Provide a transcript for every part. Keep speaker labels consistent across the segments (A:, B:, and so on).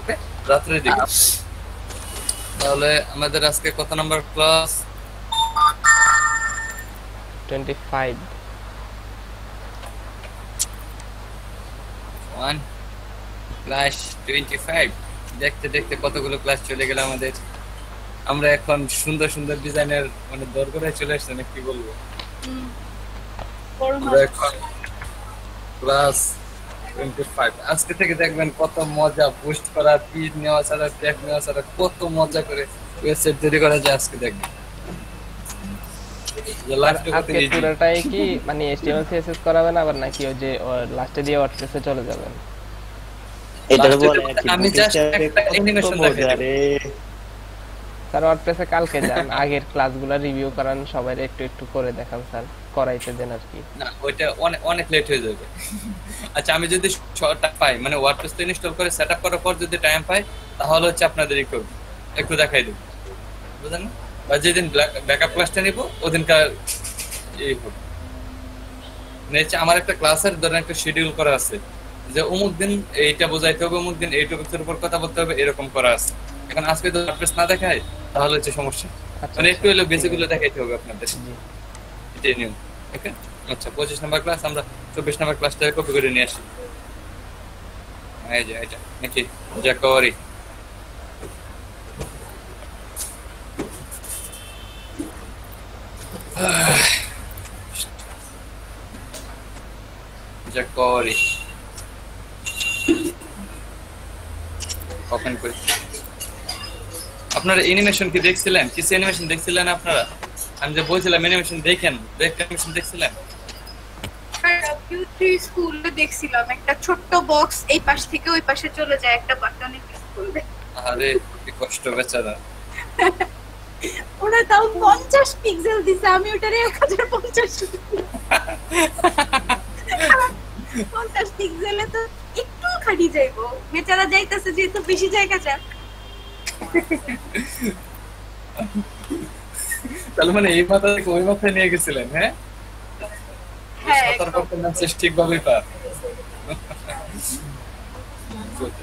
A: ওকে, রাত্রের দিকে। তাহলে আমাদের আজকে কত নাম্বার ক্লাস?
B: 25
A: ক্লাস 25। দেখতে দেখতে কতগুলো ক্লাস চলে গেল আমাদের। আমরা এখন সুন্দর সুন্দর ডিজাইনের মানে দরকারে চলে আসছে না, কি বলবো। আমরা এখন ক্লাস 25। আজকে থেকে দেখবেন কত মজা, বুস্ট করা, পিচ নেওয়া ছাড়া, ট্যাগ নেওয়া ছাড়া কত মজা করে ওয়েবসাইট তৈরি করা যায় আজকে দেখবেন।
B: আজকে পুরোটাই কি মানে HTML CSS করাবেন আবার নাকি ওই যে লাস্টে দিয়ে ওয়ার্ডপ্রেসে চলে যাবেন?
A: আমি জাস্ট একটা অ্যানিমেশন দেখাই।
B: স্যার ওয়ার্ডপ্রেসে কালকে যান, আগের ক্লাসগুলো রিভিউ করান, সবাই একটু একটু করে দেখান স্যার, করাইতে দেন আর কি।
A: না ওইটা অনেক অনেক লেট হয়ে যাবে। আচ্ছা আমি যদি শর্টটা পাই মানে ওয়ার্ডপ্রেস তো ইনস্টল করে সেটআপ করার পর যদি টাইম পাই তাহলে হচ্ছে আপনাদেরই করব, একটু দেখাই দেব, বুঝলেন না? বা যেদিন ব্যাকআপ ক্লাসটা নিব ওদিনকার এই হবে। নেক্সট আমার একটা ক্লাসের ধরেন একটা শিডিউল করা আছে যে অমুক দিন এইটা বোঝাইতে হবে, অমুক দিন এই টপিকের উপর কথা বলতে হবে, এরকম করা আছে। এখন আজকে তো ওয়ার্ডপ্রেস না দেখায় তাহলে হচ্ছে সমস্যা। মানে একটু হলেও বেসিকগুলো দেখাইতে হবে আপনাদের। এটাই নিয়ম। ওকে, আচ্ছা 25 নাম্বার ক্লাস আমরা 24 নাম্বার ক্লাসটা কপি করে নিয়ে আসি। এই যে এটা নাকি জ্যাকোয়ারি। জ্যাকোয়ারি ওপেন করি। আপনারা অ্যানিমেশন কি দেখছিলেন? কিছু অ্যানিমেশন দেখছিলেন আপনারা? আমি যে বলছিলাম অ্যানিমেশন দেখেন, অ্যানিমেশন দেখছিলেন?
C: W3 স্কুলে দেখছিলাম একটা ছোট্ট বক্স এই পাশ থেকে ওই পাশে চলে যায়, একটা বাটনে ক্লিক করলে।
A: আরে কি কষ্ট বেচারা।
C: ওরা তাও 50 পিক্সেল দিছে, আমি ওটারে 1050 50 পিক্সেলে তো একটু খালি যাইবো, বেচারা যাইতাছে যেহেতু বেশি জায়গা যাক।
A: তাহলে মানে এই মাথা থেকে ওই মাথায় নিয়ে গেছিলেন? হ্যাঁ
C: হ্যাঁ
A: ঠিকভাবে পার।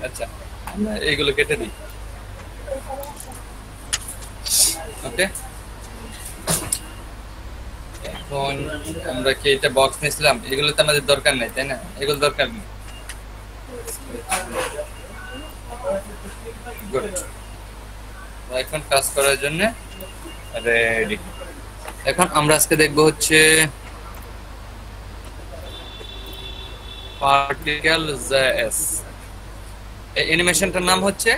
A: আচ্ছা আমরা এইগুলো কেটে দিই। ওকে, এখন আমরা কি এটা বক্স নিয়েছিলাম, এগুলো তো আমাদের দরকার নেই তাই না? এগুলো দরকার নেই। গুড, এখন কাজ করার জন্য রেডি। এখন আমরা আজকে দেখবো হচ্ছে পার্টিকেল জেএস। এই অ্যানিমেশনটার নাম হচ্ছে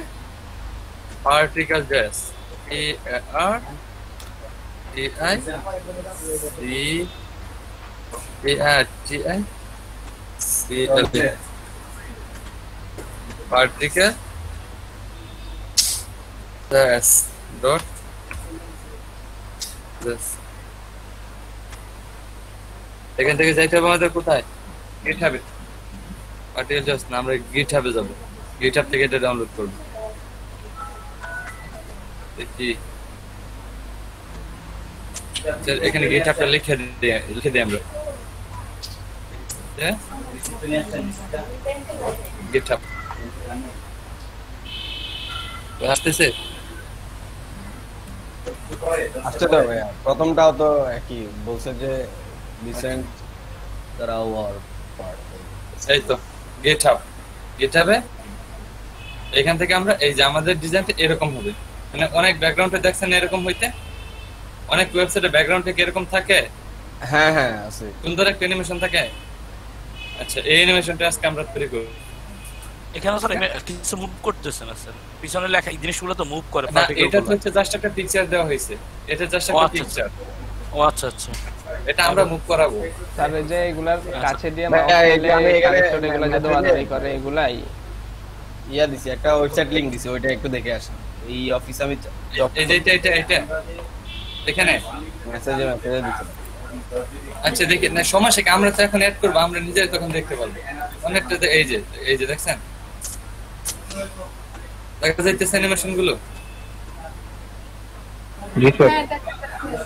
A: particle JS. P R T I C P R T I C L particle JS dot JS. এখান থেকে যাইতে হবে আমাদের কোথায়? গিটহাবে। পার্টিকেল জেএস না, আমরা গিটহাবে যাব। গিটহাব থেকে এটা ডাউনলোড করব। দেখি এখানে গিটহাবটা লিখে দিই আমরা। গিটহাব আসতেছে।
D: আসছে তো ভাইয়া, প্রথমটাও তো একই বলছে যে রিসেন্ট দ্বারা ওয়ার পার্ট।
A: এই তো গিটহাবে এখান থেকে আমরা এই যে আমাদের ডিজাইনটা এরকম হবে। মানে অনেক ব্যাকগ্রাউন্ডে দেখছেন এরকম হইতে, অনেক ওয়েবসাইটে ব্যাকগ্রাউন্ড থেকে এরকম থাকে।
D: হ্যাঁ হ্যাঁ আছে,
A: সুন্দর একটা অ্যানিমেশন থাকে। আচ্ছা এই অ্যানিমেশনটা আজকে আমরা তৈরি করব।
E: এখানে স্যার কিছু মুভ করতেছে না স্যার, পিছনে লেখা এই জিনিসগুলো তো মুভ করে।
A: না এটা তো হচ্ছে জাস্ট একটা পিকচার দেওয়া হয়েছে, এটা জাস্ট একটা পিকচার।
E: ও আচ্ছা আচ্ছা,
A: এটা আমরা মুভ করাবো।
B: স্যার এই যে এগুলার কাছে দিয়ে মাউস কানেক্টর এগুলা যে দৌড়াদৌড়ি করে এগুলাই
D: ইয়া দিছি, একটা ওয়েবসাইট লিংক দিছি, ওইটা একটু দেখে আসেন। এই অফিস আমি
A: এটা এখানে
D: মেসেজে দিছি।
A: আচ্ছা দেখি না সমস্যা কি, আমরা তো এখন অ্যাড করবো, আমরা নিজেরাই তখন দেখতে পারবো অনেকটা। এই যে দেখছেন দেখা যাইতেছে অ্যানিমেশন গুলো।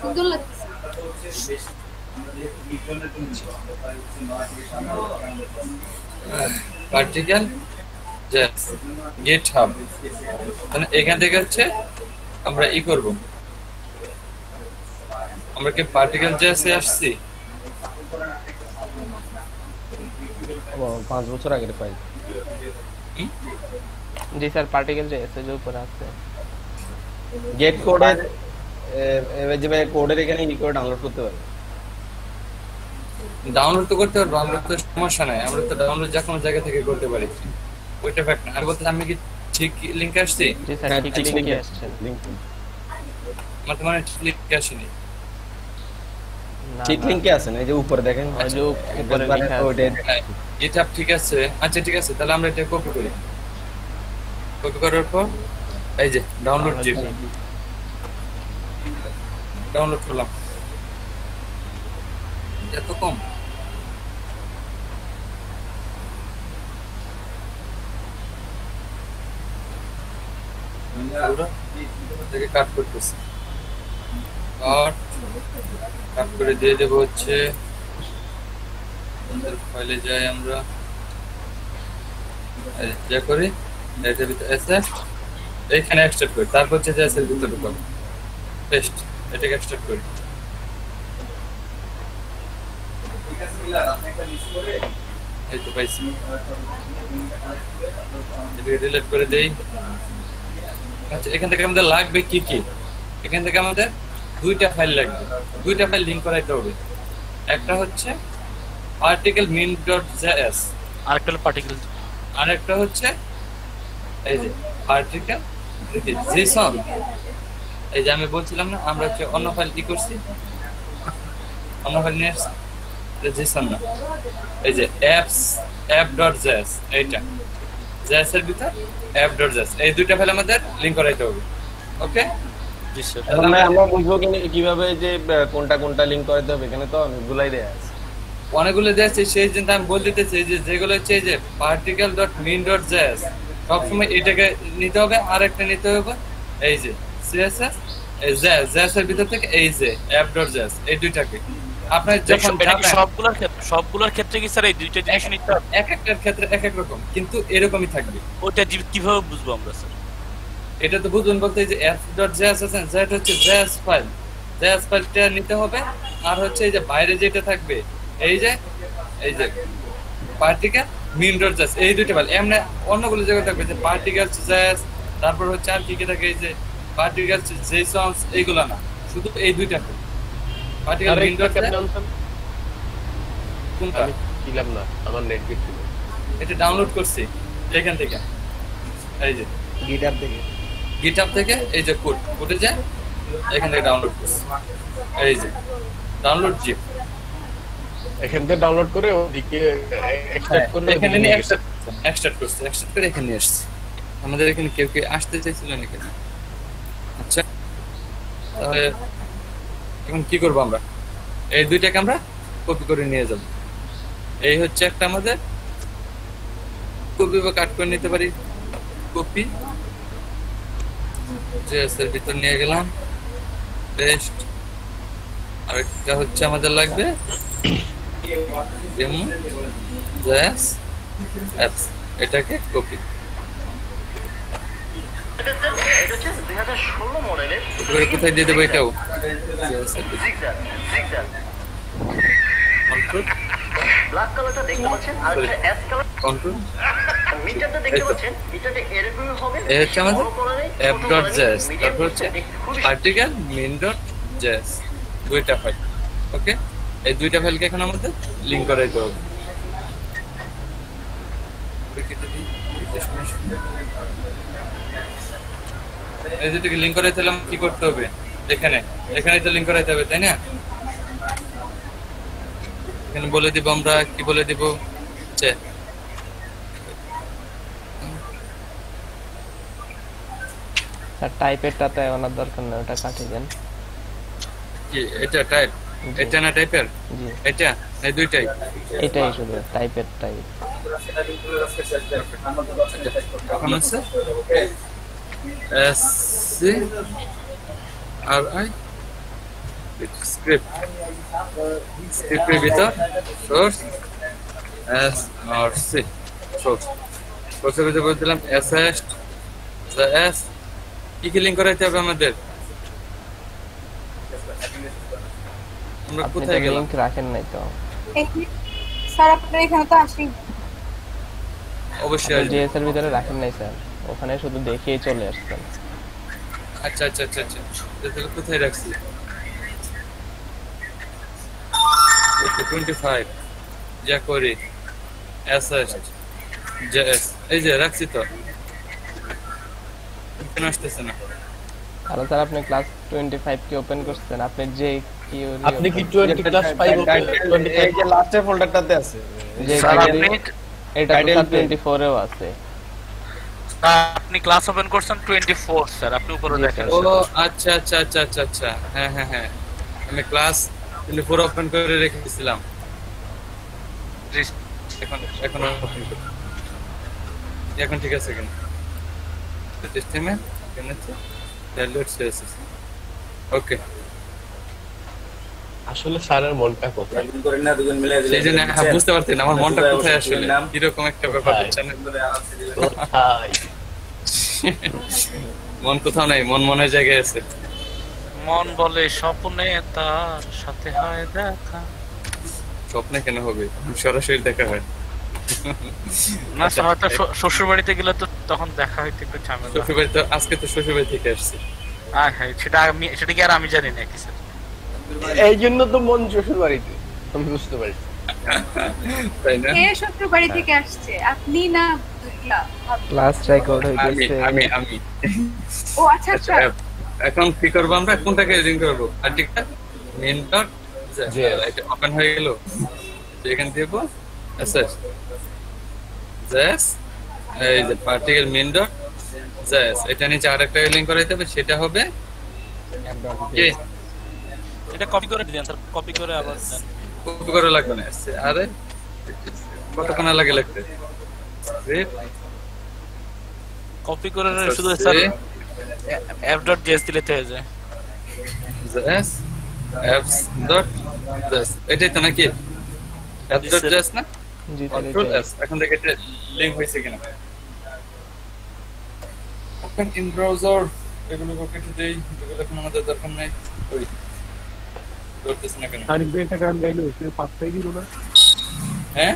C: সুন্দর লাগছে।
A: পার্টিকেল জেএস GitHub মানে এখান থেকে হচ্ছে আমরা করব আমরা কি পার্টিকেল জেএস এ আসছি
D: 5 বছর আগের ফাইল।
B: জি স্যার পার্টিকেল যে এসে যে উপরে আছে
D: গেট কোডের যে কোডের এখানে করে ডাউনলোড করতে পারবে।
A: ডাউনলোড তো করতে পারবো, আমরা তো সমস্যা নাই, আমরা তো ডাউনলোড যে কোনো জায়গা থেকে করতে পারি, ওইটা ফ্যাক্ট না। আমি বলতে আমি কি ঠিক লিংকে আসছি?
B: জি স্যার ঠিক লিংকে আসছেন।
A: আমার তো মানে লিংকে আসেনি।
D: ঠিক লিংকে আছেন, এই যে উপরে দেখেন
B: ওই যে উপরে লেখা আছে
A: GitHub ঠিক আছে। আচ্ছা ঠিক আছে, তাহলে আমরা এটা কপি করি। কপি করার পর এই যে ডাউনলোড জিপ ডাউনলোড করলাম। এত কম থেকে কাট করতেছি, কাট করে দিয়ে দেবো হচ্ছে ফাইলে যাই আমরা, যা করি এটার ভিতরে এসে এইখানে এক্সট্রাক্ট করি, তারপর হচ্ছে যে এর ভিতরে ঢুকাবো, পেস্ট, এটাকে এক্সট্রাক্ট করি। এই তো পাইছি, এটাকে ডিলিট করে দেই। আচ্ছা এখান থেকে আমাদের লাগবে কি কি? এখান থেকে আমাদের দুইটা ফাইল লাগবে, দুইটা ফাইল লিংক করাইতে হবে। একটা হচ্ছে article min.js,
E: আরেকটা হলো পার্টিকেল,
A: আরেকটা হচ্ছে এই যে article json। এই যে আমি বলছিলাম না আমরা হচ্ছে অন্য ফাইল কি করছি, অন্য ফাইল নিয়ে আসছি json না, এই যে app.js, এইটা js এর ভিতর app.js, এই দুইটা ফাইল আমাদের লিংক করাইতে হবে। ওকে
E: জি স্যার।
D: এখন আমরা বুঝবো কিভাবে যে কোনটা কোনটা লিংক করতে হবে? এখানে তো অনেকগুলাই দেয়া আছে।
A: অনেকগুলো দিয়েছে, সেই জন্য আমি বল দিতেছি যে যেগুলো হচ্ছে এই যে particle.min.js সবসময় এটাকে নিতে হবে, আর একটা নিতে হবে এই যে css, এই js এর ভিতর থেকে এই যে app.js, এই দুইটাকে আপনার যখন
E: সবগুলোর ক্ষেত্রে কি স্যার এই দুইটা জিনিস নিতে হবে?
A: এক একটার ক্ষেত্রে এক এক রকম, কিন্তু এরকমই থাকবে।
E: ওটা কিভাবে বুঝবো আমরা স্যার?
A: এটা তো বুঝুন বলতে এই যে app.js আছে, যেটা হচ্ছে js ফাইলটা নিতে হবে, আর হচ্ছে এই যে বাইরে যেটা থাকবে এই যে particle min.js, এই দুইটা ফাইল। এমনি অন্যগুলো জায়গায় থাকবে যে particle.js, তারপর হচ্ছে আর কি থাকে এই যে particle.json, এইগুলো না, শুধু এই দুইটা ফাইল particle min.js। কোনটা
F: ছিলাম না, আমার নেট গেছিল।
A: এটা ডাউনলোড করছি এখান থেকে, এই যে GitHub থেকে এই যে কোডে যায়, এখান থেকে ডাউনলোড করছি, এই যে ডাউনলোড জিপ,
F: এখান থেকে ডাউনলোড করে ওদিকে এক্সট্রাক্ট করে
A: এখানে নিয়ে এক্সট্রাক্ট করে এখানে নিয়ে আসছি। আমাদের এখানে কেউ আসতে চাইছিল না কেন? আচ্ছা তাহলে এখন কি করবো আমরা? এই দুইটাকে আমরা কপি করে নিয়ে যাব। এই হচ্ছে একটা আমাদের কপি বা কাট করে নিতে পারি, কপি জেএস এর ভিতর নিয়ে গেলাম, পেস্ট। আরেকটা হচ্ছে আমাদের লাগবে ডেমো জেএস অ্যাপস, এটাকে কপি করে কোথায় দিয়ে দেবো? এটাও
G: ব্ল্যাক কালারটা দেখতে পাচ্ছেন, আর একটা অ্যাশ কালার
A: কন্ট্রোল
G: মিটারটা দেখতে পাচ্ছেন, এটাতে এরকম হবে।
A: এই হচ্ছে আমাদের app.js, তারপর হচ্ছে particle min.js, দুইটা ফাইল। ওকে, এই দুইটা ফাইলকে এখন আমাদের লিংক করাইতে হবে। এই দুটোকে লিংক করাইতে হলে কি করতে হবে? এখানে তো লিংক করাইতে হবে, তাই না? এখানে বলে দিব আমরা, কি বলে দিব,
B: স্যার টাইপেরটাতে ওনার দরকার নেই, ওটা কাটিয়ে দেন।
A: কি এটা টাইপ? এটা না টাইপের?
B: জি
A: এটা এই দুইটাই,
B: এটাই শুধু টাইপের টাইপ।
A: এখন হচ্ছে সি আর আই স্ক্রিপ্টের ভিতর সোর্স এস আর সি সোর্স কোর্সে বলছিলাম এসএস এস কি কি লিংক করাইতে হবে আমাদের? আমরা
B: আপনি তো
A: কোথায় গেলাম?
B: লিংক রাখেন নাই তো।
C: স্যার আপনার এখানে তো আসেই
A: অবশ্যই আসবে।
B: জিএস এর ভিতরে রাখেন নাই স্যার, ওখানে শুধু দেখিয়ে চলে আসছেন।
A: আচ্ছা তাহলে কোথায় রাখছি? 25 যা করি এসএস জেএস এই যে রাখছি তো, কেন আসতেছে না?
B: কারণ স্যার আপনি ক্লাস 25 কি ওপেন করছেন, আপনি যে কি
F: আপনি কি 20 ক্লাস 5
D: এই যে লাস্টের ফোল্ডারটাতে আছে
B: যে
E: স্যার
B: category,
E: আপনি
B: এটা তো
D: guidance
B: স্যার 24 এও আছে।
E: আপনি ক্লাস ওপেন করছেন 24 স্যার, আপনি উপরে দেখেন।
A: ও আচ্ছা হ্যাঁ আমি ক্লাস 24 ওপেন করে রেখেছিলাম, এখন open করি। এখন ঠিক আছে কেন? সিস্টেমে কেন আছে? ডাউনলোডস আছে। ওকে,
F: আসলে স্যারের মনটা কোথায়?
A: সেই জন্য বুঝতে পারছি না আমার মনটা কোথায় আসলে, কিরকম একটা ব্যাপার হচ্ছে না।
F: কোথায়?
A: মন কোথাও নাই, মন মনের জায়গায় আছে।
E: মন বলে স্বপ্নে তার সাথে হয় দেখা।
A: স্বপ্নে কেন হবে, সরাসরি দেখা হয়।
E: না স্যার, হয়তো শ্বশুর বাড়িতে গেলে তো তখন দেখা হইতে একটু ঝামেলা।
A: শ্বশুরবাড়ি তো আজকে তো শ্বশুরবাড়ি থেকে আসছি।
E: হ্যাঁ সেটা কি আর আমি জানি নাকি স্যার?
F: এই জন্য তো মন শ্বশুর বাড়িতে, আমি বুঝতে পারি।
A: তাই না?
C: কে শ্বশুর বাড়ি থেকে আসছে, আপনি না দুইলা?
B: ক্লাস রেকর্ড
A: আমি
B: হইতেছে।
A: আমি আমি
C: ও আচ্ছা
A: আচ্ছা, এখন কি করবো আমরা, কোনটাকে রিডিং করবো? আর্টিকেল মেইন ডট এটা ওপেন হয়ে গেল, তো এখান থেকে এসএস জেএস এই যে পার্টিকেল মেইন ডট জেএস, এটা নিচে আরেকটা লিংক করাইতে হবে, সেটা হবে কি?
E: এটা কপি করে দিন স্যার, কপি করে আবার দেন।
A: কপি করা লাগবে না, আরে কতক্ষণ লাগে লিখতে?
E: কপি করে শুধু স্যার f.js দিলে তো হয়ে যায়।
A: জেএস apps dot js এটাই তো নাকি? apps dot js না?
B: জি স্যার,
A: কন্ট্রোল
B: এটাই।
A: এস, এখন দেখে এটা লিংক হয়েছে কিনা। ওপেন ইন ব্রাউজার, এগুলো কেটে দেই, এগুলো এখন আমাদের দরকার নাই। ওই করতেছ না কেন?
F: আরে বেটা কাম গাইলো, সে পাত্তাই দিল না।
A: হ্যাঁ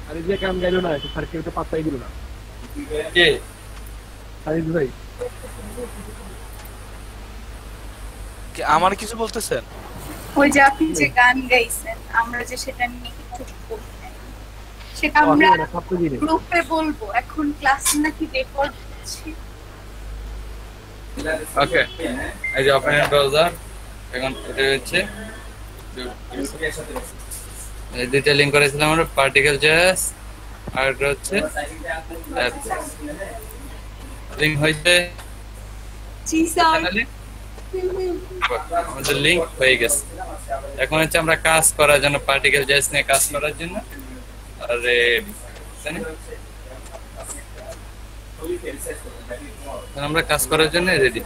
F: আরে যে কাম গাইলো না, সে স্যার কেউ তো পাত্তাই দিল না।
A: কে?
F: আরে ভাই,
E: আমার কিছু বলতেছেন?
C: ওই যে আপনি যে গান গাইছেন, আমরা যে সেটা নিয়ে কিছু বলি নাই, সেটা আমরা
F: পাত্তা দিলে।
C: গ্রুপে বলবো। এখন ক্লাস নাকি রেকর্ড হচ্ছে।
A: ওকে, এই যে ওপেন ইন ব্রাউজার, এখন এটা হচ্ছে এই দুইটা লিংক করেছিলাম আমরা, পার্টিকেল জেএস আর এটা হচ্ছে লিংক হয়েছে।
C: জি স্যার।
A: আমাদের লিংক হয়ে গেছে। এখন হচ্ছে আমরা কাজ করার জন্য, পার্টিকেল জেএস নিয়ে কাজ করার জন্য রেডি। আমরা কাজ করার জন্য রেডি।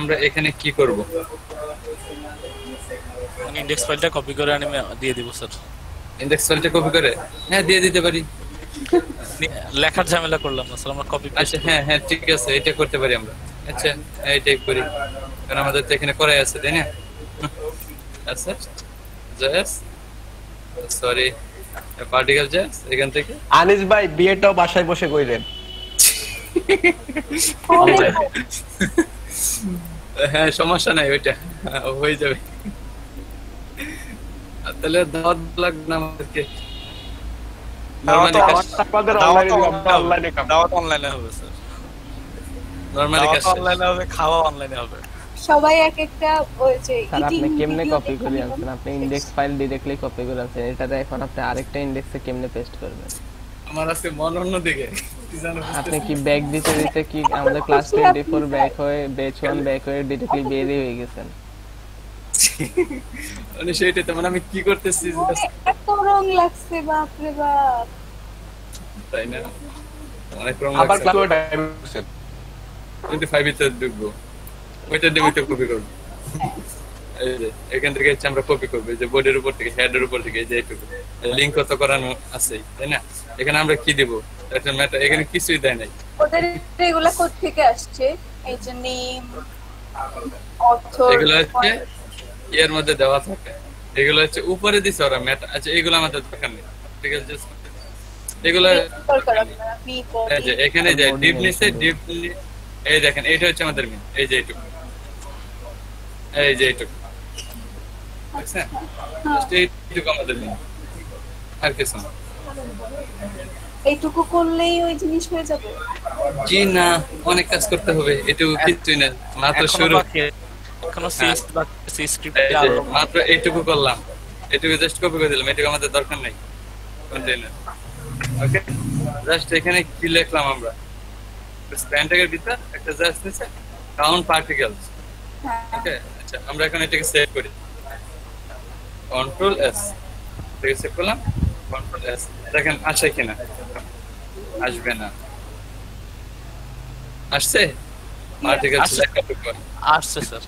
A: আমরা এখানে কি করব?
E: ইনডেক্স ফাইলটা কপি করে আমি দিয়ে দিব স্যার।
A: ইনডেক্স ফাইলটা কপি করে? হ্যাঁ দিয়ে দিতে পারি।
E: লেখার ঝামেলা করলাম না স্যার, আমরা কপি
A: আচ্ছা হ্যাঁ ঠিক আছে, এটা করতে পারি আমরা। আচ্ছা এইটাই করি, কারণ আমাদের তো এখানে করাই আছে, তাই না? আচ্ছা জেএস, সরি পার্টিকেল জেএস, এখান থেকে
D: আনিস ভাই বিয়েটাও বাসায় বসে কইলেন।
A: হ্যাঁ সমস্যা নাই, ওইটা হয়ে যাবে। তাহলে দাওয়াত লাগবে না আমাদেরকে? নরমালি
E: দাওয়াত অনলাইনে হবে স্যার, অনলাইনে হবে, খাওয়া অনলাইনে হবে।
C: সবাই এক একটা ওই যে
B: স্যার আপনি
C: eating
B: কেমনে
C: video
B: কপি করে
C: দেখে
B: আনছেন? আপনি ইনডেক্স ফাইল ডিরেক্টলি কপি করে আনছেন, এটাতে এখন আপনি আরেকটা ইনডেক্সে কেমনে পেস্ট করবেন?
A: আমার আছে মন অন্যদিকে, কি জানো?
B: আপনি কি ব্যাক দিতে দিতে কি আমাদের ক্লাস 24 ব্যাক হয়ে ব্যাচ 1 ব্যাক হয়ে ডিরেক্টলি বেরিয়ে হয়ে গেছেন?
A: মানে সেইটাই তো, মানে আমি কি করতেছি
C: এত রং লাগছে, বাপ রে বাপ।
A: তাই না? অনেক রং
D: আবার
A: লাগছে।
D: ক্লাস টাইম করছেন।
A: 25 এ তো ঢুকবো, ওইটা দিয়ে তো কপি করবো। এই যে এখান থেকে হচ্ছে আমরা কপি করবো, এই যে বোর্ডের উপর থেকে, হেডের উপর থেকে, এই যে এইটুকু লিঙ্ক কত করানো আছে, তাই না? এখানে আমরা কি দিব? একটা ম্যাটার, এখানে কিছুই দেয় নাই।
C: ওদের এগুলা কোথা থেকে আসছে? এই যে নেম, অথর,
A: এগুলো হচ্ছে এর মধ্যে দেওয়া থাকে, এগুলো হচ্ছে উপরে দিছে ওরা ম্যাটার। আচ্ছা এগুলো আমাদের দরকার নেই, ঠিক আছে? এগুলো
C: দরকার আপনার আপনি
A: এই যে এখানে যে ডিপ নিচে ডিপ, এই দেখেন এইটা হচ্ছে আমাদের মেন, এই যে এইটুকু, এই যে এইটুকু, বুঝছেন? Just এইটুকু আমাদের মেন, আর কিছু না।
C: এইটুকু করলেই ওই জিনিস হয়ে যাবে?
A: জি না, অনেক কাজ করতে হবে, এটুকু কিছুই না, মাত্র
E: এখনো
A: শুরু।
E: বাকি, এখনো সি স্ক্রিপ্ট
A: এই যে মাত্র এইটুকু করলাম, এইটুকু জাস্ট কপি করে দিলাম, এটুকু আমাদের দরকার নেই কন্টেইনার। ওকে, জাস্ট এখানে কি লিখলাম আমরা? স্প্যান ট্যাগের ভিতর একটা জাস্ট নিচে কাউন্ট পার্টিকেলস। ওকে, আচ্ছা আমরা এখন এটাকে সেভ করি, কন্ট্রোল এস, ঠিক আছে, সেভ করলাম, কন্ট্রোল এস। দেখেন আসে কিনা, আসবে না, আসছে পার্টিকেলস লেখাটুকু,
E: আসছে স্যার।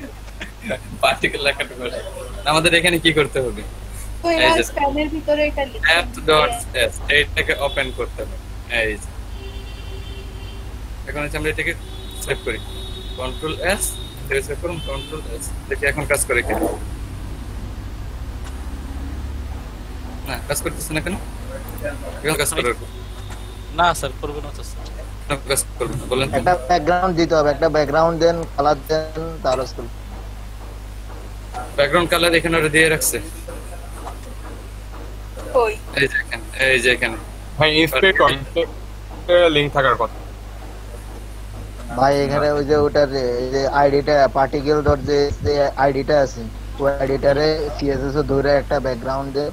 A: পার্টিকেল লেখাটুকু। আমাদের এখানে কি করতে হবে?
C: তো এরা স্প্যানের ভিতরে এটা লিখে
A: app.s এইটাকে ওপেন করতে হবে, এই যে। এখন হচ্ছে আমরা এটাকে সেভ করি, কন্ট্রোল এস, সেভ করুন, কন্ট্রোল এস, দেখি এখন কাজ করে কিনা। না, কাজ করতেছে না কেন? এখন কাজ করবে
E: না স্যার, করবে না তো স্যার।
A: না, কাজ করবে না, বলেন তো।
H: একটা ব্যাকগ্রাউন্ড দিতে হবে, একটা ব্যাকগ্রাউন্ড দেন, কালার দেন, তার স্কুল
A: ব্যাকগ্রাউন্ড কালার এখানে ওরা দিয়ে রাখছে,
C: কই?
A: এই যে এখানে, এই যে এখানে।
F: ভাই ইন্সপেক্টর লিংক থাকার কথা।
H: ভাই এখানে ওই যে ওটার এই যে আইডিটা পার্টিকেল ডট যে আইডিটা আছে, ওই আইডিটারে সিএসএস এ ধরে একটা ব্যাকগ্রাউন্ড দে।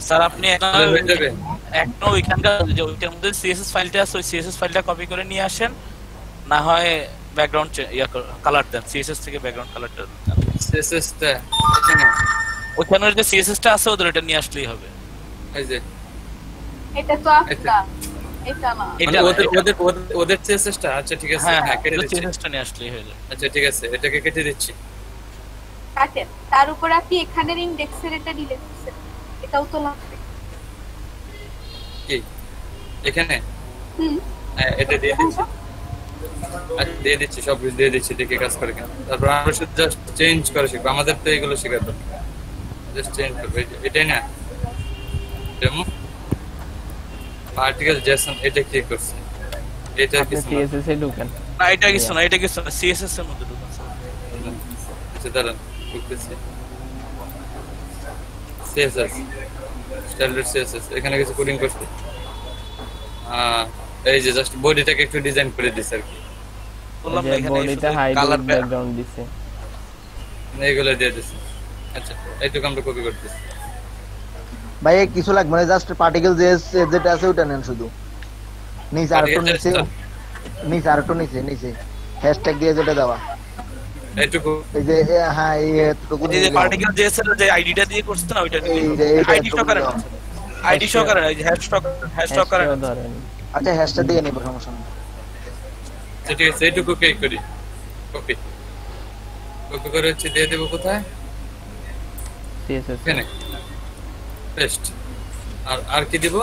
E: স্যার আপনি
A: হয়ে যাবে।
E: এখনো ওইখানকার যে ওইটার মধ্যে সিএসএস ফাইলটা আছে, ওই সিএসএস ফাইলটা কপি করে নিয়ে আসেন, না হয় ব্যাকগ্রাউন্ড কালার দেন, সিএসএস থেকে ব্যাকগ্রাউন্ড কালারটা দেন।
A: CSS টা এখানে,
E: ওখানে যে সিএসএসটা আছে ওদের এটা নিয়ে আসলেই হবে।
A: এই যে
C: এটা তো আপনার, এটা না।
A: মানে ওদের CSS টা, আচ্ছা ঠিক আছে,
E: হ্যাঁ
A: হ্যাঁ কেটে দিচ্ছি।
E: সিএসএসটা নিয়ে আসলেই হয়ে যাবে।
A: আচ্ছা ঠিক আছে, এটাকে কেটে দিচ্ছি।
C: কাটেন, তার উপর আপনি এখানের ইনডেক্সের এটা ডিলিট করছেন, এটাও তো লাগবে।
A: কি এখানে?
C: হুম,
A: হ্যাঁ, এটা দিয়ে দিচ্ছি। আচ্ছা দিয়ে দিচ্ছি, সব কিছু দিয়ে দিচ্ছি, দেখে কাজ করে কেন। তারপর আমরা শুধু জাস্ট চেঞ্জ করে শিখবো, আমাদের তো এগুলো শেখার দরকার। জাস্ট চেঞ্জ করবো, এটাই না ডেমো পার্টিকেল জেসন, এটা কি করছে? এটা
B: আপনি
A: কিছু না।
B: সিএসএস এ ঢুকেন।
E: না এটা কিছু না, এটা কিছু না, সিএসএস এর মধ্যে ঢুকুন স্যার।
A: আচ্ছা দাঁড়ান, ঢুকতেছি। CSS স্ট্যান্ডার্ড CSS, এখানে কিছু কোডিং করতে, এই যে জাস্ট বডিটাকে একটু ডিজাইন করে দিছে আর কি,
E: বললাম না
B: যে
E: এখানে
B: বডিটা হাইড
E: কালার
B: ব্যাকগ্রাউন্ড দিছে।
A: এইগুলো দিয়ে দিছে। আচ্ছা এইটুকু আমরা কপি করতেছি।
H: ভাই এ কিছু লাগবে না, জাস্ট পার্টিকেল যে যেটা আছে ওটা নেন শুধু। নিচে আর একটু নিচে, নিচে আর একটু নিচে, নিচে হ্যাশট্যাগ দিয়ে যেটা দেওয়া,
A: এইটুকু
H: এই যে হ্যাঁ এই এতটুকু
E: এই যে পার্টিকেল জেএসএল যে আইডিটা দিয়ে করছেন না, ওইটা
H: এই যে এইটা
E: আইডি শো করেন, আইডি শো করেন, এই যে হ্যাশট্যাগ করেন।
B: হ্যাশট্যাগও ধরেন।
H: আচ্ছা হ্যাশট্যাগ দিয়ে নিব, সমস্যা নেই।
A: আচ্ছা ঠিক আছে, এইটুকু কে করি কপি, কপি করে হচ্ছে দিয়ে দেবো কোথায়?
B: সিএসএস
A: এখানে পেস্ট। আর আর কি দিব?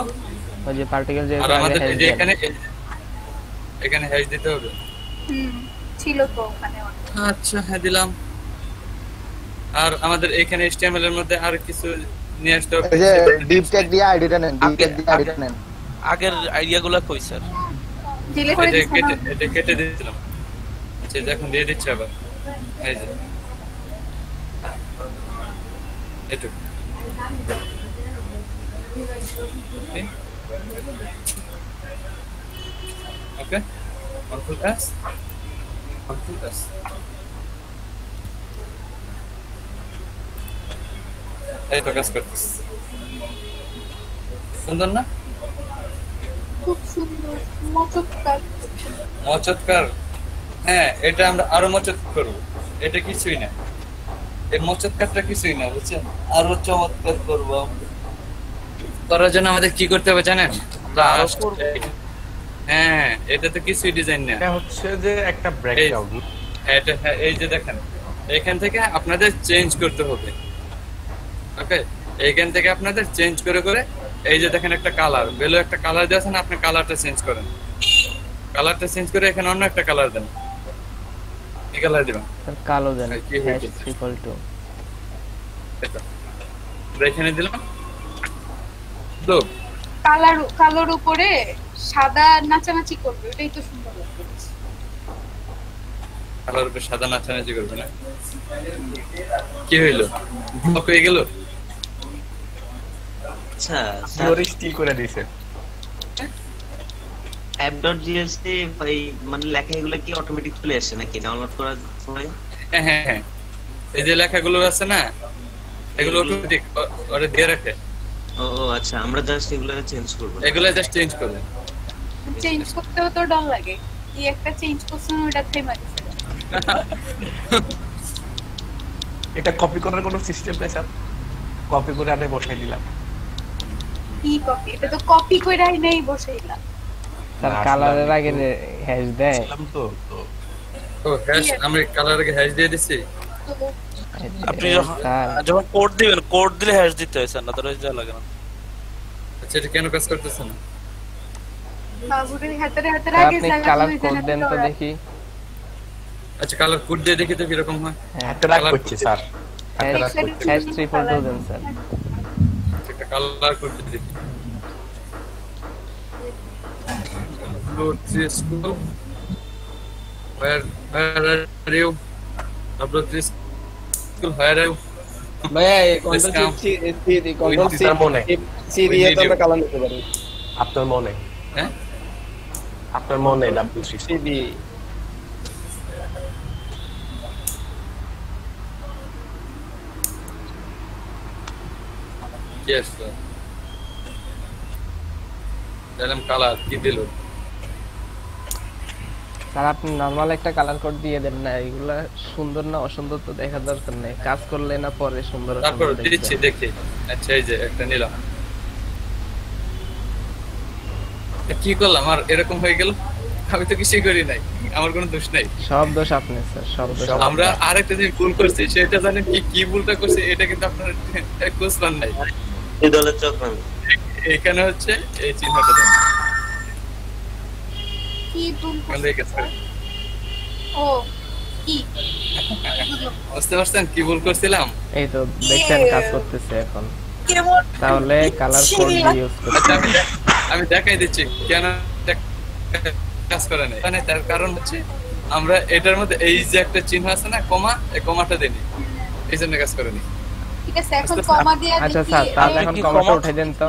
B: ওই যে পার্টিকেল যে
A: আর আমাদের এই যে এখানে, এখানে হ্যাশ দিতে হবে।
C: হুম, ছিল তো ওখানে অনেক।
A: আচ্ছা হ্যাঁ দিলাম। আর আমাদের এখানে HTML এর মধ্যে আর কিছু নিয়ে আসতে হবে।
H: এই যে ডিপ ট্যাগ দিয়ে আইডিটা নেন, ডিপ ট্যাগ দিয়ে আইডিটা নেন।
E: আগের আইডিয়াগুলো কই স্যার?
C: ডিলিট করে
A: এটা
C: দিছেন না?
A: এটা কেটে দিয়েছিলাম। আচ্ছা এখন দিয়ে দিচ্ছি আবার, এই যে এটুকু। ওকে, কন্ট্রোল এস, কন্ট্রোল এস। এই তো কাজ করতেছে, সুন্দর না?
C: খুব সুন্দর, মচৎকার।
A: মচৎকার, হ্যাঁ এটা আমরা আরো মচৎ করবো, এটা কিছুই না, এই মচৎকারটা কিছুই না, বুঝছেন? আরো চমৎকার করবো আমরা। করার জন্য আমাদের কি করতে হবে জানেন? আমরা
E: আরো
A: first
E: করবো।
A: হ্যাঁ এটা তো কিছুই ডিজাইন না,
F: এটা হচ্ছে যে একটা ব্রেকডাউন।
A: এটা হ্যাঁ, এই যে দেখেন এখান থেকে আপনাদের চেঞ্জ করতে হবে। ওকে, এইখান থেকে আপনাদের চেঞ্জ করে করে এই যে দেখেন একটা কালার, বেলো একটা কালার দিয়েছেন, আপনি কালারটা চেঞ্জ করেন। কালারটা চেঞ্জ করে এখানে অন্য একটা কালার দেন। কি কালার দিবেন?
B: স্যার কালো দেন,
A: কি হয়েছে?
B: #2
A: এখানে দিলাম তো
C: কালোর উপরে সাদা নাচানাচি করবে, ওটাই তো সুন্দর লাগবে।
A: কালার উপরে সাদা নাচানাচি করবে না? কি হইলো? ব্লক হয়ে গেল?
I: আচ্ছা
F: থিওরি স্টিল করে দিয়েছে।
I: app.js এ ভাই মানে লেখা এগুলো কি অটোমেটিক চলে আসে নাকি ডাউনলোড করার সময়?
A: হ্যাঁ হ্যাঁ হ্যাঁ, এই যে লেখাগুলো আছে না, এগুলো অটোমেটিক ওরে দিয়ে রাখে।
I: ও আচ্ছা, আমরা জাস্ট এগুলো চেঞ্জ করব।
A: এগুলো জাস্ট চেঞ্জ করবেন।
C: চেঞ্জ করতেও তো ডর লাগে, কি একটা চেঞ্জ করছেন ওটা থেমে গেছে।
F: এটা কপি করার কোনো সিস্টেম নেই স্যার, কপি করে আনে বসাই দিলাম।
C: কি কপি? এটা তো কপি কইরাই নেই বসাইলাম।
B: স্যার কালারের আগে হ্যাশ দেয়
F: তো
A: ও হ্যাশ, আমি কালার আগে হ্যাশ দিয়ে দিছি।
C: তো
E: আপনি যখন কোড দিবেন, কোড দিলে হ্যাশ দিতে হয় স্যার, না তো যা লাগে না।
A: আচ্ছা, এটা কেন কাজ করতেছে না?
C: বাবুরে হাতের
B: স্যার,
C: আগে
B: আপনি
C: জায়গা
B: কালার
C: হয়ে
B: কোড
C: যায়
B: দেন
C: না
B: তো
C: তো।
B: দেখি।
A: আচ্ছা, কালার কোড দিয়ে দেখি তো কিরকম হয়।
F: হাতে রাগ করছে স্যার।
B: #342 দেন স্যার।
A: একটা কালার কোড দিয়ে দেখি। W3 school, where are you? W3 school, where are you?
D: ভাইয়া এই
A: Let's
D: কন্ট্রোল
A: count.
D: সি
F: মনে
D: সি দিয়ে তো আমরা কালার নিতে পারি।
F: আপনার মনে,
A: হ্যাঁ,
F: আপনার মনে W3
D: সি দিয়ে
A: yes sir. দিলাম কালার, কি দিল?
B: স্যার আপনি নরমাল একটা কালার কোড দিয়ে দেন না, এগুলা সুন্দর না অসুন্দর তো দেখার দরকার নেই, কাজ করলে না পরে সুন্দর
A: তারপর
B: অসুন্দর দেখতে
A: দিচ্ছি
B: হয়।
A: দেখি। আচ্ছা, এই যে একটা নিলাম। কি করলাম, আমার এরকম হয়ে গেল? আমি তো কিছুই করি নাই, আমার কোনো দোষ নাই।
B: সব দোষ আপনার স্যার, সব দোষ আপনার।
A: আমরা আরেকটা যে ভুল করছি সেটা জানেন কি? কি ভুলটা করছি এটা কিন্তু আপনার বুঝলাম নাই।
I: এই দলের চক্রান্ত।
A: এখানে হচ্ছে এই চিহ্নটা দেন।
C: কি ভুল
A: কোন দিকে কাজ করে?
C: ও কি
A: বুঝতে পারছেন কি ভুল করছিলাম?
B: এই তো দেখছেন কাজ করতেছে এখন।
C: কেমন
B: তাহলে কালার কোড ইউজ
A: আচ্ছা,
B: করতে
A: আমি দেখাই দিচ্ছি কেন এটা কাজ করে না। মানে তার কারণ হচ্ছে আমরা এটার মধ্যে এই যে একটা চিহ্ন আছে না, কমা, এই কমাটা দেনি, এই জন্য কাজ করেনি।
C: ঠিক আছে, এখন কমা দিয়ে
B: আচ্ছা
C: দেখি।
B: স্যার, তাহলে এখন
E: কি
B: কমাটা
E: কমা-
B: উঠাই দেন তো,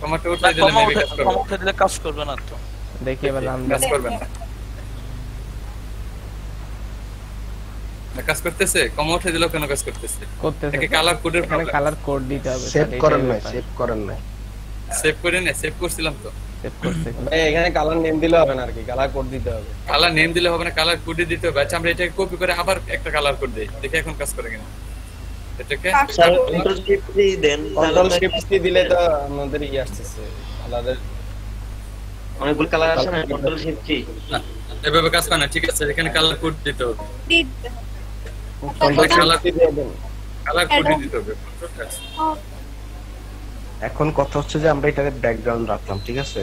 A: কমাটা উঠাই দিলে মেবি কাজ করবে।
E: কমা উঠে দিলে কাজ করবে না তো।
B: দেখি এবার
A: কাজ
B: আন্দাজ
A: করবে না। কাজ করতেছে? কমা উঠে দিলেও কেন কাজ করতেছে?
B: করতেছে
A: একে কালার কোডের
B: এখানে কালার কোড দিতে হবে
F: সেভ
B: স্যার,
F: করেন
B: এটাই
F: না,
B: ব্যাপার।
F: সেভ করেন না।
A: সেভ করে নে, সেভ করছিলাম তো।
B: সেভ করছে কিন্তু।
D: ভাই এখানে কালার নেম দিলে হবে না আর কি, কালার কোড দিতে হবে।
A: কালার নেম দিলে হবে না, কালার কোডই দিতে হবে। আচ্ছা, আমরা এটাকে কপি করে আবার একটা কালার কোড দেই, দেখি এখন কাজ করে কিনা। এটাকে
I: স্যার কন্ট্রোল শিফট দিয়ে দেন,
D: কন্ট্রোল শিফট সি দিলে তো আমাদের আসতেছে কালারের
I: অনেকগুলো কালার আছে না, কন্ট্রোল শিফট কি?
A: না, এভাবে কাজ করে না। ঠিক আছে, এখানে কালার কোড দিতে হবে।
C: দিতে হবে।
D: কন্ট্রোল
A: কালার
D: সি দিয়ে দেন।
A: কালার কোডই দিতে হবে।
C: ও,
F: এখন কথা হচ্ছে যে আমরা এটাকে ব্যাকগ্রাউন্ড রাখলাম, ঠিক আছে?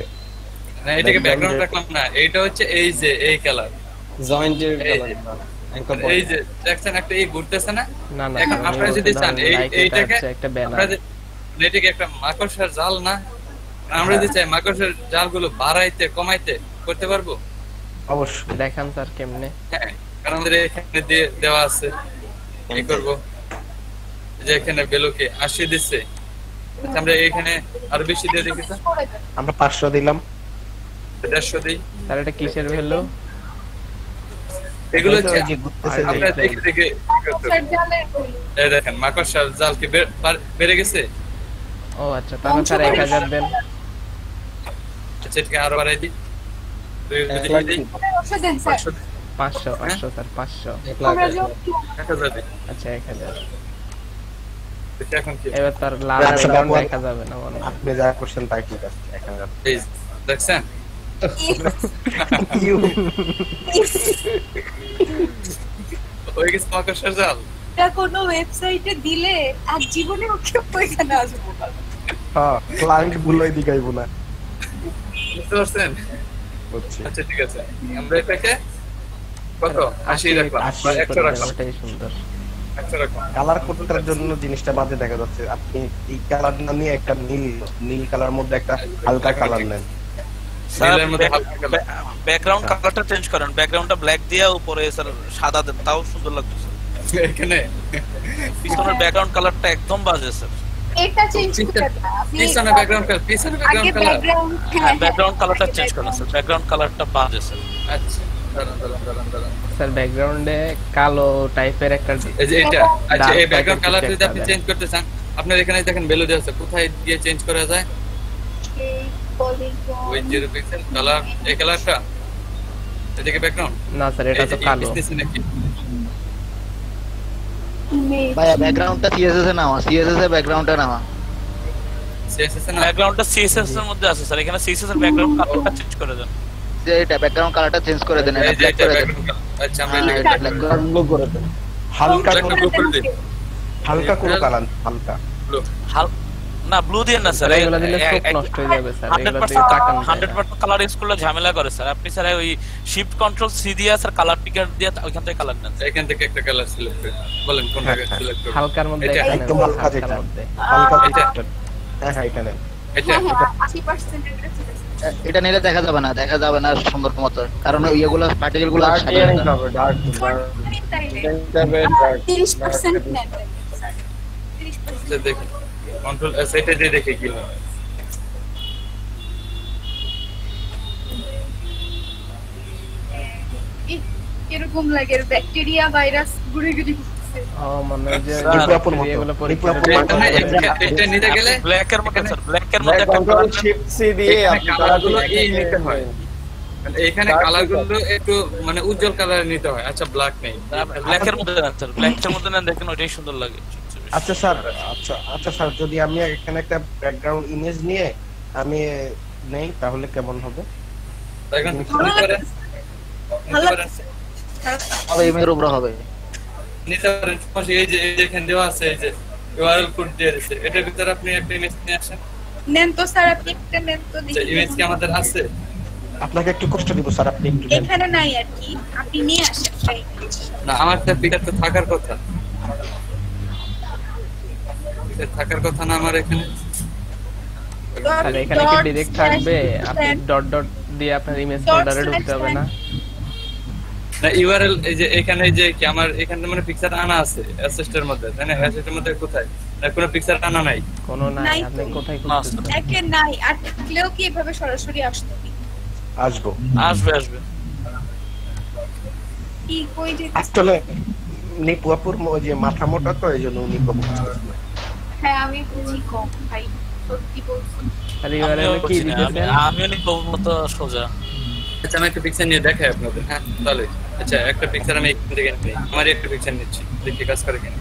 A: না, এটাকে ব্যাকগ্রাউন্ড রাখলাম না, এইটা হচ্ছে এই যে এই কালার,
D: জয়েন্টের
A: এই
D: কালার
A: এই যে দেখছেন একটা এই ঘুরতেছে না।
B: না না
A: এখন
B: স্যার,
A: আপনারা
B: আমি
A: যদি
B: বলতে
A: চান
B: ধরেন like এটা
A: এইটাকে
B: হচ্ছে একটা ব্যানার।
A: আপনাদের এটাকে একটা মাকড়সার জাল না, আমরা যদি চাই মাকড়সার জালগুলো বাড়াইতে কমাইতে করতে পারবো।
F: অবশ্যই।
B: দেখান স্যার কেমনে।
A: হ্যাঁ, কারণ আমাদের এখানে দিয়ে দেওয়া আছে। কি করব, যে এখানে বেলোকে 80 দিচ্ছে, আচ্ছা, আমরা এখানে আরো বেশি দিয়ে দেখি তো,
C: করে দেন।
F: আমরা 500 দিলাম।
A: 150 দিই।
B: স্যার এটা কিসের ভ্যালু?
A: এগুলো হচ্ছে
F: যে ঘুরতেছে যে
A: আমরা দেখে দেখে করতে
C: স্যার
A: হবে।
C: জালের বই।
A: এই দেখেন মাকড়সার জাল কি বেড়ে গেছে।
B: ও আচ্ছা, তাহলে স্যার 1000 দেন।
A: আচ্ছা, এটাকে আরো বাড়াই দিই। দিই।
C: বসে দেন স্যার।
B: 500 স্যার 500।
C: আমরা যোগ
A: 1000 দিই।
B: আচ্ছা 1000।
A: দেখি এখন কি।
B: এবার তার লাল
F: আচ্ছা,
B: ব্যাকগ্রাউন্ড
F: তারপর-
B: দেখা যাবে না মনে হয়।
F: আপনি যা করছেন তাই ঠিক আছে। 1000
A: এই দেখছেন? ওই গেছে মাকড়সার জাল।
C: এটা কোনো ওয়েবসাইটে দিলে আর জীবনে ওকে ওইখানে আসবো না।
F: হ্যাঁ ক্লায়েন্ট গুলোই দিগাইবো না।
A: বুঝতে পারছেন?
F: বুঝছি।
A: আচ্ছা ঠিক আছে, আমরা এটাকে কত 80 রাখলাম,
B: 80
A: 100 রাখলাম,
B: ওটাই সুন্দর।
A: 100 রাখলাম।
F: কালার কোডটার জন্য জিনিসটা বাজে দেখা যাচ্ছে। আপনি এই কালার না নিয়ে একটা নীল কালার মধ্যে একটা হালকা কালার নেন।
A: নীলের মধ্যে হালকা কালার।
E: ব্যাকগ্রাউন্ড কালারটা চেঞ্জ করেন, ব্যাকগ্রাউন্ডটা ব্ল্যাক দিয়ে উপরে স্যার সাদা দেন, তাও সুন্দর লাগছে।
A: এখানে
E: পিছনের ব্যাকগ্রাউন্ড কালারটা একদম বাজে স্যার।
C: এটা চেঞ্জ করে দাও আপনি।
A: পিছনে ব্যাকগ্রাউন্ড কালার, পিছনে
C: আগে
A: ব্যাকগ্রাউন্ড কালার।
C: ব্যাকগ্রাউন্ড,
E: হ্যাঁ ব্যাকগ্রাউন্ড কালারটা চেঞ্জ করেন স্যার, ব্যাকগ্রাউন্ড কালারটা বাজে স্যার।
A: আচ্ছা দাঁড়ান।
B: স্যার ব্যাকগ্রাউন্ডে কালো টাইপের একটা
A: এই যে এটা, আচ্ছা এই
B: Dark
A: ব্যাকগ্রাউন্ড
B: type-এর
A: কালার
B: কিছু
A: যদি আপনি
B: একটা
A: চেঞ্জ করতে চান, আপনার এখানে দেখেন বেলু দেওয়া আছে, কোথায় দিয়ে চেঞ্জ করা যায়?
C: এই পলিগন
A: ওই 0 পিক্সেল কালার, এই কালারটা এদিকে ব্যাকগ্রাউন্ড
B: না স্যার, এটা তো কালো।
A: নাকি
C: ইমেজ।
H: ভাইয়া ব্যাকগ্রাউন্ডটা সিএসএস এ নামা, সিএসএস এ ব্যাকগ্রাউন্ডটা নামা।
A: সিএসএস না
E: ব্যাকগ্রাউন্ডটা সিএসএস এর মধ্যে আছে স্যার, এখানে সিএসএস এর ব্যাকগ্রাউন্ড কালারটা চেঞ্জ করে দেন।
H: যে এটা ব্যাকগ্রাউন্ড কালারটা চেঞ্জ করে দেন, এটা
A: এই যে
H: ব্ল্যাক
A: এটা
H: করে দেন।
A: Background colour. আচ্ছা আমরা
H: হ্যাঁ,
A: এটাকে
H: এটা black করে দেন।
F: ব্লু করে দেন। হালকা
A: Black
F: কোনো
A: blue করে দিন।
F: হালকা কোনো কালার, হালকা।
A: ব্লু।
E: না ব্লু দিয়ে না স্যার,
B: এগুলো দিলে চোখ নষ্ট হয়ে যাবে স্যার, এগুলো দিয়ে
E: 100%
B: তাকানো যায় না।
E: 100% কালার ইউজ করলে ঝামেলা করে স্যার। আপনি স্যার ওই শিফট কন্ট্রোল সি দিয়ে স্যার কালার পিকার দিয়ে ওইখান থেকে কালার নেন।
A: এখান থেকে একটা কালার সিলেক্ট করে বলেন কোনটা সিলেক্ট করব।
B: হালকার মধ্যে
A: এটা,
B: এখানে
F: একদম হালকা
B: হালকার
F: যেটা।
B: মধ্যে।
F: হালকা
A: এটা।
F: হ্যাঁ এটা নেন।
A: এটা
C: হ্যাঁ 80% এটা ঠিক আছে।
H: এটা নিলে দেখা যাবে না সুন্দর মতো, কারণ ওই ইয়েগুলো পার্টিকেল গুলো
D: ডার্ক
H: সাজানো
D: নিতে
H: না।
D: হবে, ডার্ক
C: তাইলে
D: যাবে, ডার্ক
C: 30% নেন। 30%
A: আচ্ছা দেখুন কন্ট্রোল এস এটা দিয়ে দেখে কি হয়।
C: এরকম লাগে ব্যাকটেরিয়া ভাইরাস ঘুরে ঘুরে ঘুরছে।
B: মানে যে
F: নিপুয়াপুর মতো।
B: এগুলো
F: নিপুয়াপুর
B: পরীক্ষা
F: মতো।
B: করে
A: এটা নিতে গেলে
E: ব্ল্যাক এর মধ্যে স্যার, ব্ল্যাক এর মধ্যে একটা
D: কন্ট্রোল
E: কালার
D: শিফট সি দিয়ে
A: এখানে
D: আপনি
A: কালারগুলো
D: কালারগুলো
A: এই নিতে হয়। মানে এখানে
D: Dark
A: কালারগুলো একটু মানে উজ্জ্বল কালার নিতে হয়। আচ্ছা ব্ল্যাক নেই।
E: ব্ল্যাক এর মধ্যে নেন স্যার, ব্ল্যাক এর মধ্যে নেন, দেখেন ওইটাই সুন্দর লাগে।
F: আচ্ছা স্যার, আচ্ছা স্যার, যদি আমি এখানে একটা ব্যাকগ্রাউন্ড ইমেজ নিয়ে আমি নেই তাহলে কেমন হবে?
A: এখন
C: ভালো
A: নিতে পারেন।
C: ভালো
A: নিতে পারেন।
C: লাগছে। খারাপ না।
H: হবে ইমের উপর হবে।
A: নিতে পারেন। সমস্যা এই যে এখানে দেওয়া আছে, এই যে ইউআরএল কোড দিয়ে দিয়েছে, এটার ভিতরে আপনি একটা ইমেজ নিয়ে আসেন।
C: নেন তো স্যার, আপনি একটা নেন তো
A: আচ্ছা
C: দেখি।
A: ইমেজ কি আমাদের আছে?
F: আপনাকে একটু কষ্ট দিব স্যার, আপনি একটু নেন।
C: এখানে নাই আর কি, আপনি নিয়ে আসেন। তাই।
A: না আমার তো পিকার তো থাকার কথা। পিকার থাকার কথা না আমার এখানে।
B: আর এখানে কি ডিরেক্ট থাকবে? আপনি ডট ডট দিয়ে আপনার ইমেজ ফোল্ডারে ঢুকতে হবে না?
A: না ইউআরএল এই যে এখানে যে কি আমার এখানে মানে পিকচার আনা আছে অ্যাসেস্টের মধ্যে, তাই না? অ্যাসেস্টের মধ্যে কোথায়? না কোনো পিকচার আনা নাই।
B: কোনো নাই,
C: নাই
B: আপনি
C: তো।
B: কোথায়
E: না,
B: খুঁজতেছেন?
C: একে নাই, আর থাকলেও কি এভাবে সরাসরি আসতো?
F: আসবো।
E: আসবে।
C: কি কই যে
F: আসলে নিপুয়াপুর ওই যে মাথা মোটা তো এই জন্য উনি কম বুঝতেছেন না।
C: হ্যাঁ আমি বুঝি কম ভাই, সত্যি বলছি।
B: আর ইউআরএল কি দিতেছেন?
E: আমিও নিব মতো সোজা।
A: আচ্ছা আমি একটা পিকচার নিয়ে দেখাই আপনাদের। হ্যাঁ তাহলে আচ্ছা একটা পিকচার আমি এখান থেকে নিই, আমার একটা পিকচার নিচ্ছি, দেখি কাজ করে কিনা।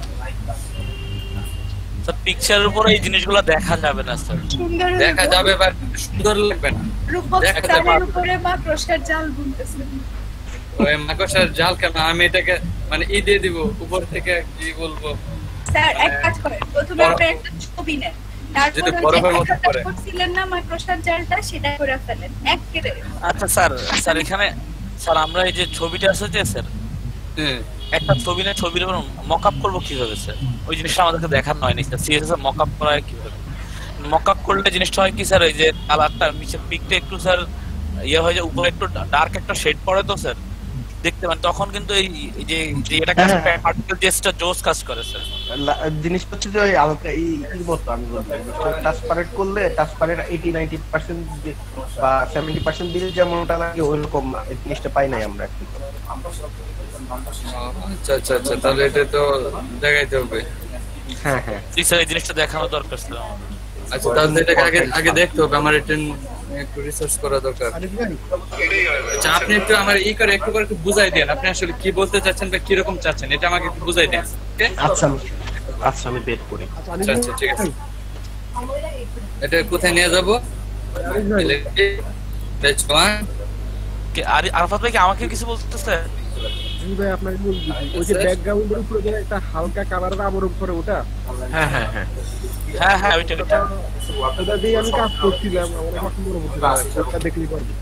E: স্যার পিকচারের উপরে এই জিনিসগুলো দেখা যাবে না স্যার।
C: সুন্দর
A: দেখা যাবে বা সুন্দর লাগবে না।
C: রূপক
A: দেখা যাবে।
C: স্টারের উপরে মা প্রসাদ জাল বুনতেছে।
A: ওই মাকড়সার জাল কেন? আমি এটাকে মানে দিয়ে দিব উপর থেকে, কি বলবো?
C: স্যার এক কাজ করেন, প্রথমে
A: বরফ-
C: আপনি একটা ছবি নেন, তারপর
A: যদি
C: ওই
A: বরফের
C: যে
A: মতো
C: একটা
A: করে।
C: করছিলেন না মাইক্রোসফট জালটা, সেটা করে ফেলেন একেবারে।
E: আচ্ছা স্যার এখানে স্যার আমরা এই যে ছবিটা আছে যে স্যার,
A: হ্যাঁ
E: একটা ছবি না, ছবির উপর মকআপ করব কিভাবে স্যার? ওই জিনিসটা আমাদেরকে দেখানো হয়নি স্যার। সিএসএস এর মকআপ করা হয় কিভাবে? মকআপ করলে জিনিসটা হয় কি স্যার, ওই যে কালারটা নিচে পিকটা একটু স্যার ইয়ে হয়ে যায়, উপরে একটু ডার্ক একটা শেড পড়ে তো স্যার, দেখতে পান তখন কিন্তু এই যে এটা কাজ পার্টিকেল জেসটা জোস কাজ করে স্যার।
F: জিনিসটা হচ্ছে যে ওই হালকা এই মতো আমি বলবো ট্রান্সপারেন্ট করলে ট্রান্সপারেন্ট 80-90% বা 70% দিলে যেমনটা লাগে ওইরকম এই জিনিসটা পাই নাই আমরা।
A: আচ্ছা তাহলে এটা তো দেখাইতে হবে।
F: হ্যাঁ
E: স্যার এই জিনিসটা দেখানো দরকার স্যার।
A: আচ্ছা তাহলে এটাকে আগে দেখতে হবে, আমার এটা একটু রিসার্চ করা দরকার। আচ্ছা আপনি একটু আমার করে একটু করে একটু বুঝাই দেন, আপনি আসলে কি বলতে চাচ্ছেন বা কি রকম চাচ্ছেন, এটা আমাকে একটু বুঝাই দেন। ওকে
F: আচ্ছা আমি বের করি।
A: আচ্ছা ঠিক আছে। এটা কোথায় নিয়ে যাব? পেজ 1।
E: আর আরাফাত ভাই কি আমাকে কিছু বলতে স্যার?
J: জি ভাই আপনাকে বলছি ওই যে ব্যাকগ্রাউন্ডের উপরে যে একটা হালকা কালারের আবরণ করে ওটা
F: হ্যাঁ হ্যাঁ হ্যাঁ
E: হ্যাঁ হ্যাঁ ওইটা
J: ওটা দিয়ে আমি কাজ করছিলাম আমার এখন মনে হচ্ছে ওটা দেখলেই পারবি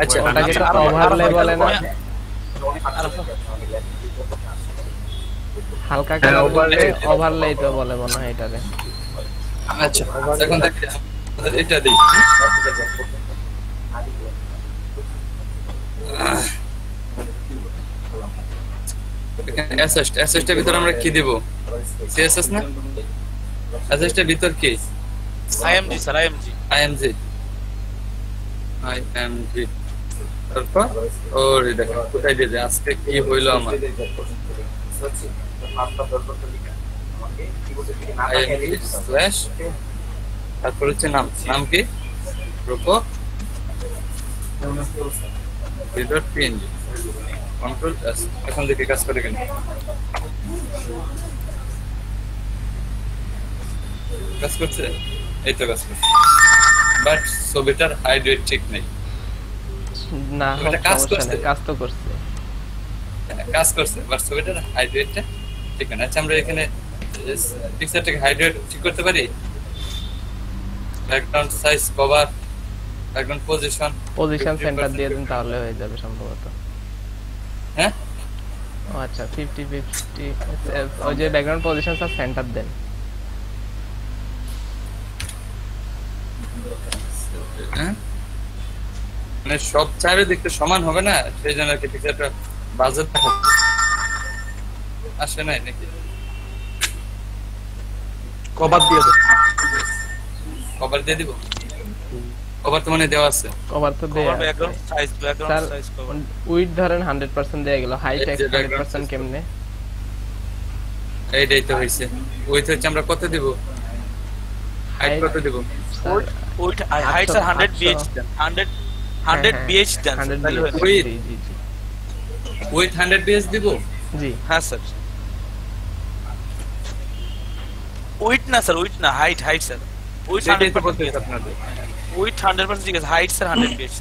A: আচ্ছা
B: ওটাকে তো ওভারলে বলে না হালকা কালার ওভারলে তো বলে মনে হয় এটারে
A: আচ্ছা এখন দেখি আমাদের এটা দেই এসএসটার ভিতর আমরা কি দেব সিএসএস না এসএসটার ভিতর কি
E: আইএমজি স্যার আইএমজি
A: তারপর ওর দেখো কোথায় দিয়ে দেয় আজকে কি হইলো আমার স্ল্যাশ তারপর হচ্ছে নাম কি রূপক png কন্ট্রোল এস এখন দেখি কাজ করে কিনা কাজ করছে এই তো কাজ করছে বাট ছবিটার হাইড রেট ঠিক নেই
B: না
A: এটা কাজ করছে
B: কাজ তো করছে
A: বাট ছবিটার হাইড রেটটা ঠিক না আচ্ছা আমরা এখানে পিকচারটাকে হাইড রেট ঠিক করতে পারি background size cover background position
B: centre দিয়ে দিন তাহলে হয়ে যাবে সম্ভবত
A: হ্যাঁ
B: ও আচ্ছা 50 ওই যে ব্যাকগ্রাউন্ড পজিশন সব সেন্টার দেন
A: মানে সব চাইরে দেখতে সমান হবে না সেই জন্য কি পিকচারটা বাজেট আসে নাই নাকি
F: কভার দিয়ে দাও
A: কভার দিয়ে দিব কভার তো মানে দেওয়া আছে
B: কভার তো দেয়া
E: ব্যাকগ্রাউন্ড সাইজ কভার
B: উইডথ ধরেন 100% দেয়া গেল হাইট 100% কেমনে
A: এইটাই তো হইছে উইডথ হচ্ছে আমরা কত দেব হাইট কত দেব
E: width height sir 100 BH 100 BH দেন তাহলে
A: উইডথ 100 বিএইচ দিব
B: জি
E: হ্যাঁ স্যার উইডথ না স্যার উইডথ না হাইট স্যার উইডথ 100%
A: আপনাদের
E: উইথ 100% ঠিক আছে হাইট স্যার 100 পেজ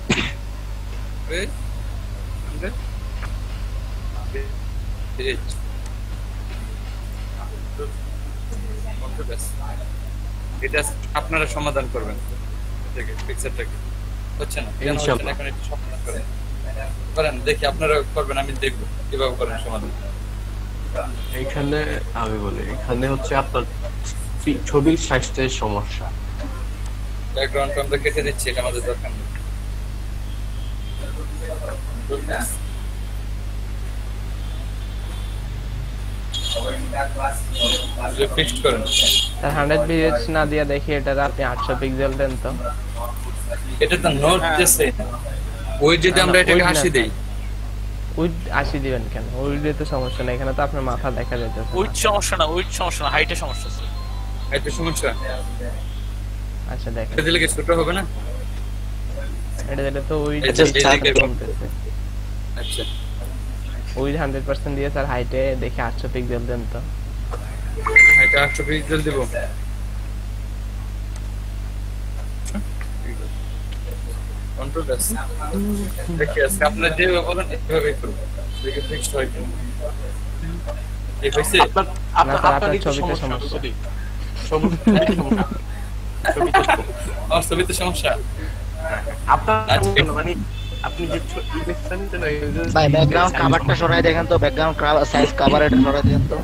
A: এটা আপনারা সমাধান করবেন ঠিক আছে পিকচারটাকে হচ্ছে না ইনশাআল্লাহ এখন একটু সমাধান করেন দেখি আপনারা করবেন আমি দেখব কিভাবে করেন সমাধান
F: এখানে আমি বলি এখানে হচ্ছে আপনার ছবির সাইজের সমস্যা
A: ব্যাকগ্রাউন্ড আমরা কেটে দিচ্ছি এটা আমাদের দরকার নেই ফিক্সড করেন
B: স্যার 100 বিএইচ না দিয়া দেখি এটা আপনি 800 পিক্সেল দেন তো
A: এটা তো নোট দিছে ওই যদি আমরা এটাকে 80 দেই
B: উইড 80 দিবেন কেন উইডে তো সমস্যা নাই এখানে তো আপনার মাথা দেখা যাচ্ছে
E: উইড সমস্যা না হাইটে সমস্যা আছে
A: হাইটে সমস্যা
B: আচ্ছা দেখেন
A: এটা দিলে কি ছোট হবে না
B: এটা দিলে তো উইড
A: আচ্ছা
B: উইড 100% দিয়ে স্যার হাইটে দেখি 800 পিক্সেল দেন তো
A: হাইটে 800 পিক্সেল দেব কন্ট্রোল এস দেখি আজকে আপনারা যেভাবে বলেন এইভাবেই করব দেখি ফিক্সড হয় কিনা এই হইছে
B: আপনার ছবিতে সমস্যা
A: ছবিতে সমস্যা
F: আপনার মানে আপনি যে দেখছেন তো
H: ভাই ব্যাকগ্রাউন্ড কভারটা সরাই দেখেন তো ব্যাকগ্রাউন্ড সাইজ কভার এটা সরাই দেন তো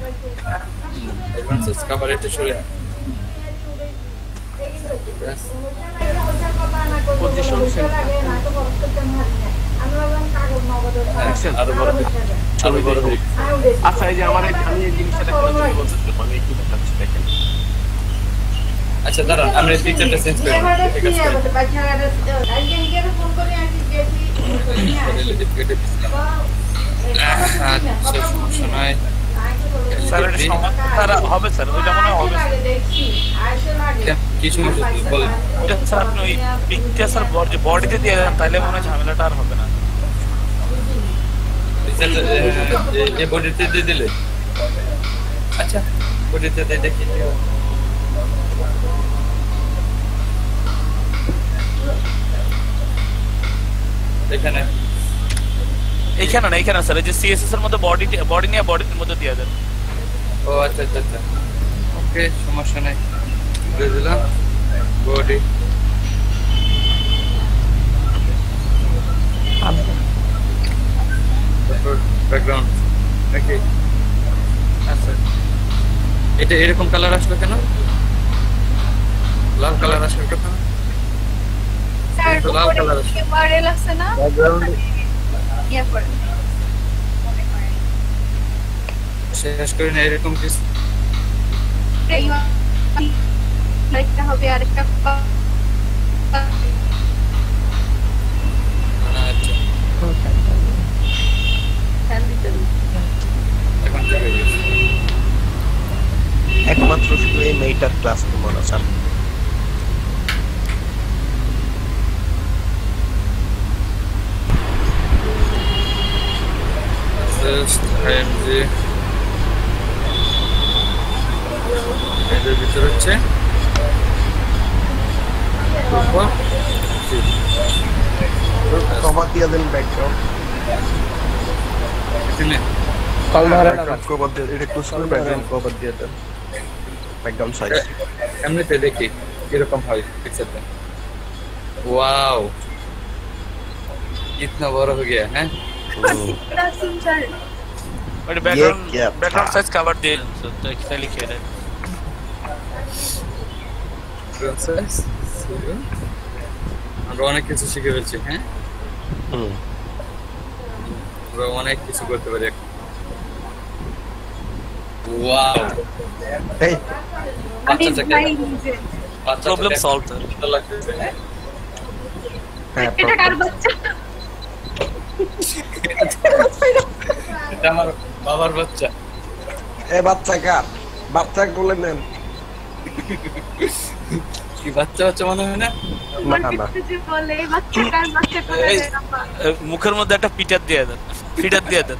A: ব্যাকগ্রাউন্ড সাইজ কভার এটা সরাই
F: পজিশন
A: আরো বড়
F: আচ্ছা এই যে আমি এই জিনিসটা দেখানোর জন্য বলতেছিলাম আমি একটু দেখাচ্ছি দেখেন
A: আচ্ছা দাঁড়ান আমরা এই পিকচারটা চেঞ্জ করি ঠিক আছে আচ্ছা সমস্যা নাই
E: স্যার এটা হবে স্যার ওইটা মনে হবে
A: কি সমস্যা বলেন
E: ওটা স্যার আপনি ওই পিকচার স্যার বডিতে দিয়ে দেন তাহলে মনে হয় ঝামেলাটা আর হবে না
A: এই বডিতে দিয়ে দিলে আচ্ছা বডিতে দিয়ে দেখি এখানে
E: এইখানে না এইখানে স্যার এই যে সিএসএস এর মধ্যে বডি নিয়ে বডির মধ্যে দিয়ে দেন।
A: ও আচ্ছা আচ্ছা আচ্ছা, ওকে সমস্যা নাই, দিয়ে দিলাম বডি। তারপর ব্যাকগ্রাউন্ড নাকি? আচ্ছা, এটা এরকম কালার আসলো কেন? লাল কালার আসলো কেন?
C: স্যার
A: তো লাল
C: উপরে
A: কালার আছে।
C: URL আছে না, ইয়া করে
A: শেষ করে না এরকম কিছু।
C: এই আরেকটা হবে, আরেকটা
A: আচ্ছা, এখন ঠিক হয়ে গেছে।
F: একমাত্র শুধু এই মেয়েটার ক্লাস মনে আছে।
A: Just IMG এদের ভিতর হচ্ছে
F: কভার দিয়ে দেন ব্যাকগ্রাউন্ড।
A: এখানে
B: কল ধরে না
F: কভার দিয়ে এটা একটু সুন্দর ব্যাকগ্রাউন্ড কভার দিয়ে দেন। ব্যাকগ্রাউন্ড সাইজ
A: এমনিতে দেখি কিরকম হয় পিকচারটা। वाओ, इतना बड़ा हो गया है।
E: और बैकग्राउंड साइज कवर दे तो एक्चुअली लिखे है
A: प्रोसेस আমরা অনেক কিছু শিখে ফেলছি। হ্যাঁ, আমরা অনেক কিছু করতে পারি। ওয়াও,
F: এই
E: प्रॉब्लम सॉल्व कर।
C: এটা কার বাচ্চা?
A: এটা আমার বাবার বাচ্চা।
F: এই বাচ্চা কার? বাচ্চা কোলে নেন।
A: কি বাচ্চা বাচ্চা মনে হয় না?
F: না না,
C: যে বলে এই বাচ্চা কার, বাচ্চা করে দেন আব্বা।
E: মুখের মধ্যে একটা পিটার দিয়ে দেন, ফিটার দিয়ে দেন।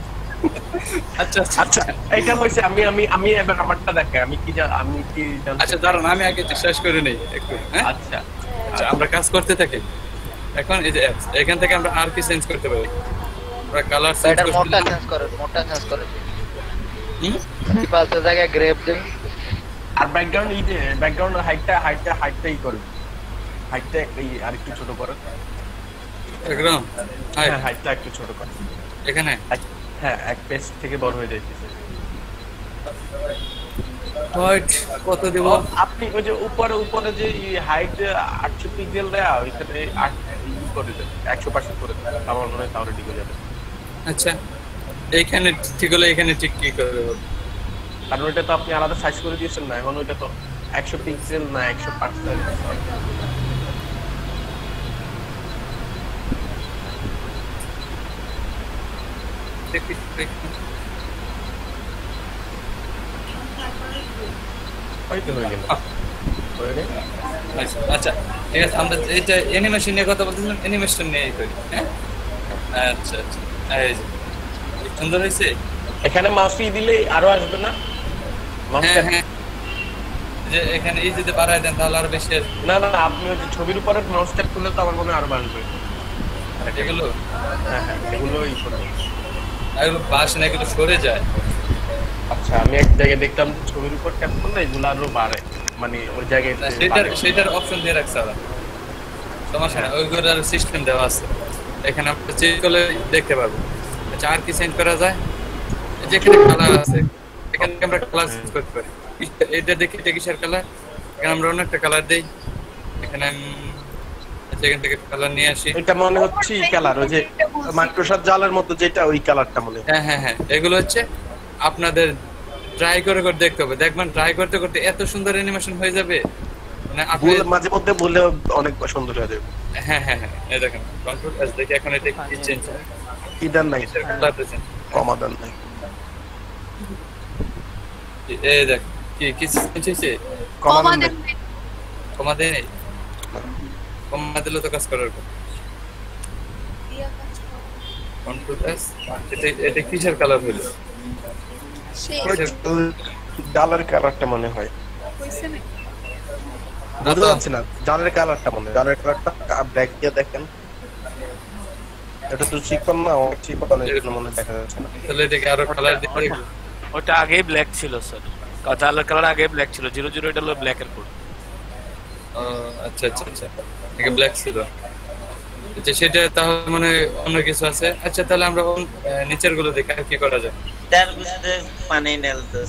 A: আচ্ছা
F: আচ্ছা এইটা হইছে। আমি আমি আমি এবার আমারটা দেখে আমি কি জানতে।
A: আচ্ছা দাঁড়ান, আমি আগে শেষ করে নেই একটু। হ্যাঁ
F: আচ্ছা
A: আচ্ছা, আমরা কাজ করতে থাকি। এখন এই যে এখান থেকে আমরা আর কি চেঞ্জ করতে পারি? আমরা কালার চেঞ্জ করতে
H: মোটা চেঞ্জ করে, মোটা চেঞ্জ করে। কি পাঁচটা জায়গায় গ্রেপ দেন।
F: আর ব্যাকগ্রাউন্ড এই যে ব্যাকগ্রাউন্ড হাইটটাই করুন। হাইটটা এই আরেকটু ছোট করুন।
A: একদম
F: হ্যাঁ, হাইটটা একটু ছোট করুন
A: এখানে।
F: হ্যাঁ, এক পেজ থেকে বড় হয়ে যাইতেছে।
A: হাইট কত দেব?
F: আপনি ওই যে উপরে যে হাইট 800 পিক্সেল দেয়া ওইখানে 8 করে দেন, 100% করে দেন। আমার মনে হয় তাহলে ঠিক হয়ে যাবে।
A: আচ্ছা, এইখানে ঠিক হলে এখানে ঠিক কি করব?
F: কারণ ওইটা তো আপনি আলাদা সাইজ করে দিয়েছেন না, এখন ওইটা তো 100 পিক্সেল না 100%। হয়তো হয়ে গেল।
A: আচ্ছা ঠিক আছে, আমরা এটা অ্যানিমেশন নিয়ে কথা বলতেছিলাম, অ্যানিমেশন নিয়ে করি। হ্যাঁ আচ্ছা আচ্ছা, এই যে সুন্দর হয়েছে।
F: এখানে মাউসই দিলে আরো আসবে না?
A: হ্যাঁ হ্যাঁ, যে এখানে এই যদি বাড়ায় দেন তাহলে আরো বেশি আসবে।
F: না না, আপনি ওই যে ছবির উপরে মাউস ট্যাপ করলে তো আমার মনে হয় আরো বাড়বে।
A: এগুলো
F: হ্যাঁ হ্যাঁ, এগুলো ই করবে।
A: এগুলো বাস না, এগুলো সরে যায়।
F: আচ্ছা, আমি এক জায়গায় দেখলাম ছবির উপর ট্যাপ করলে এগুলো আরো বাড়ে, মানে ওই জায়গায়
A: সেটার অপশন দিয়ে রাখছে ওরা, সমস্যা না, ওইগুলোর আর সিস্টেম দেওয়া আছে। এখানে আপনি চেক করলে দেখতে পারবো। আচ্ছা, আর কি চেঞ্জ করা যায়? যেখানে কালার আছে এখানে আমরা কালার চেঞ্জ করতে পারি। এটা দেখি এটা কিসের কালার, এখানে আমরা অন্য একটা কালার দেই। এখানে এখান থেকে কালার নিয়ে আসি।
F: এটা মনে হচ্ছে এই কালার, ওই যে মাইক্রোসফট জালের মতো যেটা, ওই কালারটা মনে হয়।
A: হ্যাঁ হ্যাঁ হ্যাঁ, এগুলো হচ্ছে আপনাদের ট্রাই করে করে দেখতে হবে। দেখবেন ট্রাই করতে করতে এত সুন্দর অ্যানিমেশন হয়ে যাবে, মানে আপনি
F: মাঝে মধ্যে বললে অনেক সুন্দর হয়ে যাবে।
A: হ্যাঁ হ্যাঁ হ্যাঁ, এই দেখেন কন্ট্রোল এস দেখি এখন এটা কি চেঞ্জ হয়।
F: ইদার নাই,
A: কালারটা চেঞ্জ
F: কমাদার নাই।
A: এই দেখ কি কি চেঞ্জ হয়েছে। কমা দেয় নাই, কমা দিলে তো কাজ করার কথা। কন্ট্রোল এস, এটা কিসের কালার হলো?
F: ডালের কালারটা মনে হয়, বুঝতে পারছি না। ডালের কালারটা মনে হয়, ডালের কালারটা ব্ল্যাক দিয়ে দেখেন। এটা তো চিকন না, অনেক চিকন, এই জন্য মনে হয় দেখা যাচ্ছে না।
A: তাহলে এটাকে আরো কালার দিয়ে দেখবো।
E: ওটা আগেই ব্ল্যাক ছিল স্যার, কালার আগে ব্ল্যাক ছিল, 00 এটা হলো ব্ল্যাক এর কোড।
A: আচ্ছা আচ্ছা আচ্ছা, এটা ব্ল্যাক ছিল। আচ্ছা সেটা তাহলে মানে অন্য কিছু আছে। আচ্ছা তাহলে আমরা নিচের গুলো দেখি আর কি করা যায়।
I: তার ভিতরে পানি ঢালতে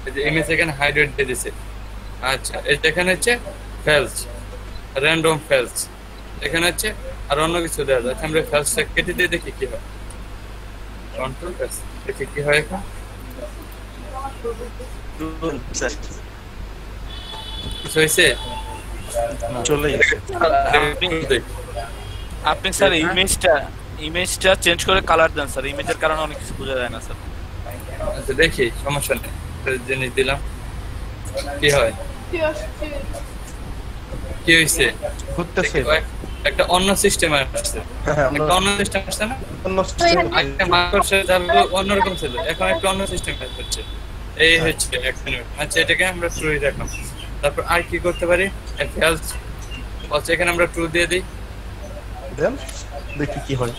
A: এই যে ইমেজ এখানে হাইড্রেট দিয়ে দিছে। আচ্ছা এই এখানে হচ্ছে ফেলস, র্যান্ডম ফেলস, এখানে হচ্ছে আর অন্য কিছু দেওয়া যায়। আমরা ফেলসটা কেটে দিয়ে দেখি কি হয়। কন্ট্রোল ফেলস দেখি কি হয় এখন। কিছু হয়েছে?
F: চলে গেছে।
E: আপনি স্যার ইমেজটা চেঞ্জ করে কালার দেন স্যার, ইমেজের কারণে অনেক কিছু বোঝা যায় না স্যার।
A: আচ্ছা দেখি, সমস্যা নেই, জিনিস দিলাম কি হয়। কি হয়েছে?
F: ঘুরতেছে
A: একটা অন্য সিস্টেম আসছে, একটা অন্য সিস্টেম আসছে না?
F: অন্য সিস্টেম
A: একটা মাকড়সা যাবে অন্যরকম ছিল, এখন একটা অন্য সিস্টেম হচ্ছে। এই হচ্ছে এক মিনিট। আচ্ছা এটাকে আমরা ট্রুই রাখলাম। তারপর আর কি করতে পারি? ফেলস আচ্ছা এখানে আমরা ট্রু দিয়ে দিই।
F: দেন দেখি কি হয়।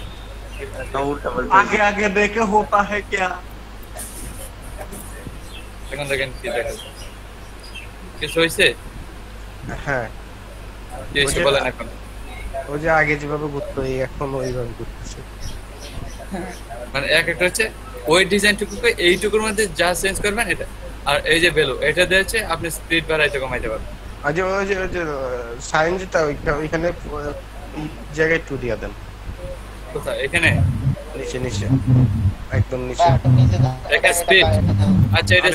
F: আগে আগে দেখে হোতা है क्या?
A: এখন দেখেন কি দেখা যায়। কিছু হয়েছে?
F: হ্যাঁ
A: কি হয়েছে বলেন এখন।
F: ওই যে আগে যেভাবে ঘুরতো এখন ওইভাবে ঘুরতেছে।
A: মানে এক একটা হচ্ছে ওই ডিজাইনটুকুকে এইটুকুর মধ্যে যা চেঞ্জ করবেন এটা, আর এই যে ভ্যালু এটা দিয়েছে আপনি স্পিড বাড়াইতে কমাইতে পারবেন।
F: আজ ওই যে সাইন যেটা ওইখানে এই জায়গায় টু দিয়া দেন।
A: কোথায়? এখানে
F: নিচে নিচে একদম নিচে
A: এটা স্পিড। আচ্ছা এটা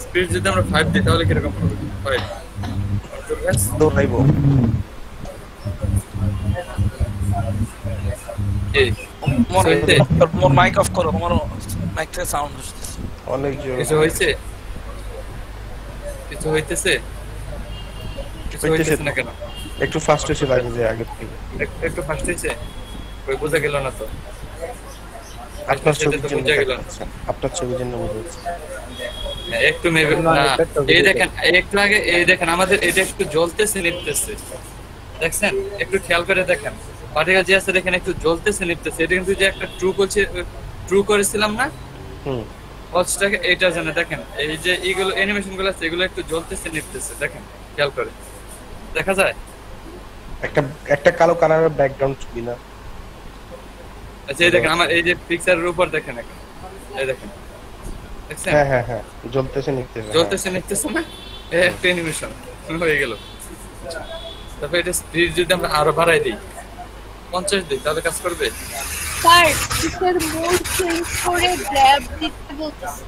A: স্পিড যদি আমরা 5 দিই তাহলে কিরকম হবে? হয়
F: দৌড়াইবো।
A: এই
E: মোর মাইক অফ করো, তোমার মাইক থেকে সাউন্ড হচ্ছে
F: অনেক জোরে।
A: কিছু হয়েছে? কিছু হইতেছে? কিছু হইতেছে না কেন?
F: একটু ফাস্ট হয়েছে লাগে যে আগে থেকে।
A: একটু ফাস্ট হয়েছে, ওই বোঝা গেল না তো।
F: আপনার ছবির জন্য
A: বোঝা গেল না।
F: আপনার ছবির জন্য বোঝা যাচ্ছে।
A: একটু মেবি না, এই দেখেন একটু আগে এই দেখেন আমাদের এটা একটু জ্বলতেছে নিতেছে, দেখছেন? একটু খেয়াল করে দেখেন পার্টিকেল যে আছে দেখেন একটু জ্বলতেছে নিতেছে। এটা কিন্তু যে একটা ট্রু করেছিলাম না ওয়াচটাকে, এইটার জন্য দেখেন এই যে এইগুলো অ্যানিমেশন গুলো আছে এগুলো একটু জ্বলতেছে নিতেছে, দেখেন খেয়াল করে দেখা যায়।
F: একটা কালো কালারের ব্যাকগ্রাউন্ড ছবি না?
A: আচ্ছা এই দেখেন আমার এই যে পিকচারের উপর দেখেন এখন, এই দেখেন দেখছেন?
F: হ্যাঁ হ্যাঁ হ্যাঁ জ্বলতেছে
A: নিতেছে না? এই একটা অ্যানিমেশন হয়ে গেল। তারপর এটা স্পিড যদি আমরা আরো বাড়াই দিই 50 দিই তাহলে কাজ করবে?
C: স্যার কিসের মোড চেঞ্জ করে গ্র্যাব দিতে বলতেছে।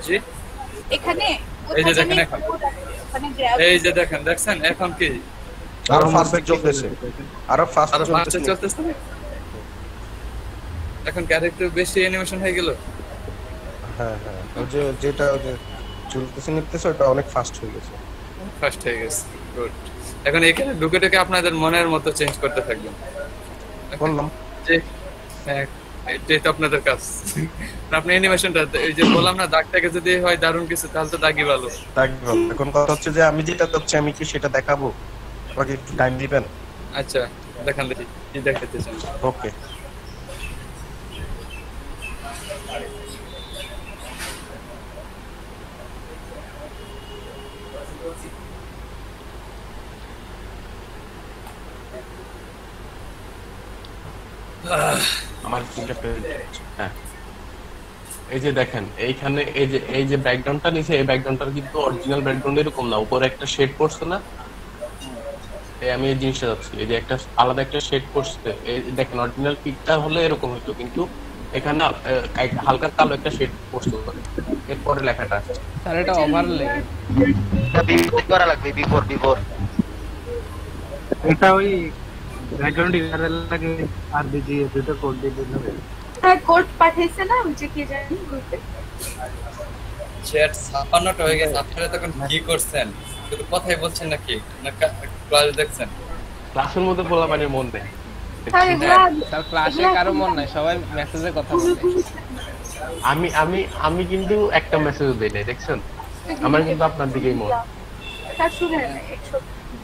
A: জি
C: এখানে
A: এই যে দেখেন এখন,
C: ওখানে গ্র্যাব
A: এই যে দেখেন দেখছেন এখন কি
F: আরো ফাস্ট চলতেছে, আরো ফাস্ট
A: চলতেছে। এখন ক্যারেক্টার বেশি অ্যানিমেশন হয়ে গেল।
F: হ্যাঁ হ্যাঁ ওই যে যেটা ওই যে চলতেছে নিতেছে ওটা অনেক ফাস্ট হয়ে গেছে। গুড। এখন এখানে ঢুকে আপনাদের মনের মতো চেঞ্জ করতে থাকবেন। বললাম
A: যে এটাই তো আপনাদের কাজ। আপনি অ্যানিমেশনটা এই যে বললাম না দাগটাকে যদি হয় দারুণ কিছু তাহলে তো দাগই ভালো।
F: এখন কথা হচ্ছে যে আমি যেটা করছি আমি কি সেটা দেখাবো, আমাকে একটু টাইম দিবেন?
A: আচ্ছা দেখান দেখি কি দেখাতে চান।
F: ওকে
K: আমার হ্যাঁ এই যে দেখেন এইখানে এই যে ব্যাকগ্রাউন্ডটা নিচে, এই ব্যাকগ্রাউন্ডটা কিন্তু অরিজিনাল ব্যাকগ্রাউন্ড এরকম না, উপরে একটা শেড পড়ছে না? আমি এই জিনিসটা যাচ্ছি, এই যে একটা আলাদা একটা শেড পড়ছে, এই দেখেন অরিজিনাল পিকটা হলে এরকম হতো, কিন্তু এখানে হালকা কালো একটা শেড পড়ছে এরপরে লেখাটা আসছে।
B: স্যার এটা ওভারলে
H: বিফোর করা লাগবে, বিফোর
J: এটা ওই ব্যাকগ্রাউন্ড ইনারের লাগে আরবিজি দুটো কোড দিয়ে দিলে হবে।
C: হ্যাঁ কোড পাঠাইছে না ওই যে কি জানি গ্রুপে।
A: চ্যাট 56টা হয়ে গেছে, আপনারা তখন কি করছেন? শুধু কথাই বলছেন নাকি না ক্লাস দেখছেন?
K: ক্লাসের মধ্যে পোলাপানির মন নেই।
B: স্যার ক্লাসে কারো মন নাই, সবাই মেসেজে কথা বলে।
K: আমি কিন্তু একটা মেসেজ দেই নাই, দেখছেন? আমার কিন্তু আপনার দিকেই মন।
C: স্যার শুনেন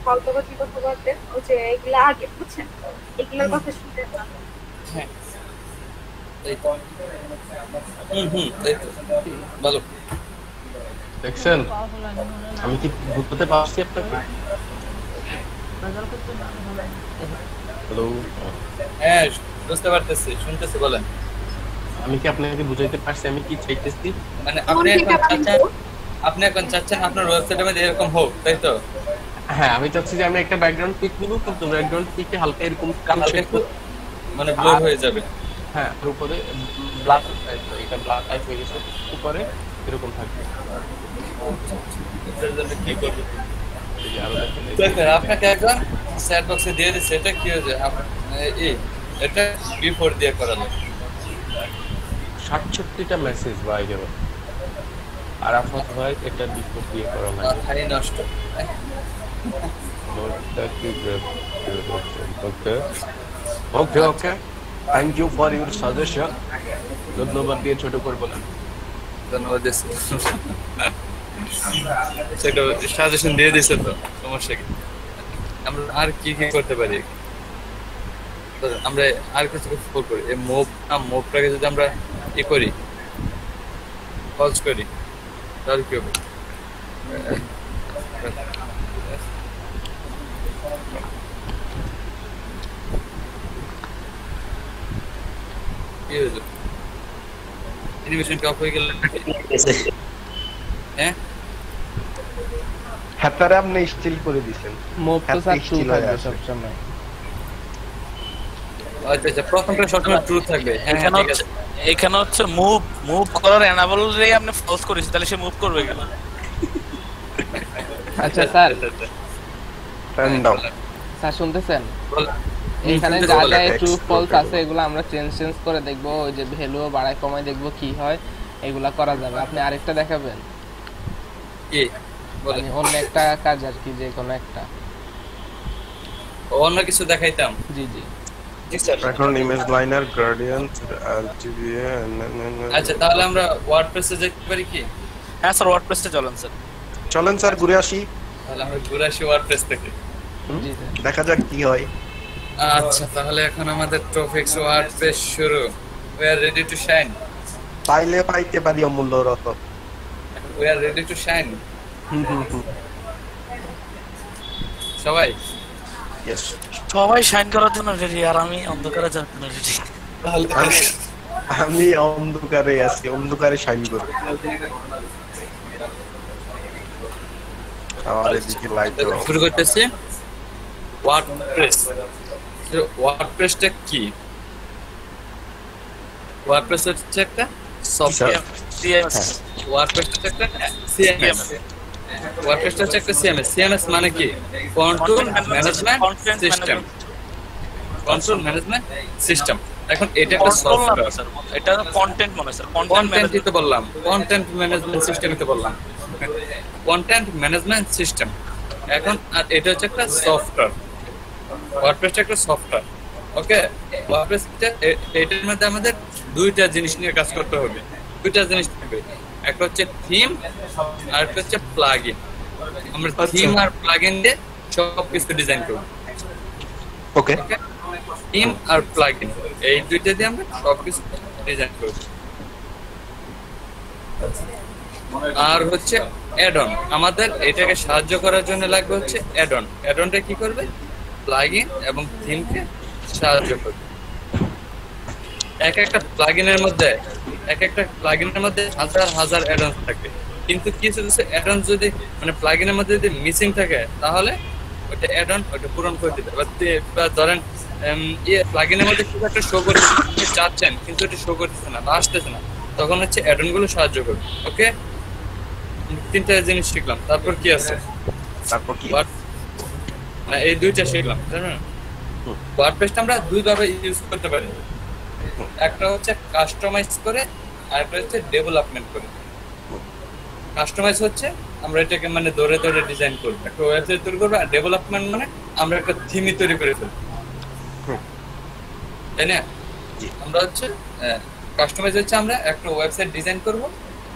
C: গল্পবাজি কথা বলতেন ও যে এগুলা আগে বুঝছেন এগুলোর কথা শুনতে না
A: হ্যাঁ এই তো এই তো ভালো
K: দেখছেন আমি কি বুঝতে পারছি আপনাকে? হ্যালো,
A: হ্যাঁ বুঝতে পারতেছি, শুনতেছি, বলেন।
K: আমি কি আপনাকে বুঝাইতে পারছি আমি কি চাইতেছি?
A: মানে আপনি এখন চাচ্ছেন আপনার ওয়েবসাইটের মধ্যে এরকম হোক, তাই তো?
K: হ্যাঁ, আমি চাচ্ছি যে আমি একটা ব্যাকগ্রাউন্ড পিক নিব, কিন্তু ব্যাকগ্রাউন্ড পিকে হালকা এরকম
A: মানে ব্লর হয়ে যাবে।
K: হ্যাঁ, আর উপরে ব্ল্যাক টাইপ, এটা ব্ল্যাক টাইপ হয়ে গেছে, উপরে এরকম থাকবে।
A: এটার জন্য কি করব?
K: এই আরো দেখেন,
A: দেখেন আপনাকে একবার চ্যাট বক্সে দিয়ে দিচ্ছে, এটা কি হয়েছে এই এটা বিফোর দিয়ে করালো
K: ৬৭টা মেসেজ ভাই গেল, আর আপনার ভাই এটা বিফোর দিয়ে করা লাগে।
A: ভাই নষ্ট।
K: Okay okay okay, thank you for your suggestion. ধন্যবাদ দিয়ে ছোট করবো না,
A: ধন্যবাদ দিচ্ছি। সেটা সাজেশন দিয়ে দিছে তো, সমস্যা কি? আমরা আর কি কি করতে পারি? আমরা আর কিছু ফোর করি, এই মুভটাকে যদি আমরা ই করি, পজ করি, তাহলে কি হবে? কি হয়েছে? অ্যানিমেশন অফ হয়ে গেল হ্যাঁ?
F: হ্যাঁ, আপনি স্টিল করে দিবেন।
B: মুভ তো স্যার ট্রু থাকবে সব সময়।
A: আচ্ছা, প্রথমটা সবসময় ট্রু থাকবে।
E: এখানে হচ্ছে মুভ করার এনাবল রে আপনি ফলস করেছেন, তাহলে সে মুভ করবে কেন?
B: আচ্ছা স্যার,
F: স্যার
B: শুনতেছেন? এখানে যা যা ট্রু ফলস আছে এগুলো আমরা চেঞ্জ করে দেখব, ওই যে ভ্যালু বাড়ায় কমায় দেখব কি হয়, এগুলা করা যাবে। আপনি আরেকটা দেখাবেন
A: কি? বলেন।
B: অন্য একটা কাজ আর কি, যে কোনো একটা
A: অন্য কিছু দেখাইতাম।
B: জি জি
F: এখন ইমেজ লাইনার গ্রেডিয়েন্ট আরজিবি।
A: আচ্ছা, তাহলে আমরা ওয়ার্ডপ্রেসে যেতে পারি কি?
E: হ্যাঁ স্যার, ওয়ার্ডপ্রেসে চলেন স্যার।
F: চলেন স্যার, ঘুরে আসি।
A: তাহলে আমরা ঘুরে আসি ওয়ার্ডপ্রেস থেকে,
F: দেখা যাক কি হয়।
A: আচ্ছা, তাহলে এখন আমাদের টপিকস ওয়ার্ডপ্রেস শুরু। We are ready to shine.
F: পাইলে পাইতে পারি অমূল্য Ratan.
A: We are ready to shine. সবাই
F: ইয়েস,
E: সবাই শাইন করার জন্য রেডি, আর আমি অন্ধকারে যাওয়ার জন্য রেডি।
F: আমি অন্ধকারে আছি, অন্ধকারে শাইন করব। আমার এদিকে লাইট
A: শুরু করতেছি। ওয়ার্ডপ্রেস। ওয়ার্ডপ্রেসটা কি? ওয়ার্ডপ্রেস হচ্ছে একটা সফটওয়্যার। ওয়ার্ডপ্রেসটা একটা সিএমএস। ওয়ার্ডপ্রেসটা হচ্ছে একটা সিএমএস। সিএমএস মানে কি? Control management system. Control management system. এখন এটা একটা সফটওয়্যার,
E: এটা কন্টেন্ট মানে স্যার,
A: কন্টেন্টই তো বললাম, কন্টেন্ট ম্যানেজমেন্ট সিস্টেমই তো বললাম, কন্টেন্ট ম্যানেজমেন্ট সিস্টেম। এখন আর এটা হচ্ছে একটা সফটওয়্যার। ওয়ার্ডপ্রেসটা একটা সফটওয়্যার। ওকে, ওয়ার্ডপ্রেসটা এটার মধ্যে আমাদের দুইটা জিনিস নিয়ে কাজ করতে হবে। দুইটা জিনিস থাকবে, একটা হচ্ছে থিম আর একটা হচ্ছে প্লাগইন। আমরা থিম আর প্লাগইন দিয়ে সব কিছু ডিজাইন করব।
F: ওকে,
A: থিম আর প্লাগইন এই দুইটা দিয়ে আমরা সব কিছু ডিজাইন করব। আর হচ্ছে অ্যাড অন, আমাদের এটাকে সাহায্য করার জন্য লাগবে হচ্ছে অ্যাড অন। অ্যাড অনটা কি করবে? প্লাগইন এবং থিমকে সাহায্য করবে। একটা প্লাগইনের মধ্যে হাজার হাজার অ্যাড অন থাকে, কিন্তু কিছু কিছু অ্যাড অন যদি মানে প্লাগইনের মধ্যে যদি মিসিং থাকে, তাহলে ওটা অ্যাড অন ওটা পূরণ করে দিতে বা ধরেন প্লাগইনের মধ্যে কিছু একটা শো করতে চাচ্ছেন, কিন্তু এটা শো করতেছে না বা আসতেছে না, তখন হচ্ছে অ্যাড অন গুলো সাহায্য করবে। ওকে, তিনটা জিনিস শিখলাম। তারপর কি আছে?
F: তারপর কি?
A: না, এই দুইটা শিখলাম, তাই না? ওয়ার্ডপ্রেসটা আমরা দুই ভাবে ইউজ করতে পারি, একটা হচ্ছে কাস্টমাইজ করে আর একটা হচ্ছে ডেভেলপমেন্ট করে। কাস্টমাইজ হচ্ছে আমরা এটাকে মানে ধরে ধরে ডিজাইন করব, একটা ওয়েবসাইট তৈরি করব। আর ডেভেলপমেন্ট মানে আমরা একটা থিমই তৈরি করে ফেলব, তাই না? আমরা হচ্ছে কাস্টমাইজ হচ্ছে আমরা একটা ওয়েবসাইট ডিজাইন করব,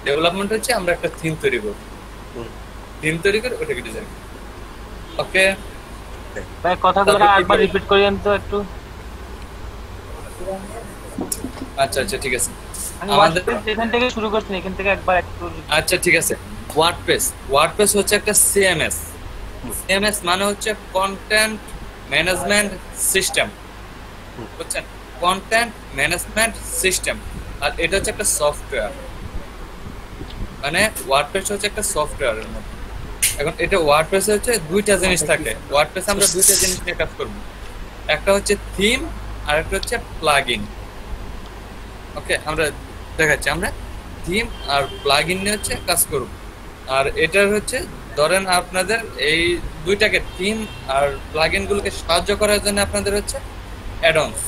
A: ডেভেলপমেন্ট হচ্ছে আমরা একটা থিম তৈরি করব। থিম তৈরি করে ওটাকে ডিজাইন করব। ওকে
L: ভাই কথাগুলো একবার রিপিট করেন তো একটু।
A: আচ্ছা আচ্ছা ঠিক আছে
L: আমাদের এখান থেকে শুরু করছেন, এখান থেকে একবার একটু।
A: আচ্ছা ঠিক আছে। ওয়ার্ডপ্রেস হচ্ছে একটা সিএমএস। সিএমএস মানে হচ্ছে কন্টেন্ট ম্যানেজমেন্ট সিস্টেম, বুঝছেন? Content management system. আর এটা হচ্ছে একটা সফটওয়্যার, মানে ওয়ার্ডপ্রেস হচ্ছে একটা সফটওয়্যারের মতো। এখন এটা ওয়ার্ডপ্রেসে হচ্ছে দুইটা জিনিস থাকে। ওয়ার্ডপ্রেসে আমরা দুইটা জিনিস নিয়ে কাজ করব, একটা হচ্ছে থিম আর একটা হচ্ছে প্লাগইন। ওকে, আমরা দেখাচ্ছি আমরা থিম আর প্লাগইন নিয়ে হচ্ছে কাজ করব। আর এটার হচ্ছে ধরেন আপনাদের এই দুইটাকে থিম আর প্লাগইনগুলোকে সাহায্য করার জন্য আপনাদের হচ্ছে অ্যাডঅনস।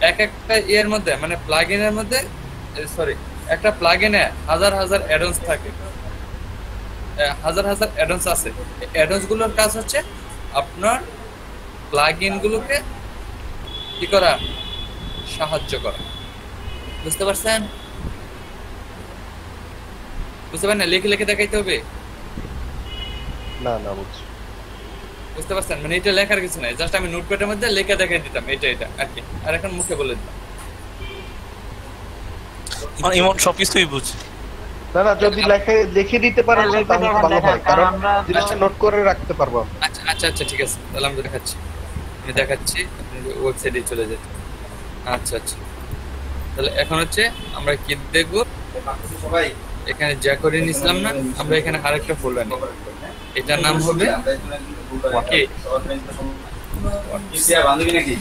A: এক একটা এর মধ্যে মানে প্লাগইনের মধ্যে সরি একটা প্লাগইনে হাজার হাজার অ্যাডঅনস থাকে, হাজার হাজার অ্যাডঅনস আছে। অ্যাডঅনস গুলোর কাজ হচ্ছে আপনার প্লাগইনগুলোকে কি করা, সাহায্য করা। বুঝতে পারছেন? বুঝতে পারেন না? লিখে লিখে দেখাইতে হবে?
F: না না বুঝছি।
A: বুঝতে পারছেন? মানে এটা লেখার কিছু নাই, জাস্ট আমি নোটপ্যাডের মধ্যে লিখে দেখাই দিতাম এটা আর কি, আর এখন মুখে বলে দিতাম।
E: মানে ইমন সবকিছুই বুঝে।
F: না না, যদি লিখে দিতে পারেন তাহলে ভালো হয়, কারণ জিনিসটা নোট করে রাখতে পারবো।
A: আচ্ছা আচ্ছা আচ্ছা ঠিক আছে, তাহলে আমি দেখাচ্ছি, ওয়েবসাইটে চলে যেতে। আচ্ছা আচ্ছা, তাহলে এখন হচ্ছে আমরা কি দেখব, সবাই এখানে যা করে নিছিলাম না, আমরা এখানে আরেকটা ফোল্ডার নেব, এটার নাম হবে কি বান্ধবী নাকি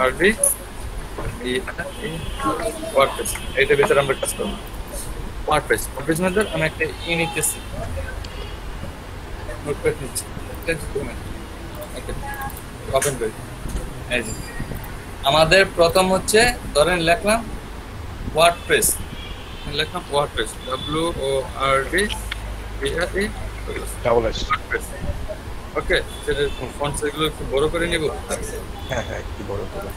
A: আরবি ওয়ার্ডপ্রেস। এইটার ভিতরে আমরা কাজ করব। ওয়ার্ডপ্রেস মধ্যে আমি একটা নিতেছি, নোটপ্যাড নিচ্ছি, ওপেন করি। এই যে আমাদের প্রথম হচ্ছে ধরেন লিখলাম ওয়ার্ডপ্রেস, ওকে। সেটা ফন্ট সাইজগুলো একটু বড় করে নিব।
F: হ্যাঁ হ্যাঁ, একটু বড় করে,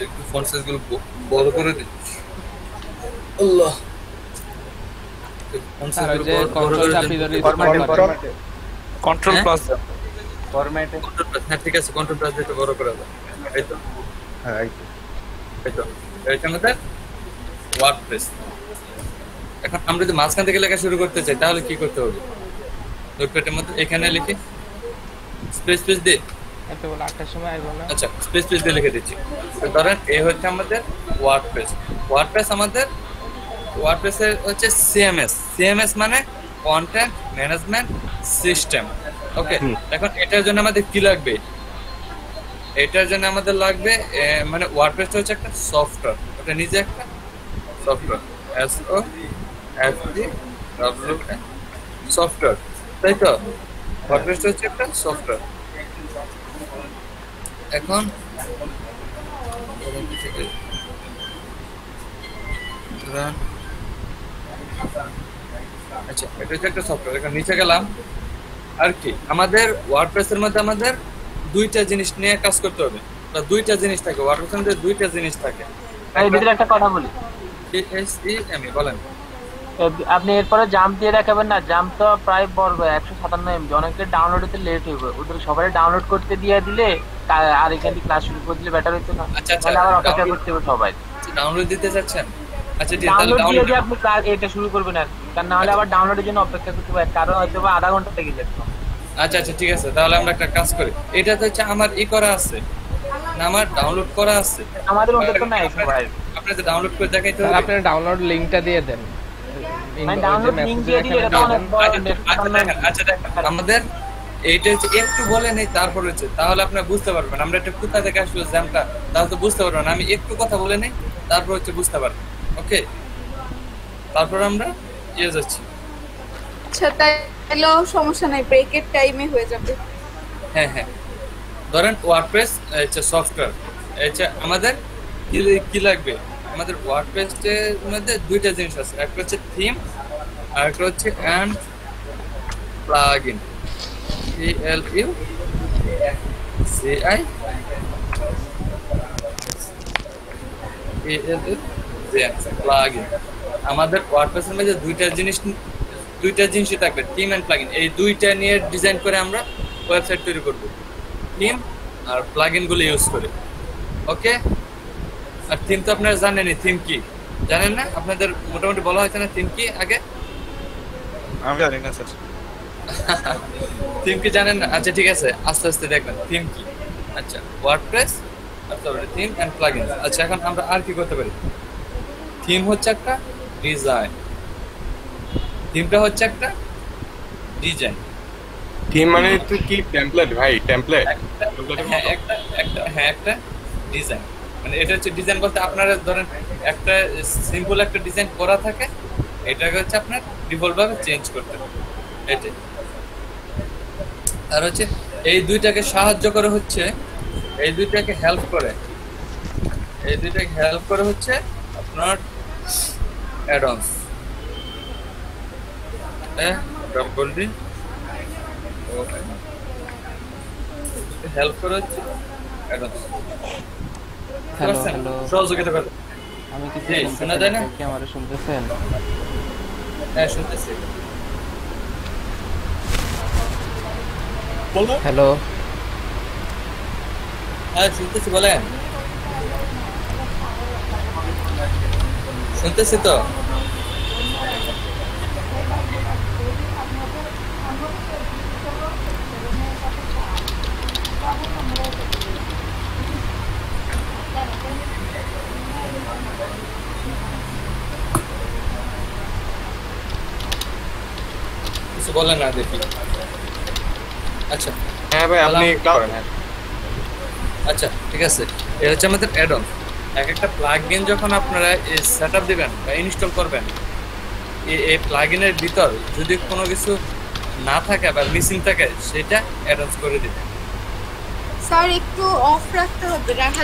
A: একটু ফন্ট সাইজগুলো বড় করে দিই। আল্লাহ, ফন্ট সাইজগুলো বড় করে দিই।
E: কন্ট্রোল প্লাস
A: ফরম্যাটে, হ্যাঁ ঠিক আছে, কন্ট্রোল প্লাস দিয়ে বড় করে দাও। এই তো,
F: হ্যাঁ এই তো,
A: এইটা আমাদের ওয়ার্ডপ্রেস। এখন আমরা যদি মাঝখান থেকে লেখা শুরু করতে চাই তাহলে কি করতে হবে? নোটপ্যাডের মধ্যে এখানে লিখে স্পেস দিয়ে,
B: এত বলে 8টার সময় আসবো না।
A: আচ্ছা স্পেস দিয়ে লিখে দিচ্ছি। তো ধরেন এই হচ্ছে আমাদের ওয়ার্ডপ্রেস আমাদের ওয়ার্ডপ্রেসের হচ্ছে সিএমএস মানে কন্টেন্ট ম্যানেজমেন্ট সিস্টেম। ওকে, এখন এটার জন্য আমাদের কি লাগবে? এটার জন্য আমাদের লাগবে মানে ওয়ার্ডপ্রেসটা হচ্ছে একটা সফটওয়্যার, ওটা নিজে একটা সফটওয়্যার, সফটওয়্যার, তাই তো? ওয়ার্ডপ্রেসটা হচ্ছে একটা সফটওয়্যার। এখন আচ্ছা, এটা হচ্ছে একটা সফটওয়্যার। এখন নিচে গেলাম, আর কি আমাদের ওয়ার্ডপ্রেসের মধ্যে আমাদের দুইটা জিনিস নিয়ে কাজ করতে হবে। তো দুইটা জিনিস থাকে ওয়ার্ডপ্রেসের মধ্যে, দুইটা জিনিস থাকে।
L: এই ভিতরে একটা কথা বলি,
A: আমি বলেন
L: আপনি এরপরে জাম্প দিয়ে দেখাবেন না? জাম্প তো প্রায় বড় 157 MB, অনেকে ডাউনলোড হতে লেট হইবে, ওদের সবাই ডাউনলোড করতে দিয়ে দিলে আর এখান থেকে ক্লাস শুরু করে দিলে বেটার হইতো না? তাহলে আবার অপেক্ষা করতে হবে সবাই।
A: ডাউনলোড দিতে চাচ্ছেন? আচ্ছা ঠিক আছে,
L: ডাউনলোড দিয়ে আপনি ক্লাস এটা শুরু করবেন আর কি, কারণ না হলে আবার ডাউনলোডের জন্য অপেক্ষা করতে হবে, কারণ হয়তো আধা ঘন্টা থেকে যাবে।
A: আচ্ছা আচ্ছা ঠিক আছে, তাহলে আমরা একটা কাজ করি। এটা তো হচ্ছে আমার করা আছে না, আমার ডাউনলোড করা আছে।
L: আমাদের মধ্যে তো নাই সবাই,
A: আপনাদের ডাউনলোড করে দেখাইতে হবে।
B: আপনারা ডাউনলোড লিংকটা দিয়ে দেন,
L: মানে ডাউনলোড লিংক দিয়ে দিলে এটা অনেক বড়।
A: আচ্ছা দেখেন, আমাদের এইটা হচ্ছে একটু বলে নেই, তারপর হচ্ছে, তাহলে আপনারা বুঝতে পারবেন আমরা এটা কোথা থেকে আসলো জ্যামটা, তাহলে তো বুঝতে পারবেন। আমি একটু কথা বলে নেই, তারপর হচ্ছে বুঝতে পারবেন। ওকে, তারপর আমরা যাচ্ছি।
C: আচ্ছা, তাইলে সমস্যা নাই, ব্রেকের টাইমে হয়ে যাবে।
A: হ্যাঁ হ্যাঁ, ধরেন ওয়ার্ডপ্রেস হচ্ছে সফটওয়্যার, আচ্ছা আমাদের কি লাগবে? আমাদের ওয়ার্ডপ্রেসের মধ্যে দুইটা জিনিস আছে, একটা হচ্ছে থিম আর একটা হচ্ছে প্লাগইন, প্লাগইন। আমাদের ওয়ার্ডপ্রেসের মধ্যে দুইটা দুইটা জিনিসই থাকবে, থিম এন্ড প্লাগইন। এই দুইটা নিয়ে ডিজাইন করে আমরা ওয়েবসাইট তৈরি করব, থিম আর প্লাগইন গুলো ইউজ করে। ওকে, আর থিম তো আপনারা জানেনই, থিম কি জানেন না? আপনাদের মোটামুটি বলা হয়েছে না থিম কি আগে?
M: আমি জানি না স্যার।
A: থিম কি জানেন না? আচ্ছা ঠিক আছে, আস্তে আস্তে দেখবেন থিম কি। আচ্ছা, ওয়ার্ডপ্রেস আর তারপরে থিম এন্ড প্লাগইন। আচ্ছা, এখন আমরা আর কি করতে পারি? থিম হচ্ছে একটা ডিজাইন, থিমটা হচ্ছে একটা ডিজাইন।
F: থিম মানে তো কি টেমপ্লেট ভাই? টেমপ্লেট?
A: হ্যাঁ, একটা ডিজাইন মানে এটা হচ্ছে ডিজাইন বলতে আপনারা ধরেন একটা সিম্পল একটা ডিজাইন করা থাকে, এটাকে হচ্ছে আপনার ডিফল্ট ভাবে চেঞ্জ করতে হবে এটাই। আর হচ্ছে এই দুইটাকে সাহায্য করে হচ্ছে, এই দুইটাকে হেল্প করে, এই দুইটাকে হেল্প করে হচ্ছে আপনার অ্যাডঅনস। ডবল ডি হেল্প করে হচ্ছে অ্যাডঅনস।
B: হ্যালো হ্যালো,
A: সহযোগিতা করে।
B: আমি কিছু
A: শোনা যায় না?
B: কি আমারে শুনতেছেন?
A: হ্যাঁ শুনতেছি।
B: হ্যালো,
A: হ্যাঁ শুনতেছি, বলেন। শুনতেছি তো। কিছু বলেন না দেখি। আচ্ছা
M: হ্যাঁ ভাই, আপনি করেন। হ্যাঁ
A: আচ্ছা ঠিক আছে, এটা হচ্ছে আমাদের অ্যাড-অন। এক একটা প্লাগইন যখন আপনারা সেটআপ দিবেন বা ইনস্টল করবেন, এই প্লাগইনের ভিতর যদি কোনো কিছু না থাকে বা মিসিং থাকে, সেটা অ্যাড-অনস করে দিবেন।
C: স্যার একটু অফ রাখতে হবে, রাখা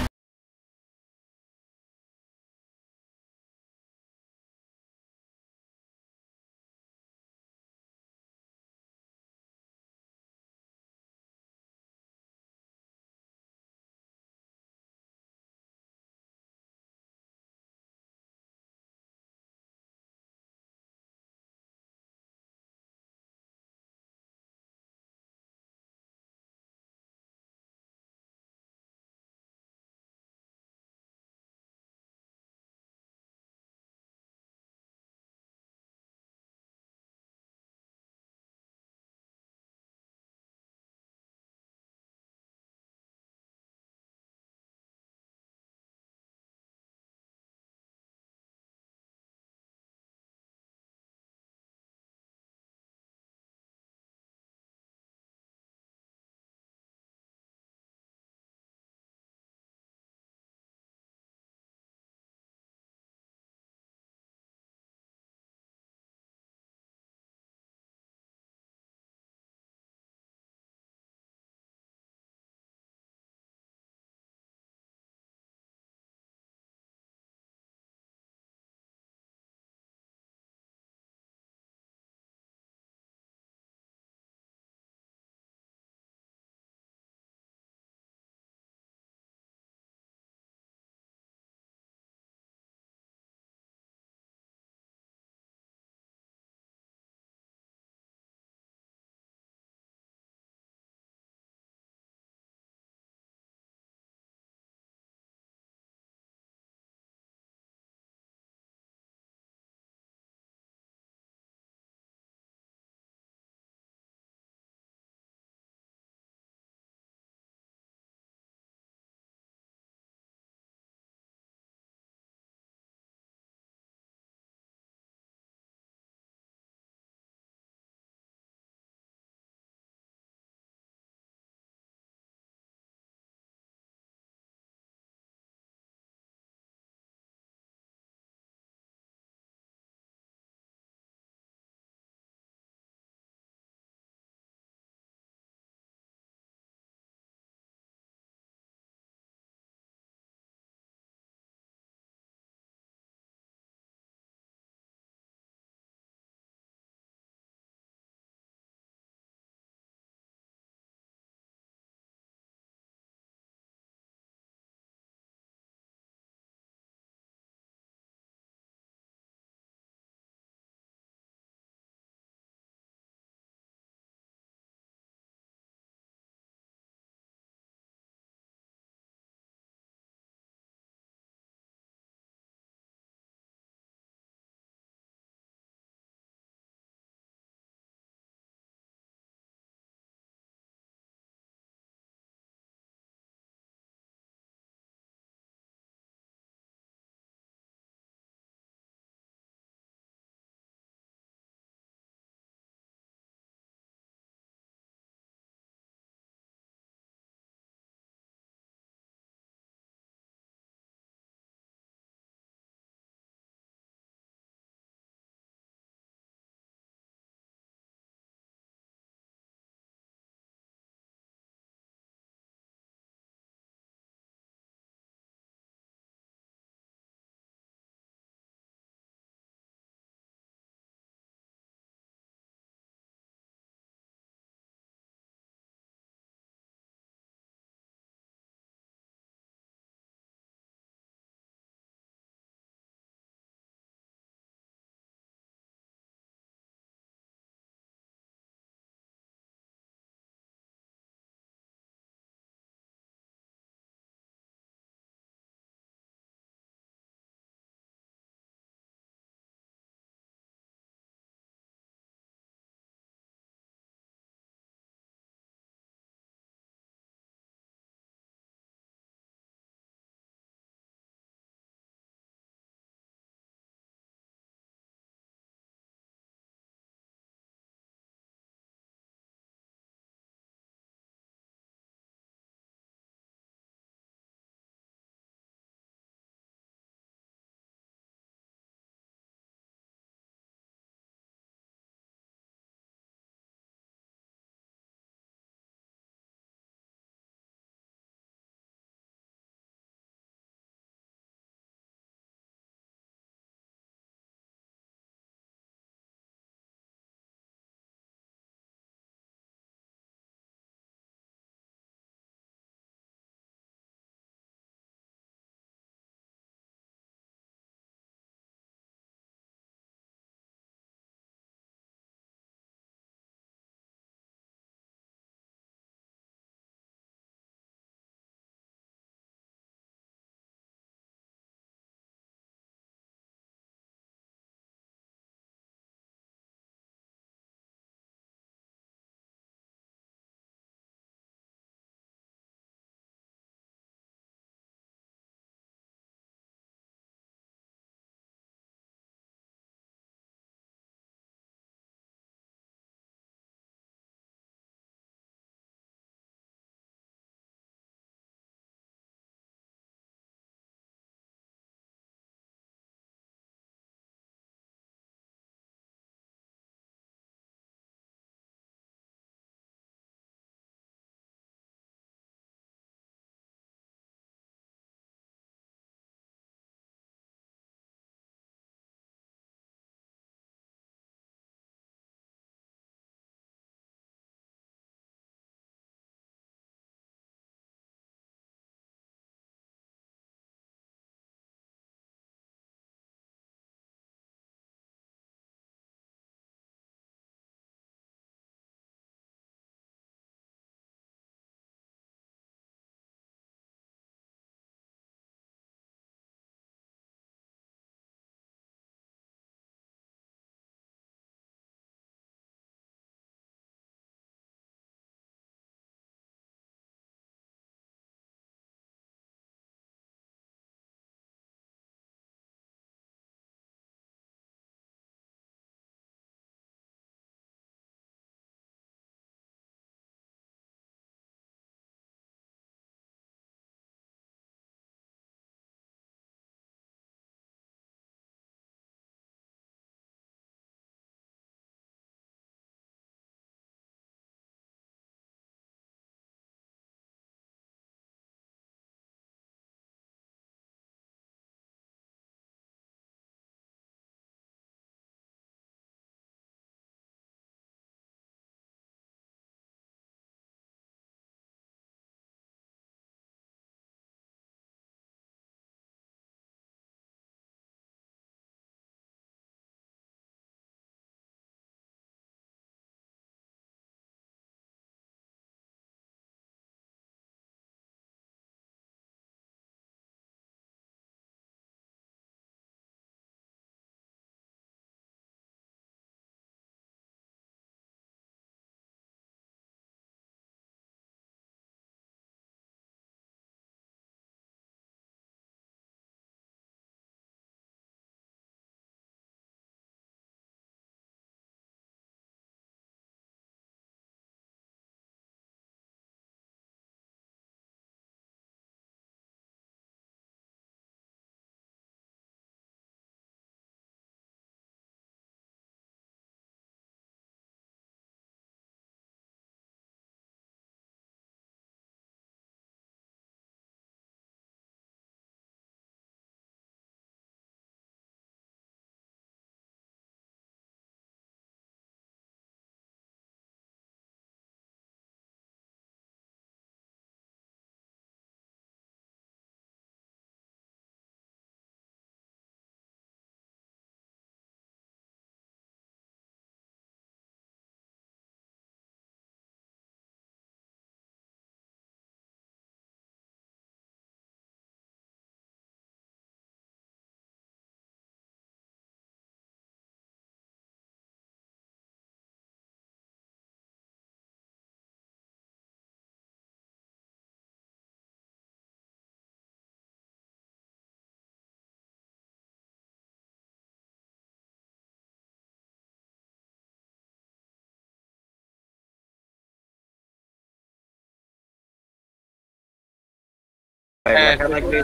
M: লেখা থাকলে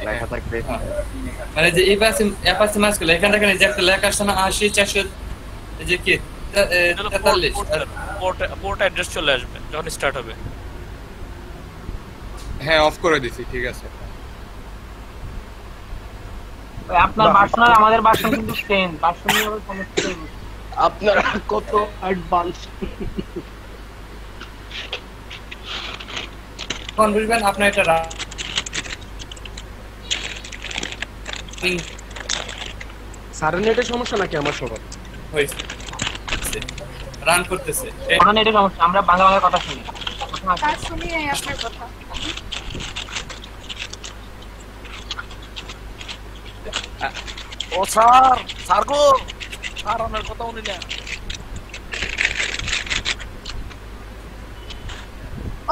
M: লেখা থাকলে
A: মানে যে এই পাশে অ্যাপাচি মাস্কুলার এখানে দেখেন এই যে একটা লেখা আছে না 80 400 এই যে কি 43
E: পোর্ট অ্যাড্রেস চলে আসবে যখন স্টার্ট হবে।
M: হ্যাঁ অফ করে দিছি, ঠিক আছে।
L: আপনার ভার্সন আর আমাদের ভার্সন কিন্তু সেম, ভার্সন নিয়ে আবার সমস্যা হইবে।
K: আপনারা কত অ্যাডভান্স।
A: কোন বুঝবেন আপনার এটা
K: স্যারের নেটের সমস্যা নাকি আমার সবার
A: হইছে রান করতেছে
L: কোন নেটের সমস্যা? আমরা বাংলা বাংলা কথা শুনি,
C: স্যার শুনি নাই আপনার কথা।
E: ও স্যার, স্যার গো, স্যার আমার কথা শুনি না।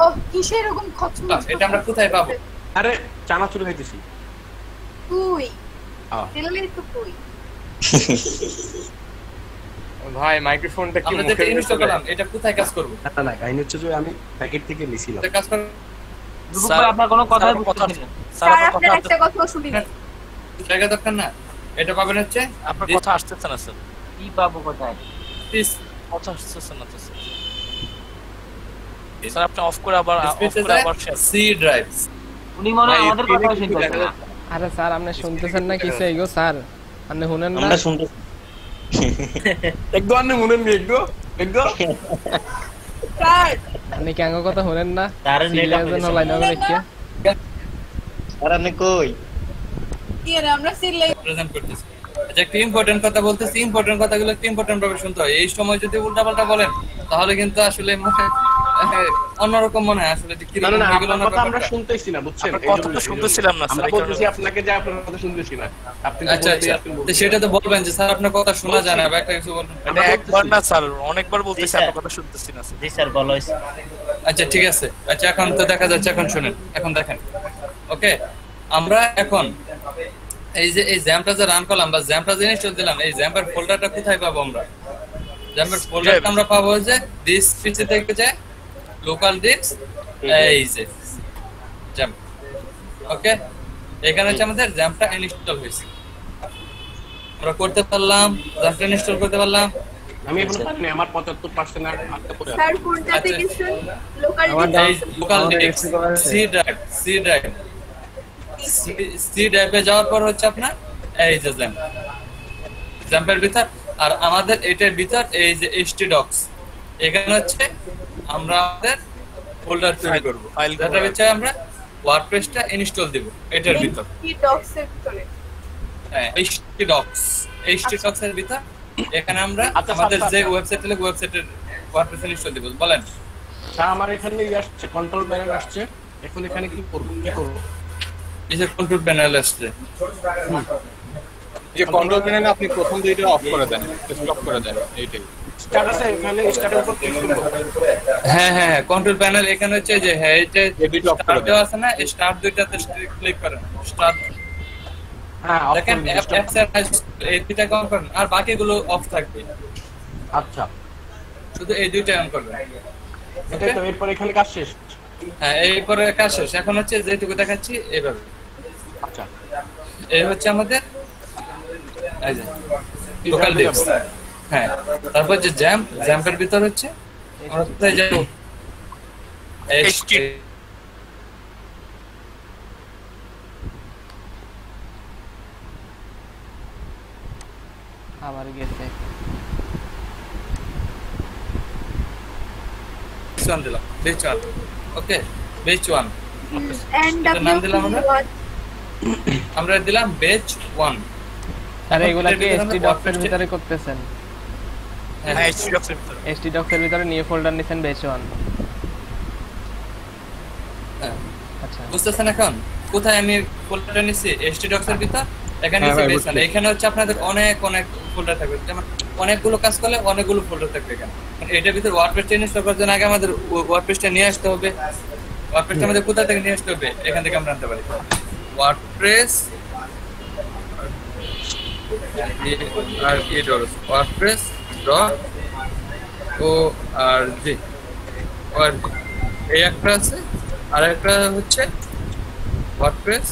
C: ও কিসের এরকম খচমচ?
A: এটা আমরা কোথায় পাবো?
K: আরে চানাচুর খাইতেছি।
C: তুই দিলেই তো তুই
M: ভাই মাইক্রোফোনটা কি
A: আমরা যেটা ইনস্টল করলাম এটা কোথায় কাজ করব?
K: না না কাহিনী হচ্ছে যে আমি প্যাকেট থেকে নিছিলাম।
A: এটা কাজ করব।
L: স্যার আপনার কোনো কথাই বুঝতেছি না।
C: স্যার আপনার একটা কথা শুনি নাই।
A: জায়গা দরকার না, এটা পাবেন হচ্ছে
E: আপনার কথা আসতেছে না স্যার।
L: কি পাবো কোথায়?
A: প্লিজ
E: কথা আসতেছে না তো স্যার। স্যার আপনি অফ করে আবার অফ করে আবার
A: সি ড্রাইভস।
L: উনি মনে হয় আমাদের কথা শুনতেছেন না।
B: আরে স্যার আপনি শুনতেছেন না কিছু এইগো স্যার? আপনি শুনেন না?
I: আমরা শুনতেছি।
K: একদম আপনি শুনেন নি একদম? একদম
C: স্যার
B: আপনি কেন কথা শুনেন না?
I: স্যারের নেট
B: সিরিয়াস না লাইন হবে কি?
I: স্যার আপনি কই?
C: কি রে আমরা সিলাই
A: প্রেজেন্ট করতেছি। আচ্ছা একটা ইম্পর্টেন্ট কথা বলতেছি, ইম্পর্টেন্ট কথাগুলো একটু ইম্পর্টেন্ট ভাবে শুনতে হয়। এই সময় যদি উল্টাপাল্টা বলেন তাহলে কিন্তু আসলে অন্যরকম মনে হয় আসলে কি
K: না না আপনার কথা আমরা শুনতেছি না, বুঝছেন?
E: আপনার কথা তো শুনতেছিলাম না স্যার।
K: আমরা বলতেছি আপনাকে যে আপনার কথা শুনতেছি না। আপনি
A: আচ্ছা আচ্ছা তো সেটা তো বলবেন যে স্যার আপনার কথা শোনা যায় না বা একটা কিছু বলবেন।
E: মানে একবার না স্যার, অনেকবার বলতেছি আপনার কথা শুনতেছি না স্যার।
I: জি স্যার বলো।
A: আচ্ছা ঠিক আছে। আচ্ছা এখন তো দেখা যাচ্ছে, এখন শুনেন, এখন দেখেন। ওকে আমরা এখন এই যে এই জ্যাম্পটা যে রান করলাম বা জ্যাম্পটা যে ইনস্টল দিলাম, এই জ্যাম্পের ফোল্ডারটা কোথায় পাবো আমরা? জ্যাম্পের ফোল্ডারটা আমরা পাবো যে দিস পিসি থেকে যায় লোকাল ডিস্ক, এই যে জ্যাম্প। ওকে এখানে হচ্ছে আমাদের জ্যাম্পটা ইনস্টল হয়েছে, আমরা করতে পারলাম, জ্যাম্পটা ইনস্টল করতে পারলাম।
K: আমি এখন পারিনি, আমার 75% আটকে পড়ে আছে।
C: স্যার কোনটাতে গেছেন? Local
A: local disk C drive, C drive, C ড্রাইভে যাওয়ার পর হচ্ছে আপনার এই যে জ্যাম্প, জ্যাম্পের ভিতর। আর আমাদের এটার ভিতর এই যে htdocs, এখানে হচ্ছে আমরা আমাদের ফোল্ডার তৈরি করব, যেটা হচ্ছে আমরা ওয়ার্ডপ্রেসটা ইনস্টল দেব এটার ভিতর।
C: কি ডক্স এর ভিতরে?
A: হ্যাঁ htdocs এর ভিতর এখানে আমরা আমাদের যে ওয়েবসাইটে লাগে ওয়েবসাইটের ওয়ার্ডপ্রেস ইনস্টল দেব। বলেন
K: স্যার আমার এখানে আসছে কন্ট্রোল প্যানেল আসছে, এখন এখানে কি করব?
A: এই যে কন্ট্রোল প্যানেল আসছে,
M: যে কন্ট্রোল প্যানেলে আপনি প্রথম দুইটা অফ করে দেন, স্টপ করে দেন, এইটাই।
K: স্ট্যাটাসে এখানে স্ট্যাটাসের উপর ক্লিক করব।
A: হ্যাঁ হ্যাঁ কন্ট্রোল প্যানেল এখানে হচ্ছে যে হ্যাঁ এটা
M: দুইটা অফ করে
A: দেওয়া আছে না, স্টার্ট দুইটাতে ক্লিক করেন, স্টার্ট।
K: হ্যাঁ
A: দেখেন অ্যাপস এই দুইটা অন করেন আর বাকিগুলো অফ থাকবে।
K: আচ্ছা
A: শুধু এই দুইটা অন করবেন।
K: এটা তো এরপর এখানে কাজ শেষ।
A: হ্যাঁ এরপরে কাজ শেষ। এখন হচ্ছে যেটুকু দেখাচ্ছি এইভাবে।
K: আচ্ছা
A: এই হচ্ছে আমাদের এই যে লোকাল ডিস্ক। হ্যাঁ তারপর যে জ্যাম্পের ভিতর হচ্ছে আমরা কোথায় যাব?
B: আবার গেছে
A: বেচ 1 দিলাম, বেচ 1। ওকে বেচ 1
C: এন্ড
A: নাম দিলাম আমরা দিলাম বেচ 1।
B: আরে এগুলা কি htdocs এর ভিতরে করতেছেন?
A: হ্যাঁ
B: htdocs এর ভিতরে নিউ ফোল্ডার নিছেন বেচ 1। আচ্ছা
A: বুঝতেছেন এখন কোথায় আমি ফোল্ডারটা নিছি? htdocs এর ভিতর এখানে নিচে বেচ 1। এখানে হচ্ছে আপনাদের অনেক ফোল্ডার থাকবে, যেমন অনেকগুলো কাজ করলে অনেকগুলো ফোল্ডার থাকবে এখানে। এটার ভিতর ওয়ার্ডপ্রেসটা ইনস্টল করার জন্য আগে আমাদের ওয়ার্ডপ্রেসটা নিয়ে আসতে হবে। ওয়ার্ডপ্রেসটা আমাদের কোথা থেকে নিয়ে আসতে হবে? এখান থেকে আমরা আনতে পারি ওয়ার্ডপ্রেস আর ওয়ার্ডপ্রেস .org এই একটা আছে, আর একটা হচ্ছে WordPress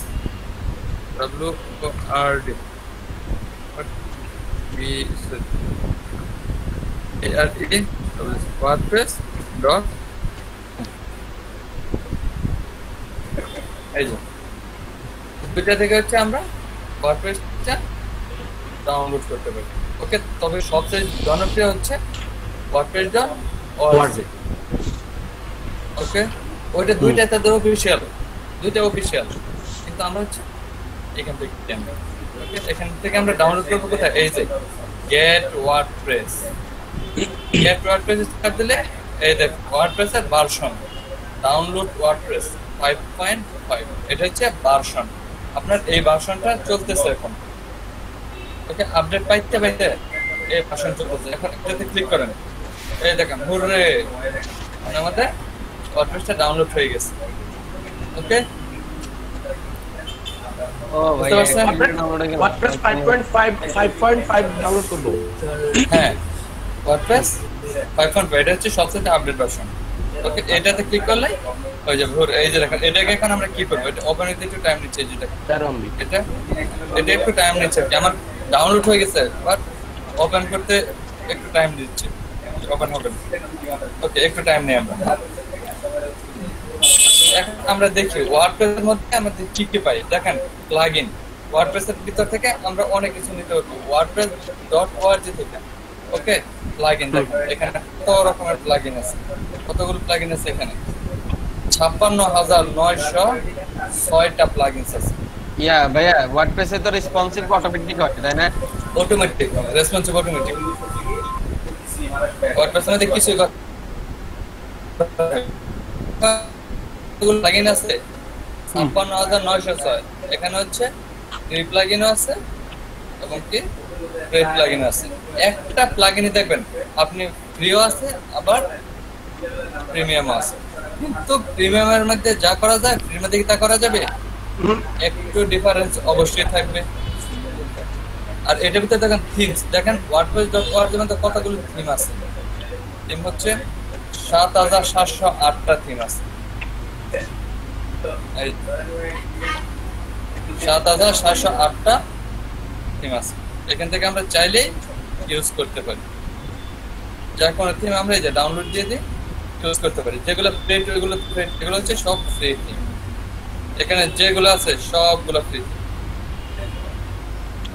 A: WORD WordPress dot এই যে দুইটা থেকে হচ্ছে আমরা ওয়ার্ডপ্রেসটা ডাউনলোড করতে পারি। ওকে, তবে সবচেয়ে জনপ্রিয় হচ্ছে wordpress.org। ওকে, ওইটা দুইটা অফিশিয়াল, কিন্তু আমরা হচ্ছে এখান থেকে ওকে, এখান থেকে আমরা ডাউনলোড করবো কোথায়? এই যে গেট ওয়ার্ডপ্রেস স্টার্ট দিলে এই দেখ ওয়ার্ডপ্রেস এর ভার্সন ডাউনলোড ওয়ার্ডপ্রেস 5.5, এটা হচ্ছে ভার্সন। আপনার এই ভার্সনটা চলতেছে এখন। ওকে, আপডেট পাইতে এই ভার্সন চলতেছে এখন। এটাতে ক্লিক করেন, এই দেখেন হুররে, মানে আমাদের ওয়ার্ডপ্রেসটা ডাউনলোড হয়ে গেছে। ওকে,
D: ও ভাই WordPress 5.5 ডাউনলোড করব।
A: হ্যাঁ, WordPress 5.5 এটা হচ্ছে সবচেয়ে আপডেট ভার্সন। ওকে, এটাতে ক্লিক করলে হয়ে যাবে। এই যে দেখেন, এটাকে এখন আমরা কি করব? এটা ওপেন হতে একটু টাইম নিচ্ছে। যেটা এটা একটু টাইম নিচ্ছে। আমার ডাউনলোড হয়ে গেছে, বাট ওপেন করতে একটু টাইম দিচ্ছে। ওপেন হবে। ওকে, একটু টাইম নেই আমরা। এখন আমরা দেখি ওয়ার্ডপ্রেস এর মধ্যে আমাদের কি কি পাই। দেখেন প্লাগইন, ওয়ার্ডপ্রেস এর ভিতর থেকে আমরা অনেক কিছু নিতে পারবো wordpress.org থেকে। ওকে, প্লাগইন দেখেন এখানে কত রকমের প্লাগইন আছে, কতগুলো প্লাগইন আছে এখানে 56,906টা প্লাগইনস আছে।
D: ইয়া ভাইয়া, WordPress এ তো রেসপন্সিভ অটোমেটিক হয় তাই না?
A: Automatic responsive automatic. WordPress মধ্যে কিছু প্লাগইন আছে 56,906। এখানে হচ্ছে ফ্রি প্লাগইনও আছে এবং কি পেইড প্লাগইন আছে। একটা প্লাগইনই দেখবেন আপনি ফ্রিও আছে আবার প্রিমিয়াম আছে, কিন্তু প্রিমিয়ামের মধ্যে যা করা যায় ফ্রির মধ্যে কি তা করা যাবে? একটু ডিফারেন্স অবশ্যই থাকবে। আর এটার ভিতরে দেখেন থিমস, দেখেন wordpress.org এর মধ্যে কতগুলো থিম আছে। থিম হচ্ছে 7,708টা থিম আছে। 7,708টা থিম আছে। এখান থেকে আমরা চাইলেই ইউজ করতে পারি। যা কোনো থিম আমরা এই যে ডাউনলোড দিয়ে দিই, ইউজ করতে পারি। যেগুলো ফ্রি, এগুলো হচ্ছে সব ফ্রি থিম। এখানে যেগুলো আছে সবগুলো ফ্রি।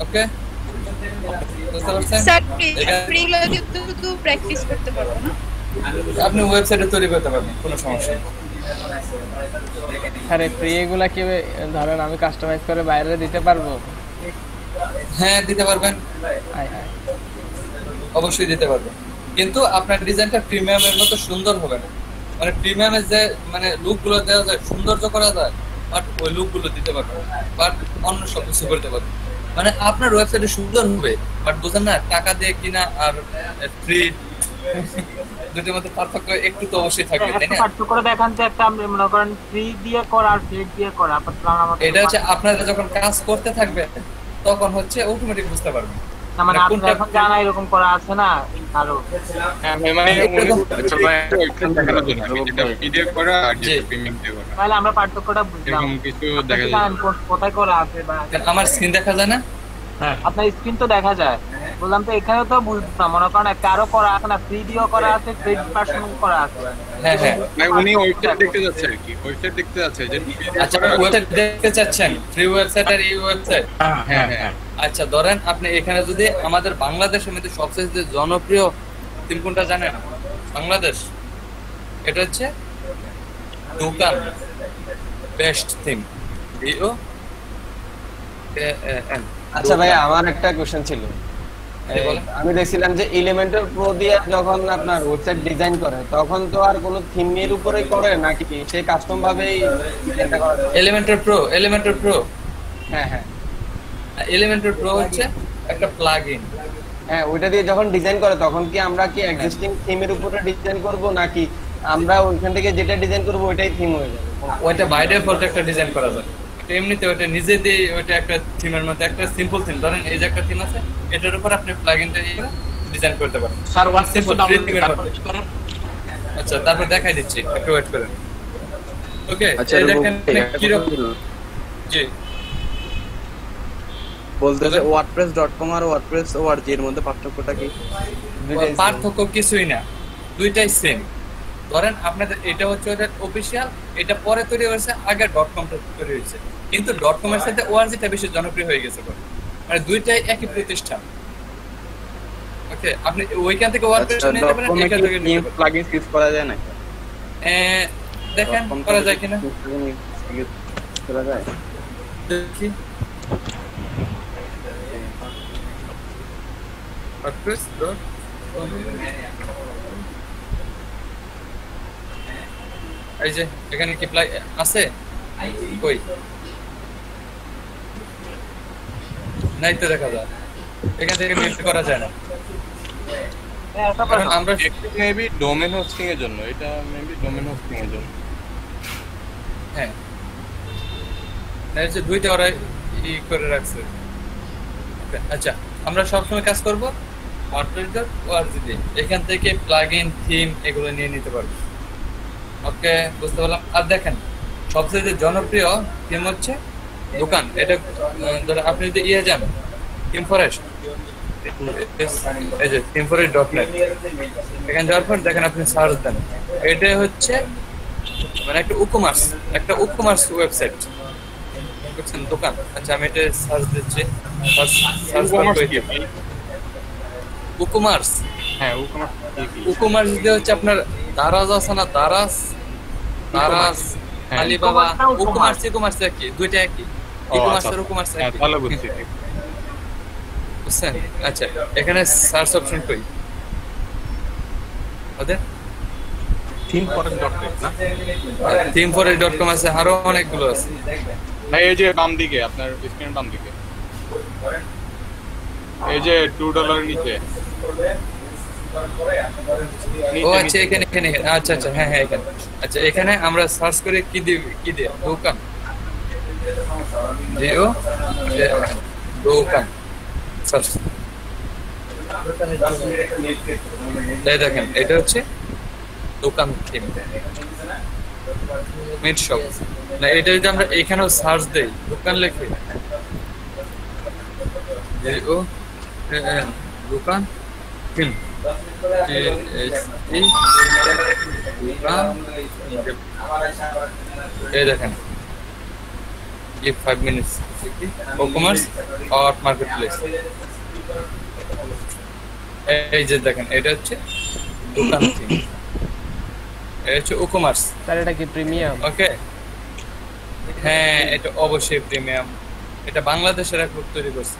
A: ওকে, বুঝতে পারছেন?
C: স্যার ফ্রিগুলো কিন্তু শুধু প্র্যাকটিস করতে পারবো না?
A: আপনি ওয়েবসাইটে তৈরি করতে পারবেন, কোনো সমস্যা নেই।
B: আরে ফ্রি এগুলা কি ধরেন আমি কাস্টমাইজ করে বাইরে দিতে পারবো?
A: হ্যাঁ, দিতে পারবেন, অবশ্যই দিতে পারবেন, কিন্তু আপনার ডিজাইনটা প্রিমিয়ামের মতো সুন্দর হবে না। মানে প্রিমিয়ামের যে মানে লুকগুলো দেওয়া যায়, সৌন্দর্য করা যায়, বাট ওই লুকগুলো দিতে পারবেন, বাট অন্য সব কিছু করতে পারবেন। মানে আপনার ওয়েবসাইটে সুন্দর হবে, বাট বুঝেন না, টাকা দিয়ে কিনা আর ফ্রি দুটোর মধ্যে পার্থক্য একটু তো অবশ্যই থাকবে, তাই না?
L: পার্থক্য দেখান তো একটা, আমরা মনে করেন ফ্রি দিয়ে করা আর পেড দিয়ে করা।
A: এটা হচ্ছে আপনারা যখন কাজ করতে থাকবে তখন হচ্ছে অটোমেটিক বুঝতে পারবেন।
L: না মানে আপনারা এখন জানা এরকম করা আছে না আরো?
M: মানে পিডিএফ করা আর পেমেন্ট করা,
L: তাহলে আমরা পার্থক্যটা বুঝলাম।
M: এরকম কিছু দেখা যায়
L: কোথায় করা আছে বা
A: আমার স্ক্রিন দেখা যায় না?
L: হ্যাঁ, আপনার স্ক্রিন তো দেখা যায়। বললাম তো এখানেও তো বুঝতাম, মনে করেন কারো করা আছে না, ফ্রি দিয়েও করা আছে, পেইড ভার্সন করা আছে।
A: হ্যাঁ হ্যাঁ,
M: উনি ওয়েবসাইট দেখতে যাচ্ছে আর কি, ওয়েবসাইট দেখতে যাচ্ছে যে
A: আচ্ছা ওয়েবসাইট দেখতে চাচ্ছেন, ফ্রি ওয়েবসাইট আর এই ওয়েবসাইট।
M: হ্যাঁ হ্যাঁ,
A: আচ্ছা ধরেন আপনি এখানে যদি আমাদের বাংলাদেশের মধ্যে সবচেয়ে জনপ্রিয় থিম কোনটা জানেন? বাংলাদেশ, এটা হচ্ছে দোকান বেস্ট থিম, DOKAN।
D: আচ্ছা ভাই, আমার একটা কোশ্চেন ছিল। আমি দেখছিলাম যে এলিমেন্টর প্রো দিয়ে যখন আপনার ওয়েবসাইট ডিজাইন করে তখন তো আর কোনো থিমের উপরে করে নাকি সেই কাস্টম ভাবেই এটা করা যায়?
A: এলিমেন্টর প্রো
D: হ্যাঁ হ্যাঁ,
A: এলিমেন্টর প্রো হচ্ছে একটা প্লাগইন।
D: হ্যাঁ, ওইটা দিয়ে যখন ডিজাইন করে তখন কি আমরা কি এক্সিস্টিং থিমের উপরে ডিজাইন করব নাকি আমরা ওইখান থেকে যেটা ডিজাইন করব ওইটাই থিম হয়ে যাবে?
A: ওইটা বাই ডিফল্ট একটা ডিজাইন করা যায়। এমনিতে ওটা নিজে দিয়ে ওইটা একটা থিমের মধ্যে একটা সিম্পল থিম, ধরেন এই যে একটা থিম আছে, এটার উপর আপনি প্লাগইনটা ডিজাইন করতে পারেন।
K: স্যার সিম্পল
A: থিমের মধ্যে। আচ্ছা, তারপর দেখাই দিচ্ছি, একটু ওয়েট করেন। ওকে,
N: আচ্ছা
A: এই দেখেন কি রকম জি
M: বলতেছে wordpress.com আর wordpress org এর মধ্যে পার্থক্যটা কি?
A: পার্থক্য কিছুই না, দুইটাই সেম। ধরেন আপনাদের এটা হচ্ছে ওদের অফিসিয়াল, এটা পরে তৈরি হয়েছে, আগে .com-টা তৈরি হয়েছে, কিন্তু .com এর সাথে org-টা বেশি জনপ্রিয় হয়ে গেছে, মানে দুইটাই একই প্রতিষ্ঠান। ওকে, আপনি ওইখান থেকে ওয়ার্ডপ্রেস নিতে পারেন, এখান থেকে
M: নিউ প্লাগইন ইউজ করা যায় না?
A: দেখেন করা যায় কিনা,
M: করা যায়
A: দেখি। এই যে এখানে কি প্লাই আছে, কই নাই তো, দেখা যায় এখান থেকে মিউট করা যায় না।
M: আমরা মেবি ডোমেন হোস্টিং এর জন্য, এটা মেবি ডোমেন হোস্টিং এর জন্য।
A: হ্যাঁ, এই যে দুইটা ওরা ই করে রাখছে। আচ্ছা, আমরা সবসময় কাজ করব wordpress.org দিয়ে, এখান থেকে প্লাগইন, থিম এগুলো নিয়ে নিতে পারবো। ওকে, বুঝতে পারলাম। আর দেখেন সবচেয়ে জনপ্রিয় থিম হচ্ছে দোকান। এটা ধরে আপনি যদি ইয়ে যান থিম ফরেস্ট, এই যে থিম ফরেস্ট.net, এখানে যাওয়ার পর দেখেন আপনি সার্চ দেন, এটা হচ্ছে মানে একটা ই-কমার্স ওয়েবসাইট, বুঝছেন, দোকান। আচ্ছা, আমি এটা সার্চ দিচ্ছি, ই-কমার্স। হ্যাঁ, ই-কমার্স দিয়ে হচ্ছে আপনার দারাজ আছে না, দারাজ, আলিবাবা, ই-কমার্স একই, দুইটা একই, ই-কমার্স আর ই-কমার্স একই। ভালো বুঝছি, বুঝছেন? আচ্ছা, এখানে সার্চ অপশন কই ওদের
M: themeforest.net না,
A: themeforest.com আছে, আরো অনেকগুলো আছে।
M: ভাই এই যে বাম দিকে, আপনার স্ক্রিনের বাম দিকে, এই যে $2 এর নিচে।
A: ও আচ্ছা, এখানে আচ্ছা, হ্যাঁ এখানে। আচ্ছা, এখানে আমরা সার্চ করে কি দিয়ে দোকান, দোকান সার্চ। দেখেন এটা হচ্ছে দোকান থিম, মিট শপ না। এটা যদি আমরা এখানেও সার্চ দেই, দোকান লিখে, দোকান থিম, এই দেখেন, give 5 minutes, e-commerce or marketplace। এই যে দেখেন এটা হচ্ছে দোকান থিম, এটা হচ্ছে ই-কমার্স।
B: স্যার এটা কি প্রিমিয়াম?
A: ওকে, হ্যাঁ এটা অবশ্যই প্রিমিয়াম। এটা বাংলাদেশের এক লোক তৈরি করছে,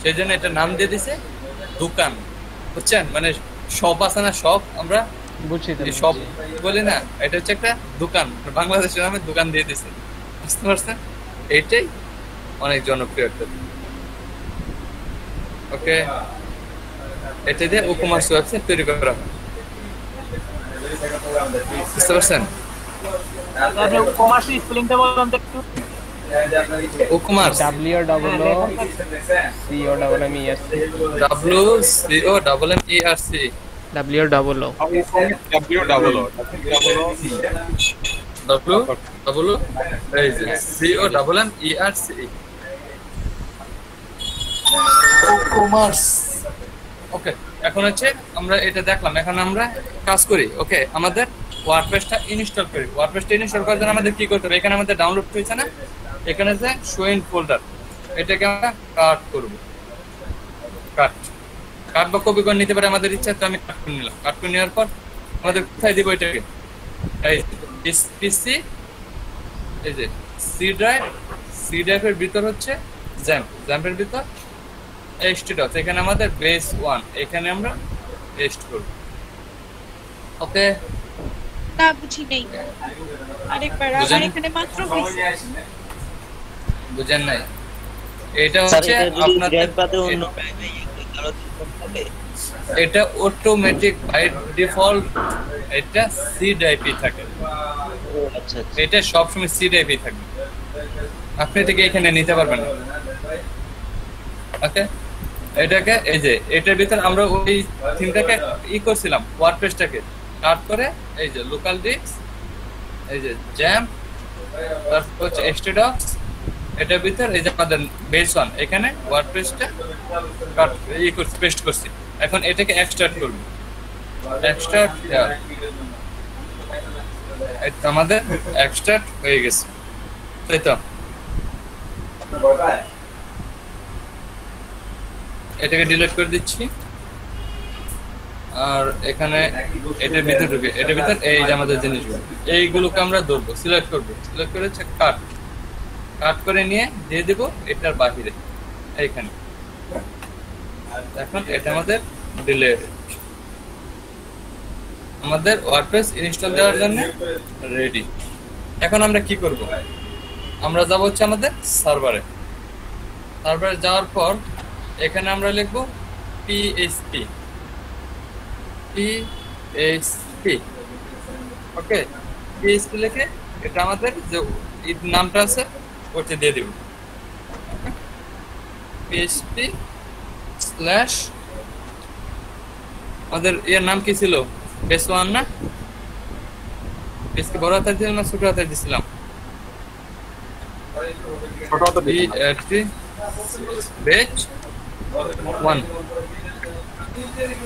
A: সেই জন্য এটা নাম দিয়ে দিছে দোকান, বুঝছেন? মানে শপ আছে না, শপ আমরা
B: বুঝছি,
A: শপ বলি না, এটা হচ্ছে একটা দোকান, বাংলাদেশের নামে দোকান দিয়ে দিছে, বুঝতে পারছেন? এইটাই অনেক জনপ্রিয় একটা। ওকে, এটা দিয়ে ই-কমার্স ওয়েবসাইট তৈরি করা হয়, বুঝতে পারছেন?
L: ই-কমার্স স্পেলিংটা বলুন তো একটু।
A: ই-কমার্স ওকে, এখন হচ্ছে আমরা এটা দেখলাম, এখন আমরা কাজ করি। ওকে, আমাদের ওয়ার্ডপ্রেসটা ইনস্টল করি। ওয়ার্ডপ্রেসটা ইনস্টল করার জন্য আমাদের কি করতে হবে? এখানে আমাদের ডাউনলোড হয়েছে না, এখানে যে শো ইন ফোল্ডার, এটাকে আমরা কাট করব। কাট বা কপি করে নিতে পারে আমাদের ইচ্ছা, তো আমি কাট করে নিলাম। কাট করে নেওয়ার পর আমাদের কোথায় দিব এটাকে? এই পিসি, এই যে সি ড্রাইভের ভিতর হচ্ছে জ্যাম্পের ভিতর htdocs, এখানে আমাদের বেস 1, এখানে আমরা পেস্ট করব। ওকে,
C: না বুঝি নেই, আরেকবার আমার এখানে মাত্র হইছে,
A: বুঝেন নাই? এটা হচ্ছে আপনাদের এটা অটোমেটিক বাই ডিফল্ট এটা সি ড্রাইভে থাকে। আচ্ছা, এটা সবসময় সি ড্রাইভে থাকবে, আপনি এটাকে এখানে নিতে পারবেন না। ওকে, এটাকে এই যে এটার ভিতর আমরা ওই থিমটাকে করছিলাম, ওয়ার্ডপ্রেসটাকে কাট করে এই যে লোকাল ডিস্ক, এই যে জ্যাম্প, তারপর হচ্ছে htdocs, এটার ভিতর এই যে আমাদের বেস ওয়ান এখানে ওয়ার্ডপ্রেসটা কাট এই করছি পেস্ট করছি। এখন এটাকে এক্সট্রাক্ট করব। এক্সট্রাক্ট এটা আমাদের এক্সট্রাক্ট হয়ে গেছে, তাই তো? এটাকে ডিলিট করে দিচ্ছি। আর এখানে এটার ভিতর ঢুকে এটার ভিতর এই যে আমাদের জিনিসগুলো এইগুলোকে আমরা ধরবো, সিলেক্ট করবো, সিলেক্ট করে হচ্ছে কাট কাট করে নিয়ে দিয়ে দেব এটার বাহিরে এইখানে। এখন এটা আমাদের ডিলিট, আমাদের ওয়ার্ডপ্রেস ইনস্টল দেওয়ার জন্য রেডি। এখন আমরা কি করব? আমরা যাব হচ্ছে আমাদের সার্ভারে। সার্ভারে যাওয়ার পর এখানে আমরা লিখব PHP ওকে। PHP লিখে এটা আমাদের যে নামটা আছে ওটা দিয়ে দেব। PHP স্ল্যাশ আমাদের এর নাম কি ছিল? বেস ওয়ান না? বেসকে বড় হাতে দিলাম না ছোট হাতে দিছিলাম? বেচ ওয়ান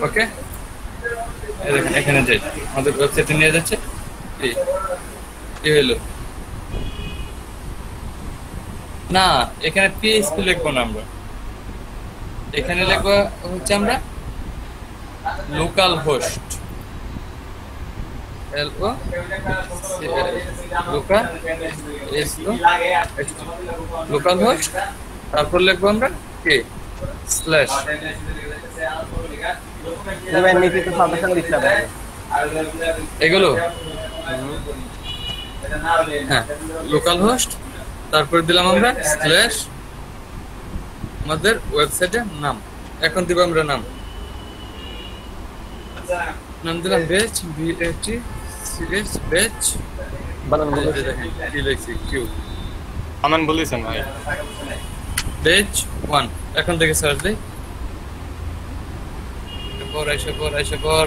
A: ওকে। এখানে যাই, আমাদের ওয়েবসাইটে নিয়ে যাচ্ছে। কি হলো না, এখানে PHP লিখবো না আমরা, এখানে লিখবো হচ্ছে আমরা লোকাল হোস্ট লোকাল হোস্ট, তারপর লিখবো আমরা কি স্ল্যাশ এগুলো। হ্যাঁ লোকাল হোস্ট, তারপর দিলাম আমরা স্ল্যাশ আমাদের ওয়েবসাইটের নাম। এখন দিব আমরা নাম দিলাম বেচ BATCH বেচ
M: বানান বলেছেন ভাই
A: বেচ 1। এখন থেকে সার্চ দেই, আইসা পর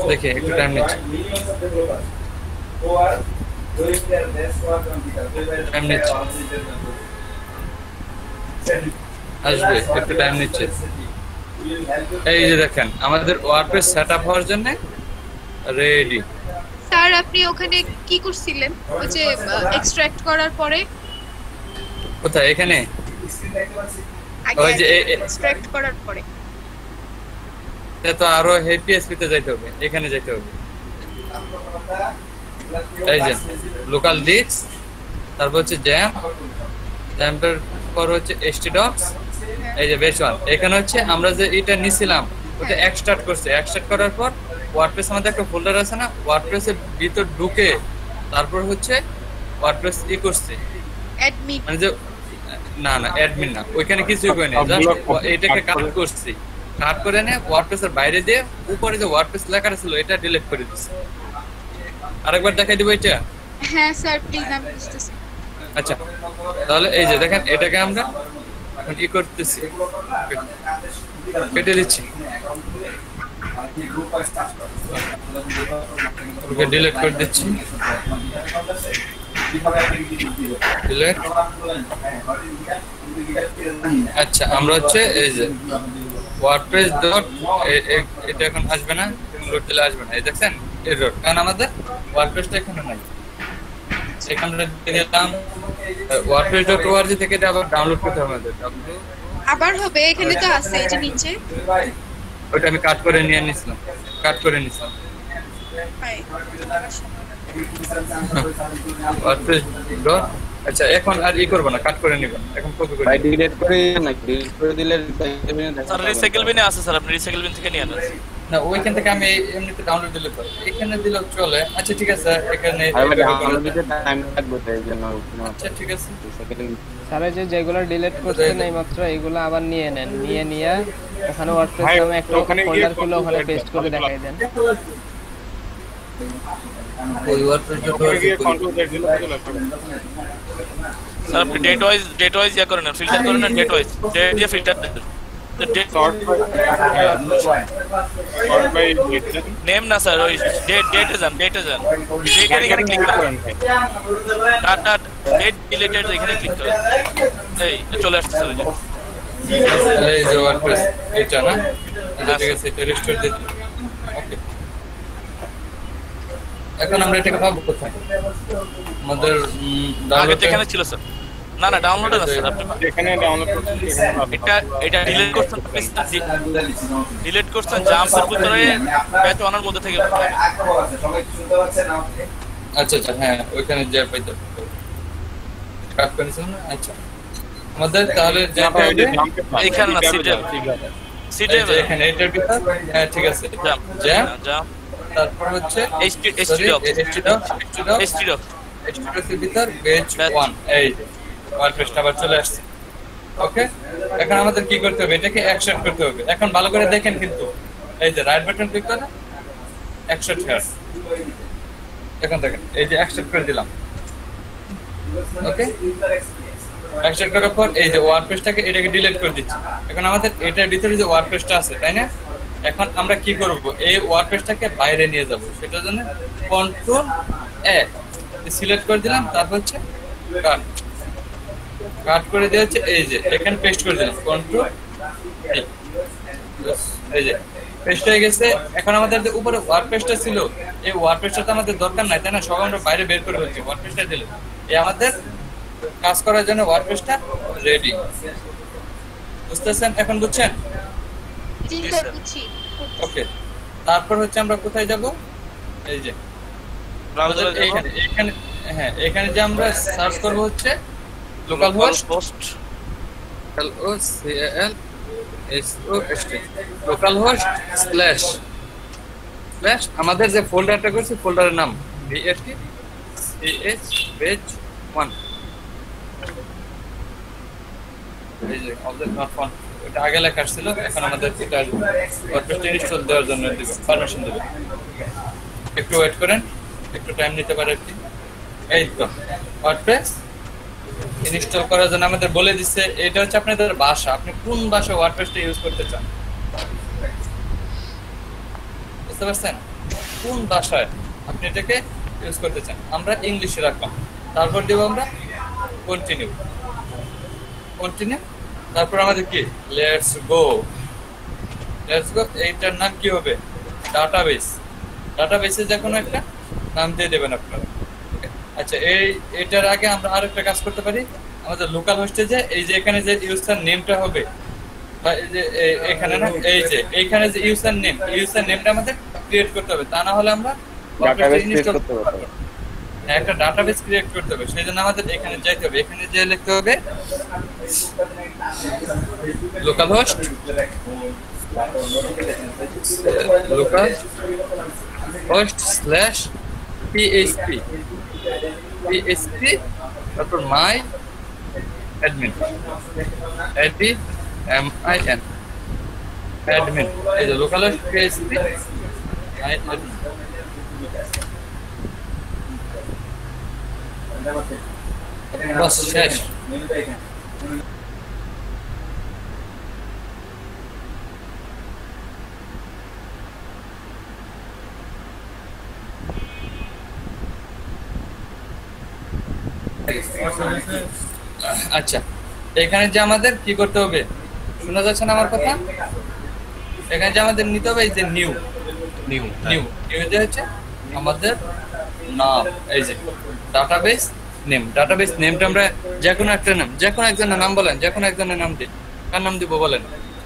A: দেখে একটু টাইম নিচ্ছে। আসবে, একটু টাইম নিচ্ছে। এই যে দেখেন আমাদের ওয়ার্ডপ্রেস সেটআপ হওয়ার জন্য রেডি।
C: স্যার আপনি ওখানে কি করছিলেন ওই যে এক্সট্রাক্ট করার পরে?
A: কোথায়? এখানে ওই যে
C: এক্সট্রাক্ট করার পরে
A: তো আরো PHP তে যাইতে হবে, এখানে যাইতে হবে। এই যে লোকাল ডিস্ক, তারপর হচ্ছে জ্যাম্পের পর হচ্ছে htdocs, এই যে বেস ওয়ান। এখানে হচ্ছে আমরা যে এটা নিছিলাম ওটা এক্সট্রাক্ট করছে। এক্সট্রাক্ট করার পর ওয়ার্ডপ্রেস আমাদের একটা ফোল্ডার আছে না, ওয়ার্ডপ্রেসের ভিতর ঢুকে তারপর হচ্ছে ওয়ার্ডপ্রেস করছে
C: অ্যাডমিন,
A: মানে যে না অ্যাডমিন না, ওইখানে কিছুই কই না, জাস্ট এটাকে কাট করছি। কাট করে নে ওয়ার্ডপ্রেসের বাইরে দিয়ে উপরে যে ওয়ার্ডপ্রেস লেখা ছিল এটা ডিলিট করে দিছি। আরেকবার দেখাই দিব এটা।
C: হ্যাঁ স্যার প্লিজ, আমি বুঝতেছি।
A: আচ্ছা তাহলে এই যে দেখেন এটাকে আমরা এখন কি করতেছি, কেটে দিচ্ছি, ওকে ডিলিট করে দিচ্ছি। ডিলিট। আচ্ছা আমরা হচ্ছে এই যে ওয়ার্ডপ্রেস ডট এটা এখন আসবে না, লোড দিলে আসবে না। এই দেখছেন এরর, কারণ আমাদের ওয়ার্ডপ্রেসটা এখানে নাই। সেখানে দিলাম wordpress.org থেকে এটা আবার ডাউনলোড করতে হবে আমাদের।
C: আবার হবে, এখানে তো আছে এই যে নিচে।
A: ওটা আমি কাট করে নিয়ে নিছিলাম, কাট করে নিছিলাম। wordpress ডট আচ্ছা এখন আর করব না, কাট করে নিব। এখন কপি করে
D: ভাই ডিলিট করে না, ডিলিট করে দিলে
E: স্যার রিসাইকেল বিনে আছে স্যার, আপনি রিসাইকেল বিন থেকে নিয়ে আনেন
A: না, ওইখান থেকে আমি এমনিতে ডাউনলোড দিলে পারি, এখানে দিলেও চলে। আচ্ছা ঠিক আছে, এখানে
D: ডাউনলোড দিতে টাইম লাগবে তো এই জন্য।
A: আচ্ছা ঠিক আছে
B: স্যার এই যে যেগুলো ডিলিট করছেন এই মাত্র এগুলো আবার নিয়ে নেন, নিয়ে ওখানে ওয়ার্ডপ্রেস নামে একটা ফোল্ডার খুলে ওখানে পেস্ট করে দেখাই দেন।
A: ওই wordpress.org
E: স্যার আপনি ডেট ওয়াইজ ইয়া করেন, ফিল্টার করেন, ডেট ওয়াইজ ডেট দিয়ে ফিল্টার দেন। নেম না স্যার, ওই ডেটে যান, ডেটে যান, ডেটের এখানে ক্লিক করেন, ডাটা ডেট ডিলিটেড এখানে ক্লিক করেন, এই চলে আসছে স্যার।
A: এই যে ওয়ার্ডপ্রেস এটা না, ঠিক আছে, এটা রেস্টোর দিয়ে দিন। ওকে, এখন আমরা এটাকে পাবো কোথায়? আমাদের
E: ডাউনলোড এখানে ছিল স্যার। না না, ডাউনলোড আছে স্যার, আপনি
M: এখানে ডাউনলোড করতে
E: এটা ডিলিট করছেন, ডিলিট করছেন জাম্পের ভিতরে ব্যাচ ওয়ানের মধ্যে থেকে।
A: আচ্ছা আচ্ছা, হ্যাঁ ওইখানে যে পাইতে কাট করেছেন না। আচ্ছা, আমাদের তাহলে যেটা হবে
E: এখানে না, সিটে
A: এখানে এটার ভিতর, হ্যাঁ ঠিক আছে, জাম্প, তারপর হচ্ছে stdoc এর ভিতর পেজ 1, এই ওয়ার্ডপ্রেসটা আবার চলে আসছে। ওকে, এখন আমাদের কি করতে হবে? এটাকে এক্সট্রাক্ট করতে হবে। এখন ভালো করে দেখেন কিন্তু, এই যে রাইট বাটন ক্লিক করে এক্সট্রাক্ট হেয়ার, এখন দেখেন এই যে এক্সট্রাক্ট করে দিলাম। ওকে, এক্সট্রাক্ট করার পর এই যে ওয়ার্ডপ্রেসটাকে এটাকে ডিলিট করে দিচ্ছি। এখন আমাদের এটার ভিতরে যে ওয়ার্ডপ্রেসটা আছে, তাই না? এখন আমরা কি করব? এই ওয়ার্ডপ্রেসটাকে বাইরে নিয়ে যাব। সেটার জন্য কন্ট্রোল এ সিলেক্ট করে দিলাম, তারপর হচ্ছে কাট করে দিয়ে হচ্ছে এই যে এখানে পেস্ট করে দিলাম, কন্ট্রোল এই যে পেস্ট হয়ে গেছে। এখন আমাদের যে উপরে ওয়ার্ডপ্রেসটা ছিল, এই ওয়ার্ডপ্রেসটা তো আমাদের দরকার নাই, তাই না? সব আমরা বাইরে বের করে ফেলছি ওয়ার্ডপ্রেসটা দিলে। এই আমাদের কাজ করার জন্য ওয়ার্ডপ্রেসটা রেডি। বুঝতেছেন? এখন বুঝছেন? ওকে, তারপর হচ্ছে আমরা কোথায় যাব? এই যে ব্রাউজারে এখানে, হ্যাঁ এখানে যে আমরা সার্চ করব হচ্ছে local host local host slash আমাদের যে ফোল্ডারটা করছি ফোল্ডারের নাম page 1। এই যে অবজেক্ট নট ফাউন্ড, এটা আগে লেখা ছিল, এখন আমাদের এটা ওয়ার্ডপ্রেসটা ইনস্টল দেওয়ার জন্য দিবে, পারমিশন দেবে। একটু ওয়েট করেন, একটু টাইম নিতে পারে আর কি। এই তো ওয়ার্ডপ্রেস ইনস্টল করার জন্য আমাদের বলে দিচ্ছে এটা হচ্ছে আপনাদের ভাষা, আপনি কোন ভাষায় ওয়ার্ডপ্রেসটা ইউজ করতে চান, বুঝতে পারছেন? কোন ভাষায় আপনি এটাকে ইউজ করতে চান। আমরা ইংলিশে রাখলাম, তারপর দেব আমরা কন্টিনিউ, তারপর আমাদের কি লেটস গো। এইটার নাম কি হবে? ডাটাবেসে যে কোনো একটা নাম দিয়ে দেবেন আপনারা। আচ্ছা, এটার আগে আমরা আরেকটা কাজ করতে পারি। আমাদের লোকাল হোস্টে যে এই যে এখানে যে ইউজার নেমটা হবে, বা এই যে এখানে না, এই যে এইখানে যে ইউজার নেমটা আমাদের ক্রিয়েট করতে হবে, তা না হলে আমরা
M: ডাটাবেস ক্রিয়েট করতে পারবো।
A: একটা ডাটাবেস ক্রিয়েট করতে হবে, সেই জন্য আমাদের এখানে যাইতে হবে। এখানে যে লিখতে হবে লোকাল হোস্ট স্ল্যাশ php তারপর মাই অ্যাডমিন অ্যাডমিন, এই যে local host php my admin. বাস শেষ। আচ্ছা, এখানে যে আমাদের কি করতে হবে, শোনা যাচ্ছে না আমার কথা? এখানে যে আমাদের নিতে হবে এই যে নিউ যে হচ্ছে আমাদের নাম, এই যে ডাটাবেস নেমটা আমরা যে কোনো একটা নাম, যে কোনো একজনের নাম বলেন, যে কোনো একজনের নাম দিন। কার নাম দিব বলেন?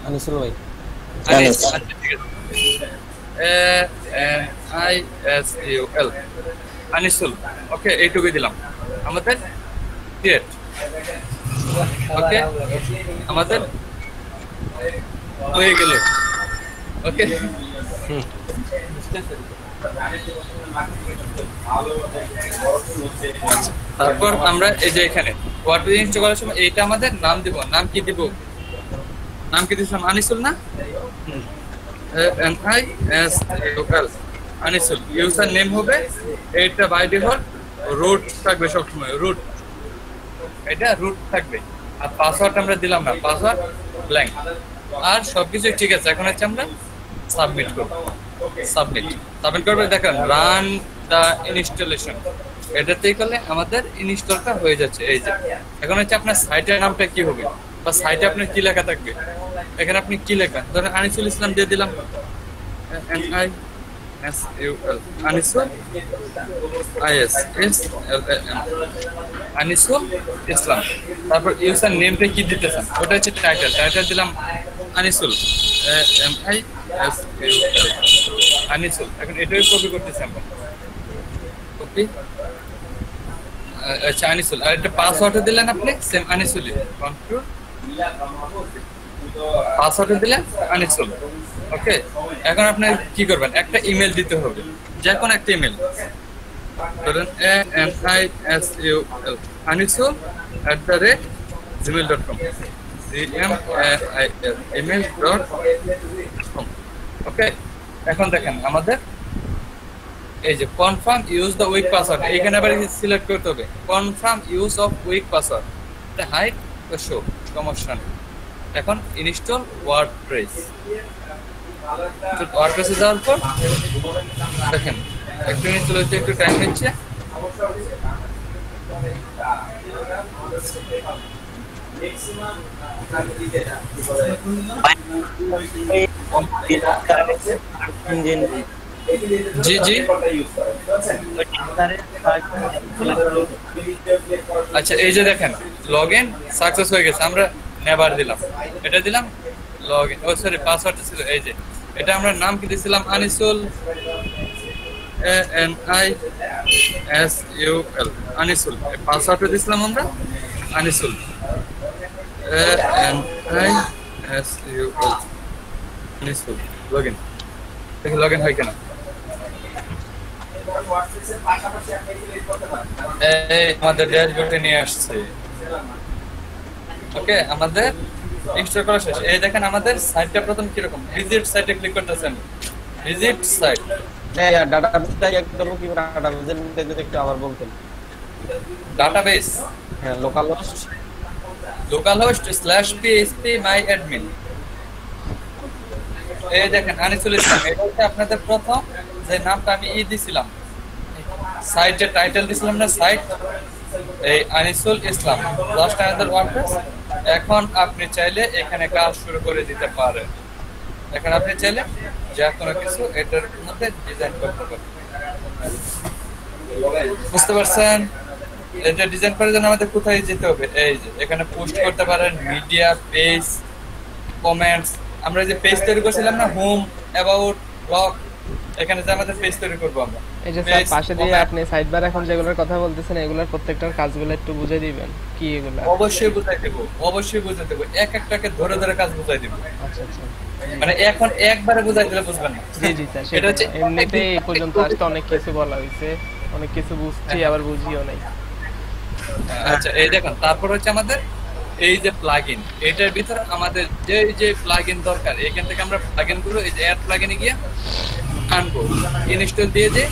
D: আনিসুল ভাই।
A: আচ্ছা ঠিক আছে, ISUL আনিসুল। ওকে, এইটুকুই দিলাম। আমাদের ক্রিয়েট, ওকে আমাদের হয়ে গেল। ওকে, তারপর আমরা এই যে এখানে ওয়ার্ডপ্রেস ইনস্টল করার সময় এইটা আমাদের নাম দিব। নাম কি দিব? নাম কি দিছিলাম? আনিসুল না? NISUL আনিসুল। ইউজার নেম হবে এটা বাই ডিফল্ট রুট থাকবে সবসময়, রুট, এটা রুট থাকবে। আর পাসওয়ার্ড আমরা দিলাম না, পাসওয়ার্ড ব্ল্যাঙ্ক। আর সবকিছু ঠিক আছে। এখন হচ্ছে আমরা সাবমিট করব। সাবমিট করবে, দেখেন রান দা ইনস্টলেশন, এটাতেই করলে আমাদের ইনস্টলটা হয়ে যাচ্ছে। এই যে এখন হচ্ছে আপনার সাইটের নামটা কি হবে বা সাইটে আপনার কি লেখা থাকবে, এখানে আপনি কি লেখেন, ধরেন আনিসুল ইসলাম দিয়ে দিলাম, NISUL আনিসুল আনিসুল ইসলাম। তারপর ইউজার নেমটা কি দিতে চান, ওটা হচ্ছে টাইটেল দিলাম আনিসুল MISUL আনিসুল। এখন এটাই কপি করতেছি আমরা, কপি। আচ্ছা আনিসুল, আর একটা পাসওয়ার্ড দিলেন আপনি সেম আনিসুল, কন্ট্রোল পাসওয়ার্ড দিলেন আনিসুল। ওকে, এখন আপনি কি করবেন, একটা ইমেল দিতে হবে, যে কোনো একটা ইমেল, ধরেন ANISUL anisul@gmail.com gmail.com। ওকে, এখন দেখেন আমাদের এই যে confirm use the week password, এখানে আবার সিলেক্ট করতে হবে confirm use of week password, এটা হাইড ও শো, সমস্যা নেই। এখন ইনস্টল ওয়ার্ডপ্রেস, ওয়ার্ডপ্রেসে যাওয়ার পর দেখেন একটু ইনস্টল হতে একটু টাইম নিচ্ছে। জি জি, আচ্ছা এই যে দেখেন লগ ইন সাকসেস হয়ে গেছে, আমরা নেভার দিলাম, এটা দিলাম লগ ইন, ও সরি পাসওয়ার্ড ছিল এই যে, এটা আমরা নাম কি দিয়েছিলাম আনিসুল ANISUL আনিসুল, পাসওয়ার্ড দিয়েছিলাম আমরা Anisul ANISUL Anisul. Log in, দেখি লগ ইন হয় কিনা। আমাদের ড্যাশবোর্ডে নিয়ে আসছে। ওকে, আমাদের ইনস্টল করা শেষ। এই দেখেন আমাদের সাইটটা প্রথম কি রকম, ভিজিট সাইটে ক্লিক করতেছেন, ভিজিট সাইট।
D: ডাটাবেসটা একদম কি ডাটাবেসের মধ্যে যদি একটু আবার বলতেন।
A: ডাটাবেস,
D: হ্যাঁ, লোকালহোস্ট
A: /php myadmin। এই দেখেন আনিসুল ইসলাম, এটা হচ্ছে আপনাদের প্রথম যে নামটা আমি দিছিলাম, সাইটের টাইটেল দিছিলাম না, সাইট এই আনিসুল ইসলাম লাস্ট আমাদের ওয়ার্ডপ্রেস। এখন আপনি চাইলে এখানে কাজ শুরু করে দিতে পারেন, এখন আপনি চাইলে যা কোনো কিছু এটার মধ্যে ডিজাইন করতে পারেন। বুঝতে পারছেন? এটা ডিজাইন করার জন্য আমাদের কোথায় যেতে হবে, এই যে এখানে পোস্ট করতে পারেন, মিডিয়া, পেজ, কমেন্টস। আমরা যে পেজ তৈরি করেছিলাম না, হোম, অ্যাবাউট, ব্লগ, এখানে যে আমাদের পেজ তৈরি করব আমরা।
B: এই যে স্যার পাশে দিয়ে আপনি সাইডবার এখন যেগুলোর কথা বলতেছেন এগুলোর প্রত্যেকটার কাজগুলো একটু বুঝিয়ে দিবেন কি এগুলো?
A: অবশ্যই বুঝাই দেব, অবশ্যই বুঝাই দেব, এক একটাকে ধরে ধরে কাজ বুঝাই দেব।
B: আচ্ছা আচ্ছা,
A: মানে এখন একবারে বুঝাই দিলে বুঝবেন না।
B: জি জি স্যার, সেটা হচ্ছে এমনিতে এই পর্যন্ত আসতে অনেক কিছু বলা হয়েছে, অনেক কিছু বুঝছি আবার বুঝিও নাই।
A: আচ্ছা এই দেখুন, তারপর হচ্ছে আমাদের এই যে প্লাগইন, এটার ভিতরে আমাদের যে প্লাগইন দরকার, এখান থেকে আমরা প্লাগইন গুলো এই যে অ্যাড প্লাগইনে গিয়ে আনবো, ইনস্টল দিয়ে যে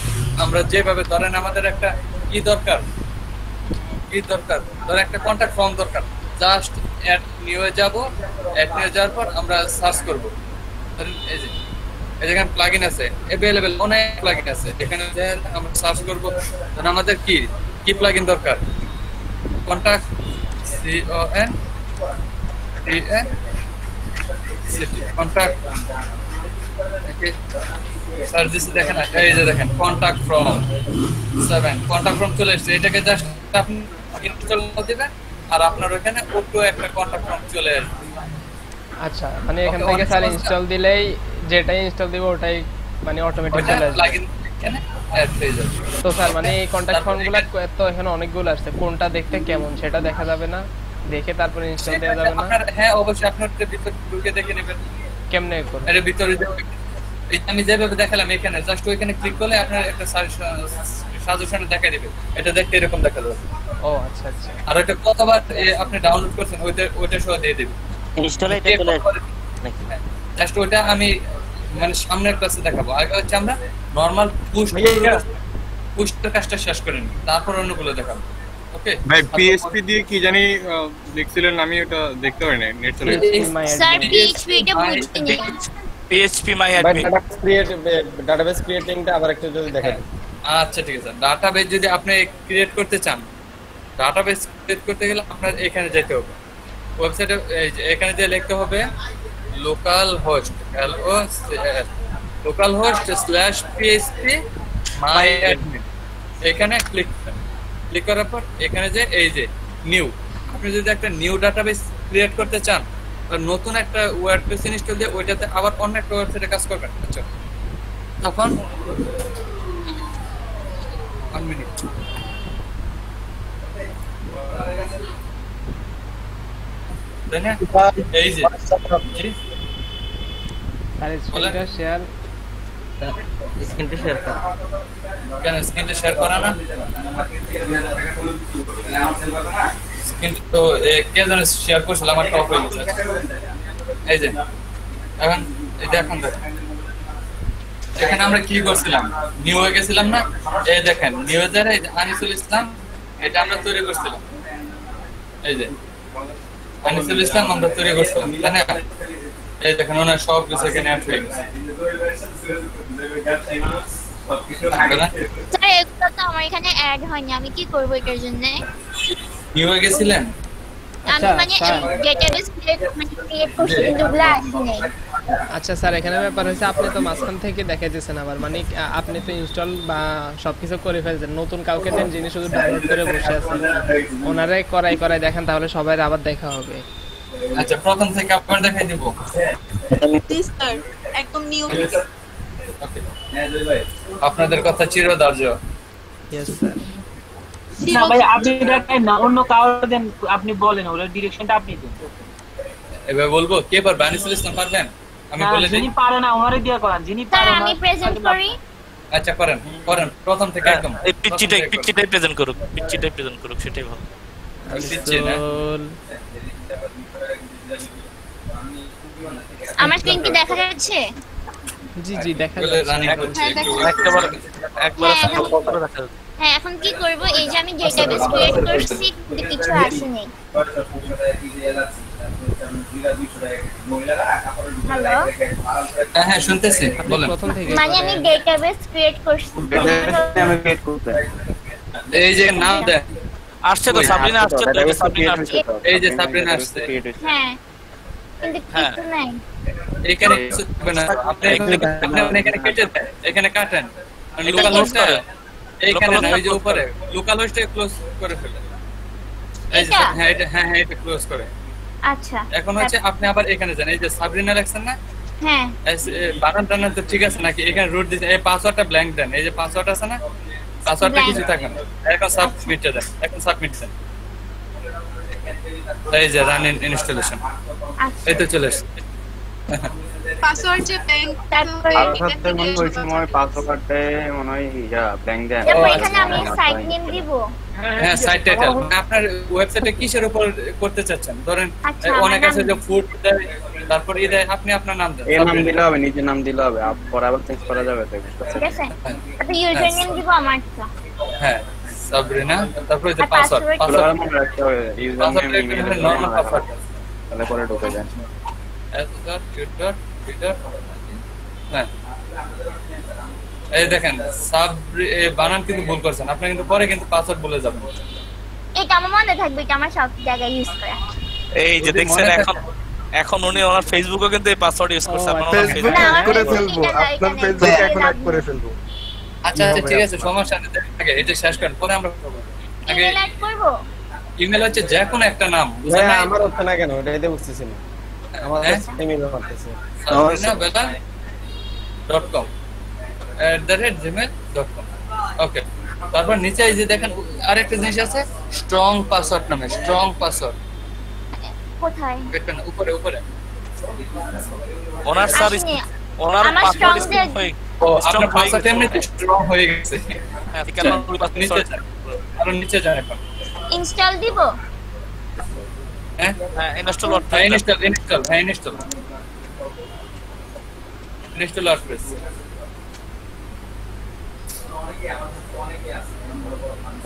A: আমরা যেভাবে ধরেন আমাদের একটা কি দরকার, ধর একটা কন্টাক্ট ফর্ম দরকার, জাস্ট অ্যাড নিয়ে যাব, অ্যাড নিয়ে যাওয়ার পর আমরা সার্চ করব। ধরেন এই যে এখানে প্লাগইন আছে, अवेलेबल অনেক প্লাগইন আছে, এখানে যে আমরা সার্চ করব, ধরেন আমাদের কি প্লাগইন দরকার, কন্টাক্ট কন্টাক্ট সার্ভিস। দেখেন এই যে দেখেন কন্টাক্ট ফ্রম 7, কন্টাক্ট ফ্রম চলে এসেছে, এটাকে জাস্ট আপনি ইনস্টল করে দিবেন আর আপনার ওখানে অটো একটা কন্টাক্ট ফ্রম চলে আসবে।
B: আচ্ছা, মানে এখান থেকে স্যার ইনস্টল দিলেই যেটাই ইনস্টল দিব ওটাই মানে অটোমেটিক চলে আসবে,
A: প্লাগইন এখানে অ্যাড হয়ে যাবে।
B: তো স্যার মানে এই কন্টাক্ট ফর্মগুলো তো এখানে অনেকগুলো আসছে, কোনটা দেখতে কেমন সেটা দেখা যাবে না, দেখে তারপর ইনস্টল দেওয়া যাবে না?
A: হ্যাঁ অবশ্যই, আপনার ভিতরে ঢুকে দেখে নেবেন
B: কেমনে করব।
A: এর ভিতরে আমি যেভাবে দেখালাম এখানে জাস্ট ওইখানে ক্লিক করলে আপনার একটা সাজেশন দেখাই দিবে, এটা দেখতে এরকম দেখা যাবে।
B: ও আচ্ছা আচ্ছা,
A: আর একটা কতবার আপনি ডাউনলোড করছেন ওইটা সহ দিয়ে দিবে,
I: ইনস্টল এটা চলে নাকি?
A: জাস্ট ওইটা আমি মানে সামনের ক্লাসে দেখাবো। আগে হচ্ছে আমরা নরমাল পুশটার কাজটা শেষ করে নিই, তারপর অন্যগুলো দেখাবো। ওকে
M: ভাই পিএইচপি দিয়ে কি জানি লিখছিলেন, আমি ওটা দেখতে পারি না, নেট চলে গেছে।
N: স্যার পিএইচপি টা বুঝিনি।
E: পিএইচপি মাই
D: ভাই
E: অ্যাডমিন
D: ডাটাবেস ক্রিয়েটিংটা আবার একটু যদি দেখান।
A: আচ্ছা ঠিক আছে, ডাটাবেস যদি আপনি ক্রিয়েট করতে চান, ডাটাবেস ক্রিয়েট করতে গেলে আপনার এখানে যেতে হবে ওয়েবসাইটে, এখানে যে লিখতে হবে local host localhost/php my admin, এখানে ক্লিক করার পর এখানে যে এই যে নিউ, আপনি যদি একটা নিউ ডাটাবেস ক্রিয়েট করতে চান, নতুন একটা ওয়ার্ডপ্রেস ইনস্টল দিয়ে ওইটাতে আবার অন্য একটা ওয়েবসাইটে কাজ করবেন। আচ্ছা তখন 1 মিনিট এই যে
B: আরে স্ক্রিনটা শেয়ার,
I: স্ক্রিনটা শেয়ার কর।
A: কেন স্ক্রিনটা শেয়ার করা না? স্ক্রিন তো কে জানে শেয়ার করছিল, আমার টপ হয়ে গেছে। এই যে এখন এটা এখন দেখেন, এখানে আমরা কি করছিলাম, নিউ হয়ে গেছিলাম না? এই দেখেন নিউ যারা আনিসুল ইসলাম, এটা আমরা তৈরি করছিলাম। এই যে আনিসুল ইসলাম আমরা তৈরি করছিলাম, তাই না? এই দেখেন ওনার সব কিছু এখানে অ্যাড হয়ে গেছে।
N: স্যার এগুলো তো আমার এখানে অ্যাড হয়নি, আমি কি করব এটার জন্য?
A: নিউ হয়ে গেছিলেন?
N: আমি মানে ডেটাবেস ক্রিয়েট করছি কিন্তু ওগুলো আসেনি।
B: আচ্ছা স্যার, এখানে ব্যাপার হচ্ছে আপনি তো মাঝখান থেকে দেখাইতেছেন আবার, মানে আপনি তো ইনস্টল বা সবকিছু করে ফেলছেন, নতুন কাউকে দেন যিনি শুধু ডাউনলোড করে বসে আছেন, ওনারাই করাই দেখেন, তাহলে সবাই আবার দেখা হবে।
A: আচ্ছা প্রথম থেকে আবার দেখাই দিব।
C: জি স্যার, একদম নিউ।
A: আপনাদের কথা চিরদার্য।
B: Yes sir.
L: না ভাই আপনি দেখাই না, অন্য কাউকে দেন, আপনি বলেন ওর ডিরেকশনটা আপনি দেন।
A: এবার বলবো কে পারবে? আনিসুল ইসলাম পারবেন? আমি বলে দিই।
L: যিনি পারে না ওনারে দিয়ে করান, যিনি পারে না
N: আমি প্রেজেন্ট করি।
A: আচ্ছা করেন প্রথম থেকে একদম
E: এই পিচ্চিটাই প্রেজেন্ট করুক, সেটাই ভালো।
A: পিচ্চি না
N: আমার স্ক্রিন কি দেখা যাচ্ছে?
B: জি দেখা যাচ্ছে।
N: হ্যাঁ এখন কি করব? এই যে আমি ডেটাবেস ক্রিয়েট করছি কিন্তু কিছু আসেনি। হ্যালো
A: হ্যাঁ শুনতেছি, বলেন।
N: মানে আমি ডেটাবেস ক্রিয়েট করছি,
I: আমি ক্রিয়েট করতে
A: এই যে নাম দেন
E: আসছে তো, সাবরিনা আসছে তো, সাবরিনা আসছে,
A: এই যে সাবরিনা আসছে।
N: হ্যাঁ কিন্তু কিছু নাই
A: এখানে কিছু হবে না, আপনি এখানে কেটে দেন, এখানে কাটেন লোকাল হোস্টটা এইখানে না, ওই যে উপরে লোকাল হোস্টে ক্লোজ করে ফেলেন। এই যে হ্যাঁ এটা ক্লোজ করে।
N: আচ্ছা
A: এখন হচ্ছে আপনি আবার এখানে যান, এই যে সাবরিনা লেখছেন না?
N: হ্যাঁ
A: বানানটা না তো ঠিক আছে নাকি? এখানে রুট দিতে এই পাসওয়ার্ডটা ব্ল্যাঙ্ক দেন, এই যে পাসওয়ার্ড আছে না, পাসওয়ার্ডটা কিছু থাকে না। এখন সাবমিট দেন, দেন। এই যে রান ইনস্টলেশন, এই তো চলে এসেছে।
C: পাসওয়ার্ড যে ব্যাংক তারপরে
I: ওই সময় পাসওয়ার্ডে মনে হয় ব্যাংক দেন।
N: এখানে আমি সাইট নেম দিব।
A: হ্যাঁ সাইট টাইটেল, আপনার ওয়েবসাইটে কিসের উপর করতে চাচ্ছেন? ধরেন অনেক আছে যে ফুড দেয়, তারপর এই দেয়, আপনি আপনার নাম দেন।
I: এর নাম দিলে হবে, নিজের নাম দিলে হবে, পরে আবার চেঞ্জ করা যাবে তো।
N: ঠিক আছে, আপনি ইউজার নেম দিব আমারটা।
A: হ্যাঁ সাবরিনা, তারপর এই যে পাসওয়ার্ড
I: মনে রাখতে হবে, user name email normal password, তাহলে পরে ঢুকে যায়।
A: হ্যাঁ এই দেখেন বানান কিন্তু ভুল করছেন আপনি, কিন্তু পরে কিন্তু পাসওয়ার্ড ভুলে যাবেন।
N: এটা আমার মনে থাকবে, এটা আমার সব জায়গায় ইউজ করা।
E: এই যে দেখছেন এখন উনি ওনার ফেসবুকে কিন্তু এই পাসওয়ার্ড ইউজ করছে। আপনারা
J: ফেসবুক অ্যাড করে ফেলবো, আপনার ফেসবুক এখন অ্যাড করে ফেলবো।
A: আচ্ছা ঠিক আছে, সমস্যা নেই, আগে এটা শেষ করেন, পরে আমরা আগে
N: ইমেল অ্যাড করব।
A: ইমেল হচ্ছে যে কোনো একটা নাম, বুঝছেন না?
D: আমার হচ্ছে না কেন, এটাই তো বুঝতেছি না। আমার ইমেল করতেছে
A: sabrina.com @gmail.com। ওকে, তারপর নিচে এই যে দেখেন আরেকটা জিনিস আছে স্ট্রং পাসওয়ার্ড নামে, স্ট্রং পাসওয়ার্ড।
N: কোথায়?
A: দেখেন উপরে
E: ওনার স্যার ওনার পাসওয়ার্ড স্ট্রং হয়ে,
A: ও আপনার পাসওয়ার্ড এমনিতে স্ট্রং হয়ে গেছে।
E: হ্যাঁ ঠিক আছে, ওই পাসওয়ার্ড
A: আরো নিচে যান। এখন
N: ইনস্টল দিব।
A: হ্যাঁ
E: ইনস্টল
A: ওয়ার্ডপ্রেস।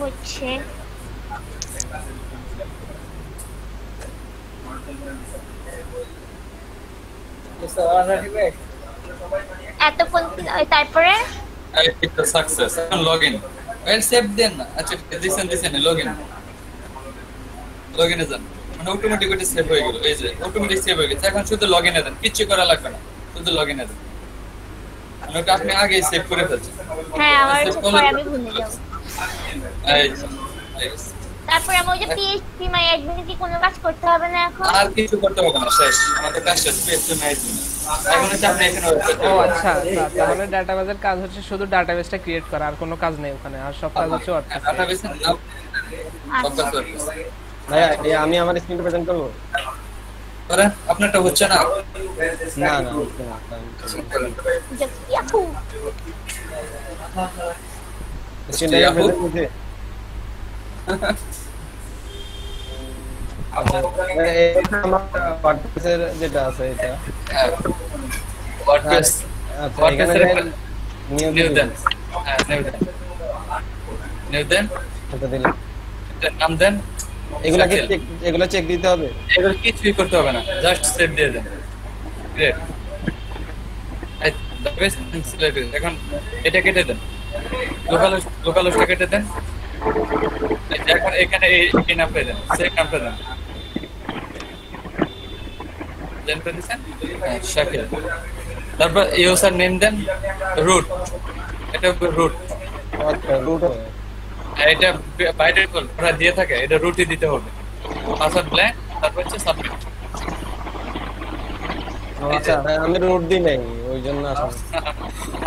N: হচ্ছে এতক্ষণ তারপরে
A: এটা সাকসেস এখন লগইন এর সেভ দেন না আচ্ছা দিছেন লগইনে যান মানে অটোমেটিক এটা সেভ হয়ে গেল এই যে অটোমেটিক সেভ হয়ে গেছে এখন শুধু লগইনে দেন কিছু করা লাগবে না শুধু লগইনে দেন মানে ওটা আপনি আগেই সেভ করে ফেলছেন
N: হ্যাঁ আমার পরে আমি ভুলে যাব
A: এই
N: তারপরে আমি ওই যে PHP মাই অ্যাডমিনে কি কোনো কাজ করতে হবে না এখন
A: আর কিছু করতে হবে না শেষ আমাদের কাজ শেষ PHP মাই অ্যাডমিন এখন হচ্ছে আপনি এখানে
B: ও আচ্ছা তাহলে ডাটাবেসের কাজ হচ্ছে শুধু ডাটাবেসটা ক্রিয়েট করা আর কোনো কাজ নেই ওখানে আর সব কাজ হচ্ছে ওয়ার্ডপ্রেস
A: ডাটাবেসের নাম সব কাজ ওয়ার্ডপ্রেস
D: ভাইয়া আমি আমার স্ক্রিন প্রেজেন্ট করব
A: করেন আপনারটা হচ্ছে না
D: না
N: ইয়াহু
D: স্ক্রিনটা প্রেজেন্ট করতে আচ্ছা এটা আমার ওয়ার্ডপ্রেসের যেটা আছে এটা
A: ওয়ার্ডপ্রেস
D: ওয়ার্ডপ্রেসের
A: নিউ দেন
D: এটা দিলাম
A: এটা নাম দেন
D: এগুলা চেক দিতে হবে
A: এগুলো কিছুই করতে হবে না জাস্ট সেভ দিয়ে দেন গ্রেট এখন এটা কেটে দেন লোকালসটা কেটে দেন এখন এখানে এই নামটা দেন সেভ নামটা দেন দেন করে দিছেন শাকিল তারপর ইউজার নেম দেন রুট এটা রুট
D: আচ্ছা রুট
A: এটা বাইরে পুরো দিয়ে থাকে এটা রুটই দিতে হবে পাসওয়ার্ড ব্ল্যাঙ্ক তারপর হচ্ছে সাবমিট
D: আচ্ছা আমি রুট দিই নাই ওইজন্য আসলে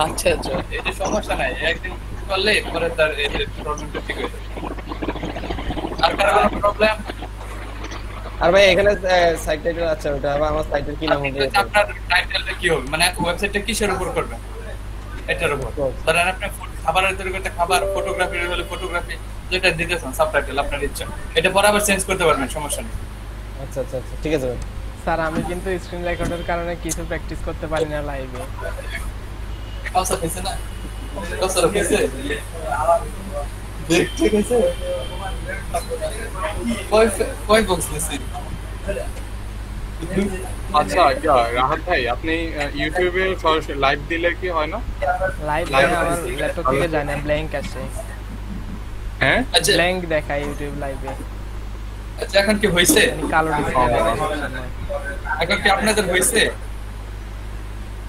A: আচ্ছা এই যে সমস্যা নাই একদিন করলে পরে তার এই প্রবলেমটা ঠিক হয়ে যাবে আর কারো কোনো প্রবলেম
D: আর ভাই এখানে সাইট টাইটেল আছে ওটা আমার সাইটের কি নাম হবে
A: আপনার টাইটেলটা কি হবে মানে ওয়েবসাইটটা কিসের উপর করবেন এটার উপর ধরেন আপনি খাবারের তৈরি করতে খাবার ফটোগ্রাফি হলে ফটোগ্রাফি যেটা দিতেছেন সাবটাইটেল আপনার ইচ্ছা এটা পরে আবার চেঞ্জ করতে পারবেন সমস্যা নেই
D: আচ্ছা ঠিক আছে ভাই
B: স্যার আমি কিন্তু স্ক্রিন রেকর্ডের কারণে কিছু প্র্যাকটিস করতে পারি না লাইভে
A: আচ্ছা কিছু না কসর কিছু ঠিক আছে কয় বক্স দিছি
M: আচ্ছা রাহাত ভাই আপনি ইউটিউবে সরাসরি লাইভ দিলে কি হয় না
B: লাইভ আমার ল্যাপটপ থেকে যায় না ব্ল্যাঙ্ক আসে
M: হ্যাঁ
A: আচ্ছা
B: ব্ল্যাঙ্ক দেখায় ইউটিউব লাইভে
A: আচ্ছা এখন কি হইছে
B: কালো ডিসপ্লে
A: এখন কি আপনাদের হইছে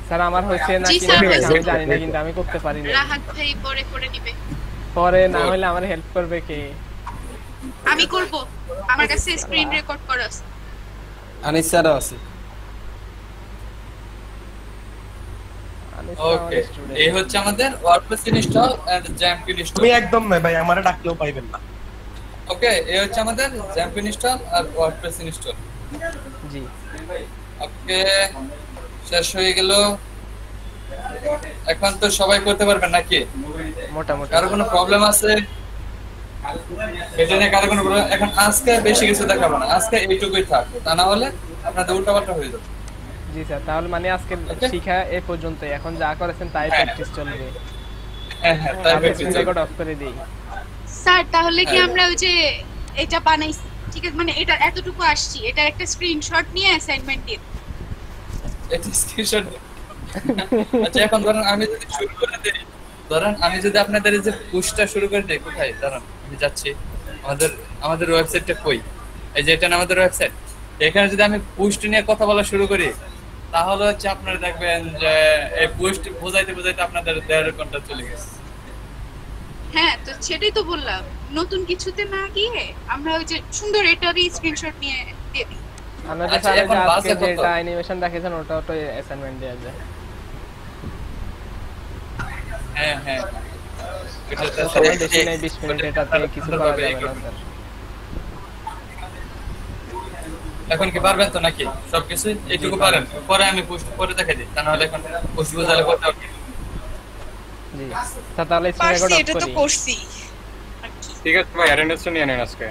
B: স্যার আমার হইছে না কি আমি জানি না কিন্তু আমি করতে পারি না
C: রাহাত ভাই পরে করে নিবে
B: পরে না হলে আমার হেল্প করবে কে
C: আমি করব আমার কাছে স্ক্রিন রেকর্ড করা আছে
D: আনিস স্যারও আছে
A: ওকে এই হচ্ছে আমাদের WordPress install and jump install
F: তুমি একদম না ভাই আমারে ডাকলেও পাইবেন না
A: ওকে এই হচ্ছে আমাদের জ্যাম্প ইনস্টল আর ওয়ার্ডপ্রেস ইনস্টল
B: জি
A: ওকে শেষ হয়ে গেল এখন তো সবাই করতে পারবেন নাকি
B: মোটামুটি
A: কারো কোনো প্রবলেম আছে এটা নিয়ে কারো কোনো প্রবলেম এখন আজকে বেশি কিছু দেখাবো না আজকে এইটুকুই থাক তা না হলে আপনাদের উল্টাপাল্টা হয়ে যাবে
B: জি স্যার তাহলে মানে আজকে শিখা এই পর্যন্ত এখন যা করেছেন তাই প্র্যাকটিস চলবে
A: হ্যাঁ তাই
B: প্র্যাকটিস রেকর্ড অফ করে দেই
C: স্যার তাহলে কি আমরা ওই যে এটা বানাইছি ঠিক আছে মানে এটা এতটুকু আসছি এটা একটা স্ক্রিনশট নিয়ে অ্যাসাইনমেন্ট দিন
A: এটা স্ক্রিনশট আচ্ছা এখন ধরেন আমি যদি শুরু করে দেই ধরেন আমি যদি আপনাদের এই যে পুশটা শুরু করে দেই কোথায় ধরেন আমি যাচ্ছি আমাদের ওয়েবসাইটটা কই এই যে এটা আমাদের ওয়েবসাইট এখানে যদি আমি পোস্ট নিয়ে কথা বলা শুরু করি তাহলে হচ্ছে আপনারা দেখবেন যে এই পোস্ট বোঝাইতে আপনাদের 1.5 ঘন্টা চলে গেছে
C: হ্যাঁ তো সেটাই তো বললাম নতুন কিছুতে না গিয়ে আমরা ওই যে সুন্দর এটারই স্ক্রিনশট নিয়ে দিয়ে দিই
B: আমাদের স্যার আজকে যেটা অ্যানিমেশন দেখাছেন ওটা তো অ্যাসাইনমেন্ট দেয়া যায়
A: হ্যাঁ
B: এটা তো সময় বেশি নাই 20 মিনিট এটাতে কিছু করা যাবে না স্যার
A: এখন কি পারবেন তো নাকি সবকিছু এইটুকু পারেন পরে আমি পোস্ট করে দেখাই দিই তা নাহলে এখন পোস্ট বোঝালে করতে হবে
B: জি তাহলে স্ক্রিন রেকর্ড অফ করি
C: এটা তো করছি
M: ঠিক আছে ভাই অ্যাটেন্ডেন্সটা নিয়ে নেন আজকে